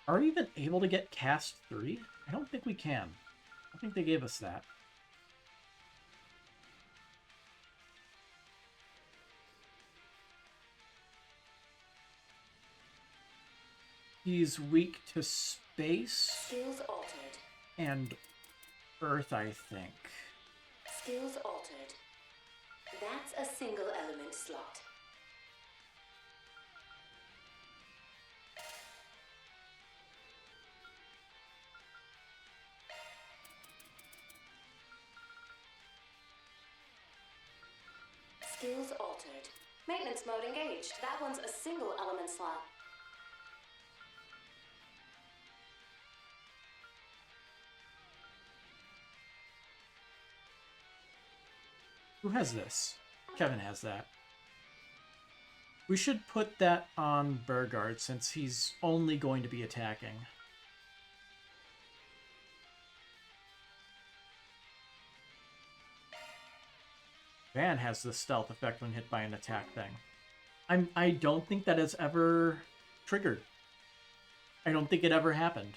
Are we even able to get cast 3? I don't think we can. I think they gave us that. He's weak to space Skills altered. and earth, I think. Skills altered. That's a single element slot. Skills altered. Maintenance mode engaged. That one's a single element slot. Who has this? Kevin has that. We should put that on Burgard since he's only going to be attacking. Van has the stealth effect when hit by an attack thing. I don't think that has ever triggered. I don't think it ever happened.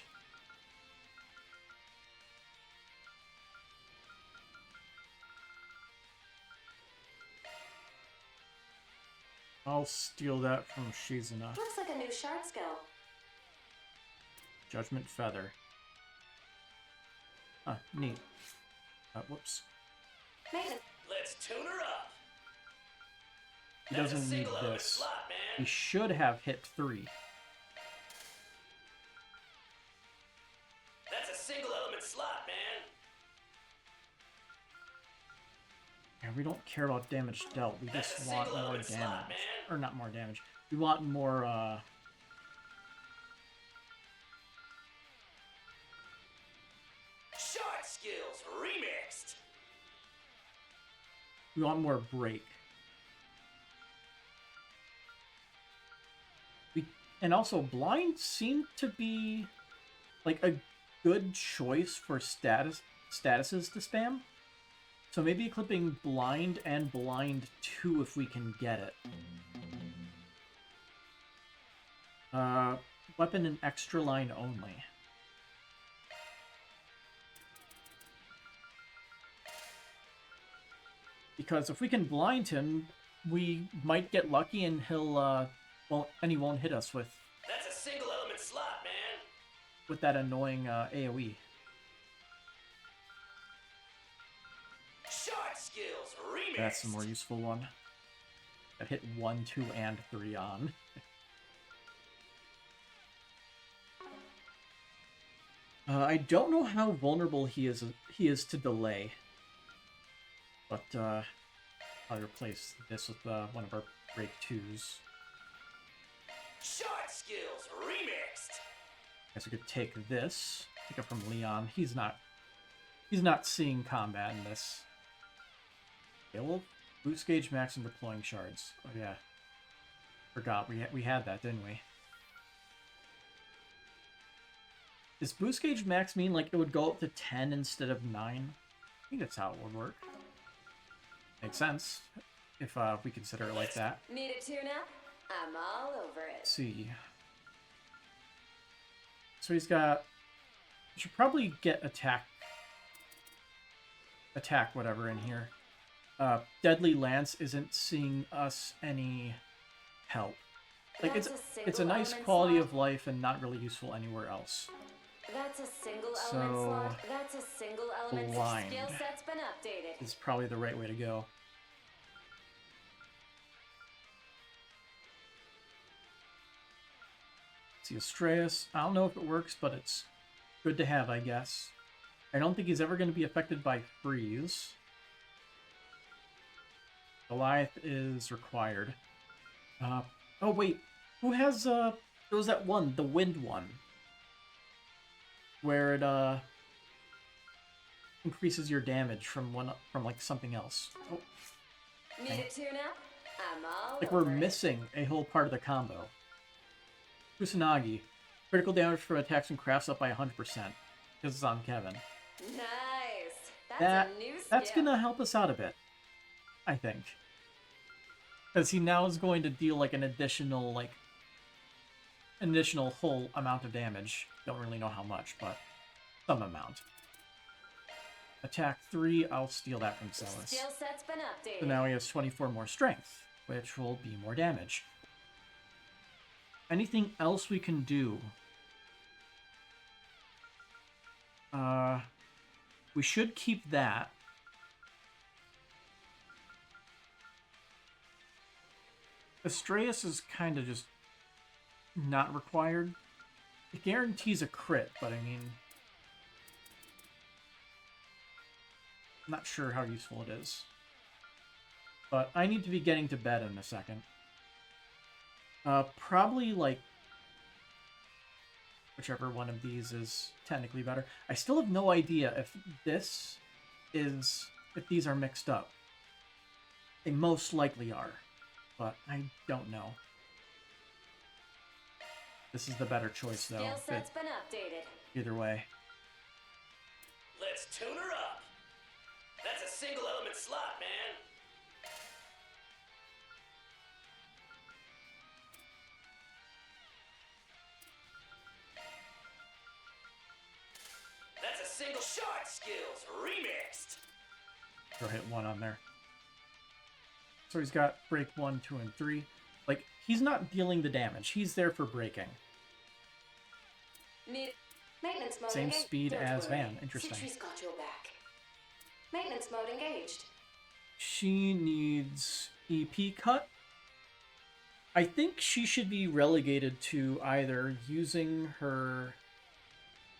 I'll steal that from Shizuna. Looks like a new shard skill. Judgment Feather. Ah, neat. Whoops. Maintenance. Let's tune her up. He doesn't need this. He should have hit 3. That's a single element slot, man. And we don't care about damage dealt. We just want more damage. Or not more damage. We want more, Shot skills remixed. we want more break. And also, blind seemed to be like a good choice for statuses to spam. So maybe equipping blind and blind 2 if we can get it. Weapon and extra line only. Because if we can blind him, we might get lucky and he won't hit us with That's a single element slot, man. with that annoying AoE. Shot skills remixed. That's the more useful one. That hit 1, 2, and 3 on. I don't know how vulnerable he is to delay. But I'll replace this with one of our break 2s. Shot skills remixed. Guess we could take this. Take it from Leon. He's not seeing combat in this. Okay, well, boost gauge max and deploying shards. Oh yeah. Forgot we had that, didn't we? Does boost gauge max mean like it would go up to 10 instead of 9? I think that's how it would work. Makes sense if we consider it like that. Need a tune-up? I'm all over it. Let's see. So he's got... should probably get attack whatever in here. Deadly Lance isn't seeing us any help. Like it's a nice quality of life and not really useful anywhere else. That's a single element slot. That's a single element blind skill set's been updated. is probably the right way to go. See, Astreus, I don't know if it works, but it's good to have, I guess. I don't think he's ever going to be affected by freeze. Goliath is required. Oh wait, who has, there was that one, the wind one. Where it, increases your damage from like something else. Oh. Need a tune-up? I'm all Like over we're missing a whole part of the combo. Kusanagi. Critical damage from attacks and crafts up by 100%. Because it's on Kevin. Nice. That's a new skill. That's gonna help us out a bit. I think. Because he now is going to deal like an additional whole amount of damage. Don't really know how much, but some amount. Attack 3, I'll steal that from Celis. Skill set's been updated. So now he has 24 more strength, which will be more damage. Anything else we can do? We should keep that. Astreus is kind of just not required. It guarantees a crit, but I mean... I'm not sure how useful it is. But I need to be getting to bed in a second. Probably, like, whichever one of these is technically better. I still have no idea if these are mixed up. They most likely are, but I don't know. This is the better choice, though. Skill set's been updated. Either way. Let's tune her up. That's a single element slot, man. That's a single shot skills remixed. Go hit 1 on there. So he's got break 1, 2, and 3. Like, he's not dealing the damage. He's there for breaking. Maintenance mode Same engaged. speed Don't as worry. Van. Interesting. Citri's got your back. Maintenance mode engaged. She needs EP cut I think she should be relegated to either using her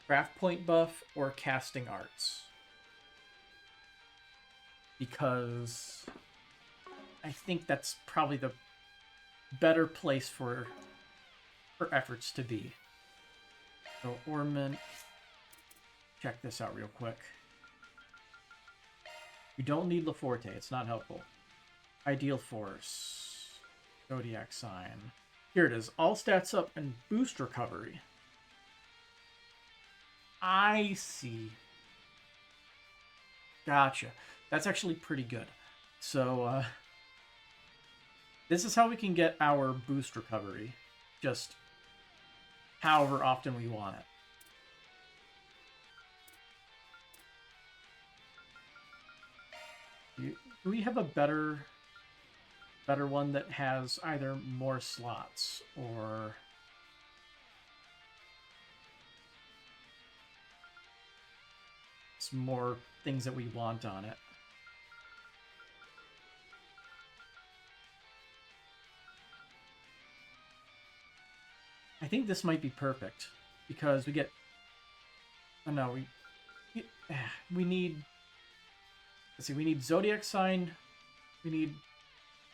craft point buff or casting arts. Because I think that's probably the better place for her efforts to be. So ornament, check this out real quick. You don't need Laforte, it's not helpful. Ideal Force, Zodiac Sign. Here it is, all stats up and boost recovery. I see. Gotcha. That's actually pretty good. So, this is how we can get our boost recovery. Just however often we want it. Do we have a better one that has either more slots or some more things that we want on it? I think this might be perfect because we get. Oh no, we need. Let's see, we need Zodiac Sign, we need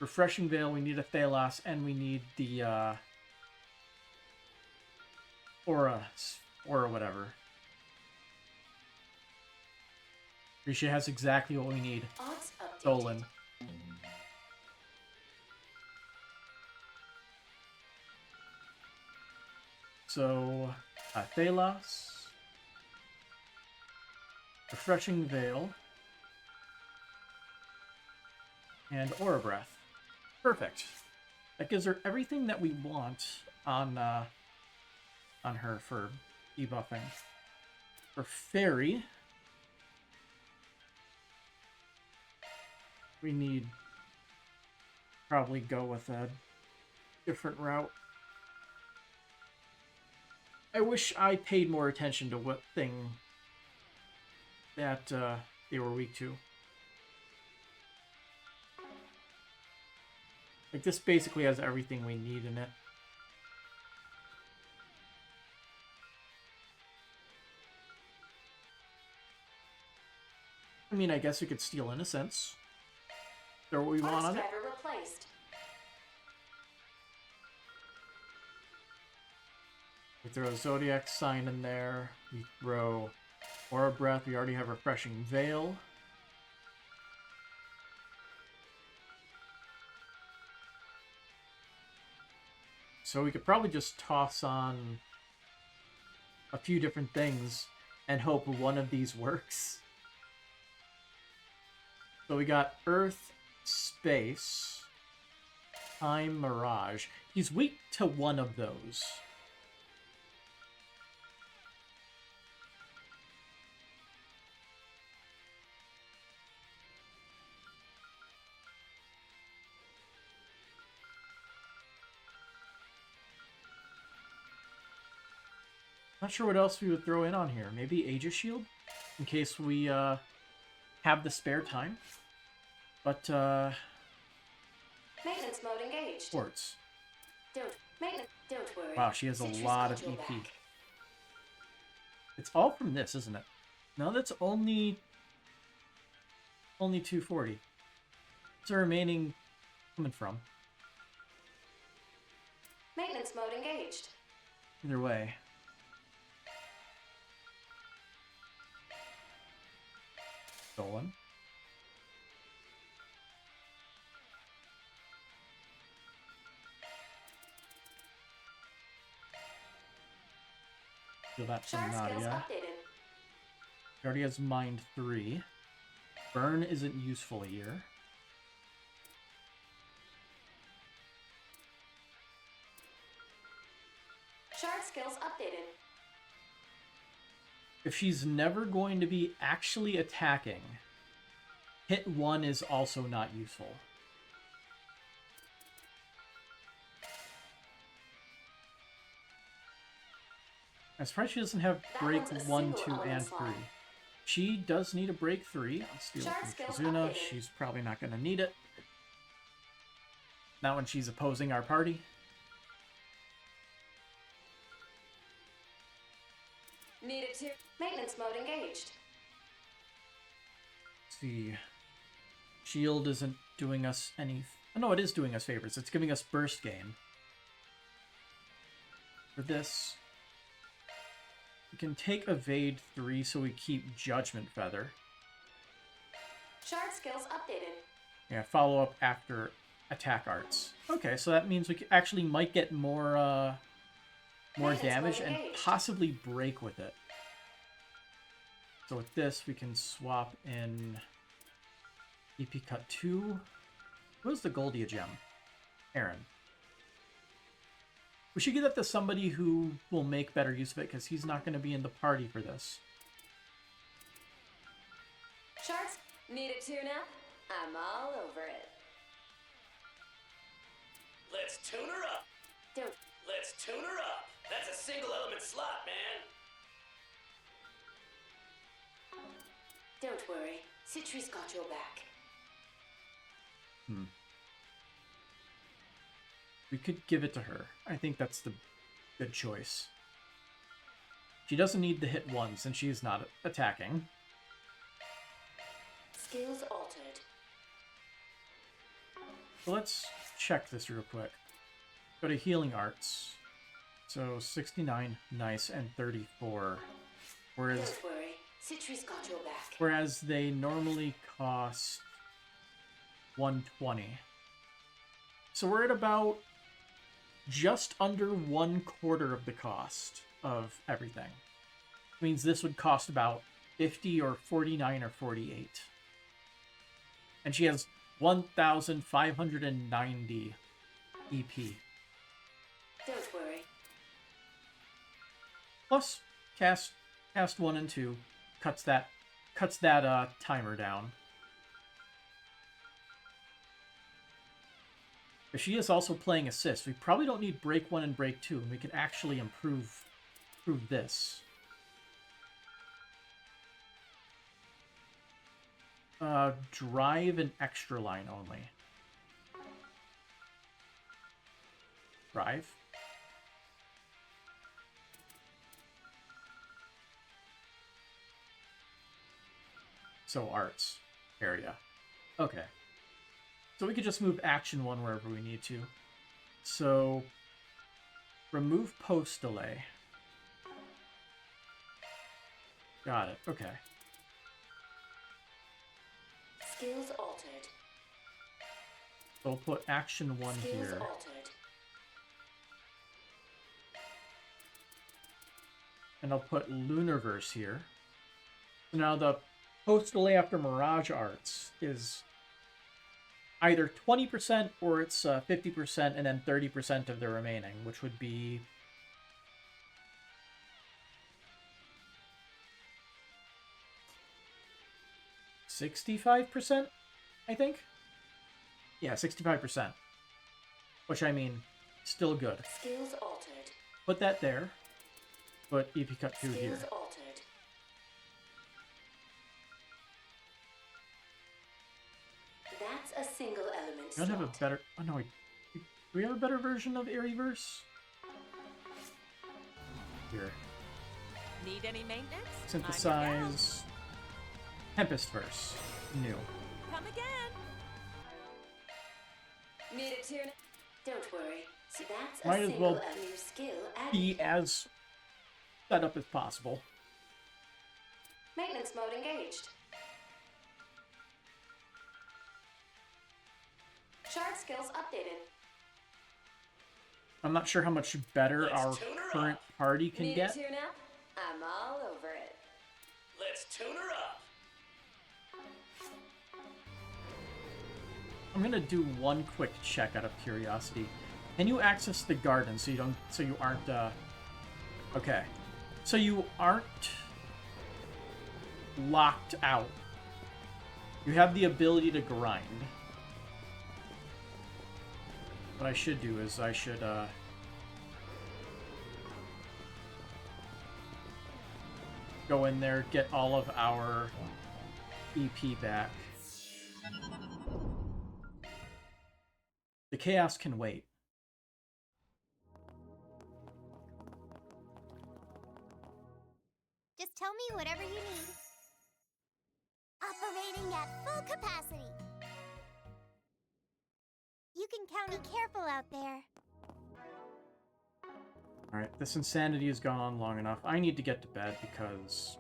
Refreshing Veil, we need a Thalos, and we need the Aura whatever. Risha has exactly what we need. Dolan. So, Thalos, Refreshing Veil, and Aura Breath. Perfect. That gives her everything that we want on her for debuffing. For Fairy, we need probably go with a different route. I wish I paid more attention to what thing that they were weak to. Like, this basically has everything we need in it. I mean, I guess we could steal Innocence. Throw what we want on it. Replaced. We throw a Zodiac Sign in there. We throw Aura Breath. We already have Refreshing Veil. So we could probably just toss on a few different things and hope one of these works. So we got Earth, Space, Time, Mirage. He's weak to one of those. Not sure what else we would throw in on here. Maybe Aegis Shield? In case we have the spare time. But, Maintenance mode engaged. Sports. Don't worry. Wow, she has a lot of EP. It's all from this, isn't it? No, that's only 240. What's the remaining coming from? Maintenance mode engaged. Either way. Stolen. So that's from Nadia. She already has Mind 3. Burn isn't useful here. Shard skills updated. If she's never going to be actually attacking, hit 1 is also not useful. I'm surprised she doesn't have break 1, 2, and 3. She does need a break 3. I'll steal it from Kizuna. She's probably not going to need it. Not when she's opposing our party. Need it too. Maintenance mode engaged. Let's see. Shield isn't doing us any... Oh, no, it is doing us favors. It's giving us burst gain. For this, we can take Evade 3 so we keep Judgment Feather. Shard skills updated. Yeah, follow up after attack arts. Okay, so that means we actually might get more damage and possibly break with it. So with this, we can swap in EP Cut 2. What is the Goldia gem? Aaron. We should give that to somebody who will make better use of it, because he's not going to be in the party for this. Shards, need a tune-up? I'm all over it. Let's tune her up. Don't. Let's tune her up. That's a single element slot, man. Don't worry. Citri's got your back. We could give it to her. I think that's the good choice. She doesn't need the hit one since she's not attacking. Skills altered. So let's check this real quick. Go to Healing Arts. So 69, nice, and 34. Whereas, don't worry. Citri's got your back. Whereas they normally cost 120. So we're at about just under 1/4 of the cost of everything. Which means this would cost about 50 or 49 or 48. And she has 1,590 EP. Don't worry. Plus, cast 1 and 2 cuts that timer down. But she is also playing assist. We probably don't need break 1 and break 2, and we can actually improve this. Drive and extra line only. Drive. So arts area. Okay. So we could just move action 1 wherever we need to. So remove post delay. Got it. Okay. Skills altered. So we'll put action 1 Skills here. altered. And I'll put Lunarverse here. So now the post delay after Mirage Arts is either 20% or it's 50% and then 30% of the remaining, which would be 65%, I think? Yeah, 65%. Which, I mean, still good. Skills altered. Put that there. Put EP Cut 2 here. Skills altered. That's a single element I don't have a better... Oh, no, do we have a better version of Airyverse? Here. Need any maintenance? Synthesize... Tempestverse. New. Come again. Need a tune? Don't worry. See, that's Might a as single well new skill added. be as set up as possible. Maintenance mode engaged. Shard skills updated. I'm not sure how much better our current party can Need get. a tune up? I'm all over it. Let's tune her up. I'm gonna do one quick check out of curiosity. Can you access the garden so you aren't okay. So you aren't locked out. You have the ability to grind. What I should do is I should go in there, get all of our EP back. The chaos can wait. Just tell me whatever you need. Operating at full capacity. You can count. Be careful out there. Alright, this insanity has gone on long enough. I need to get to bed because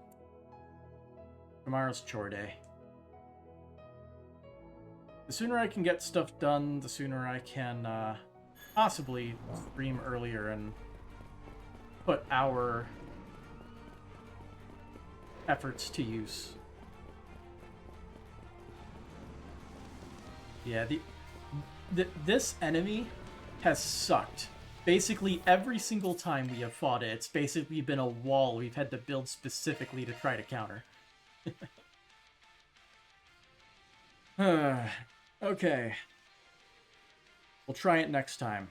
tomorrow's chore day. The sooner I can get stuff done, the sooner I can possibly stream earlier and put our efforts to use. Yeah, this enemy has sucked. Basically, every single time we have fought it, it's basically been a wall we've had to build specifically to try to counter. Okay. We'll try it next time.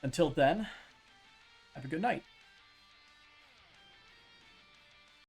Until then, have a good night.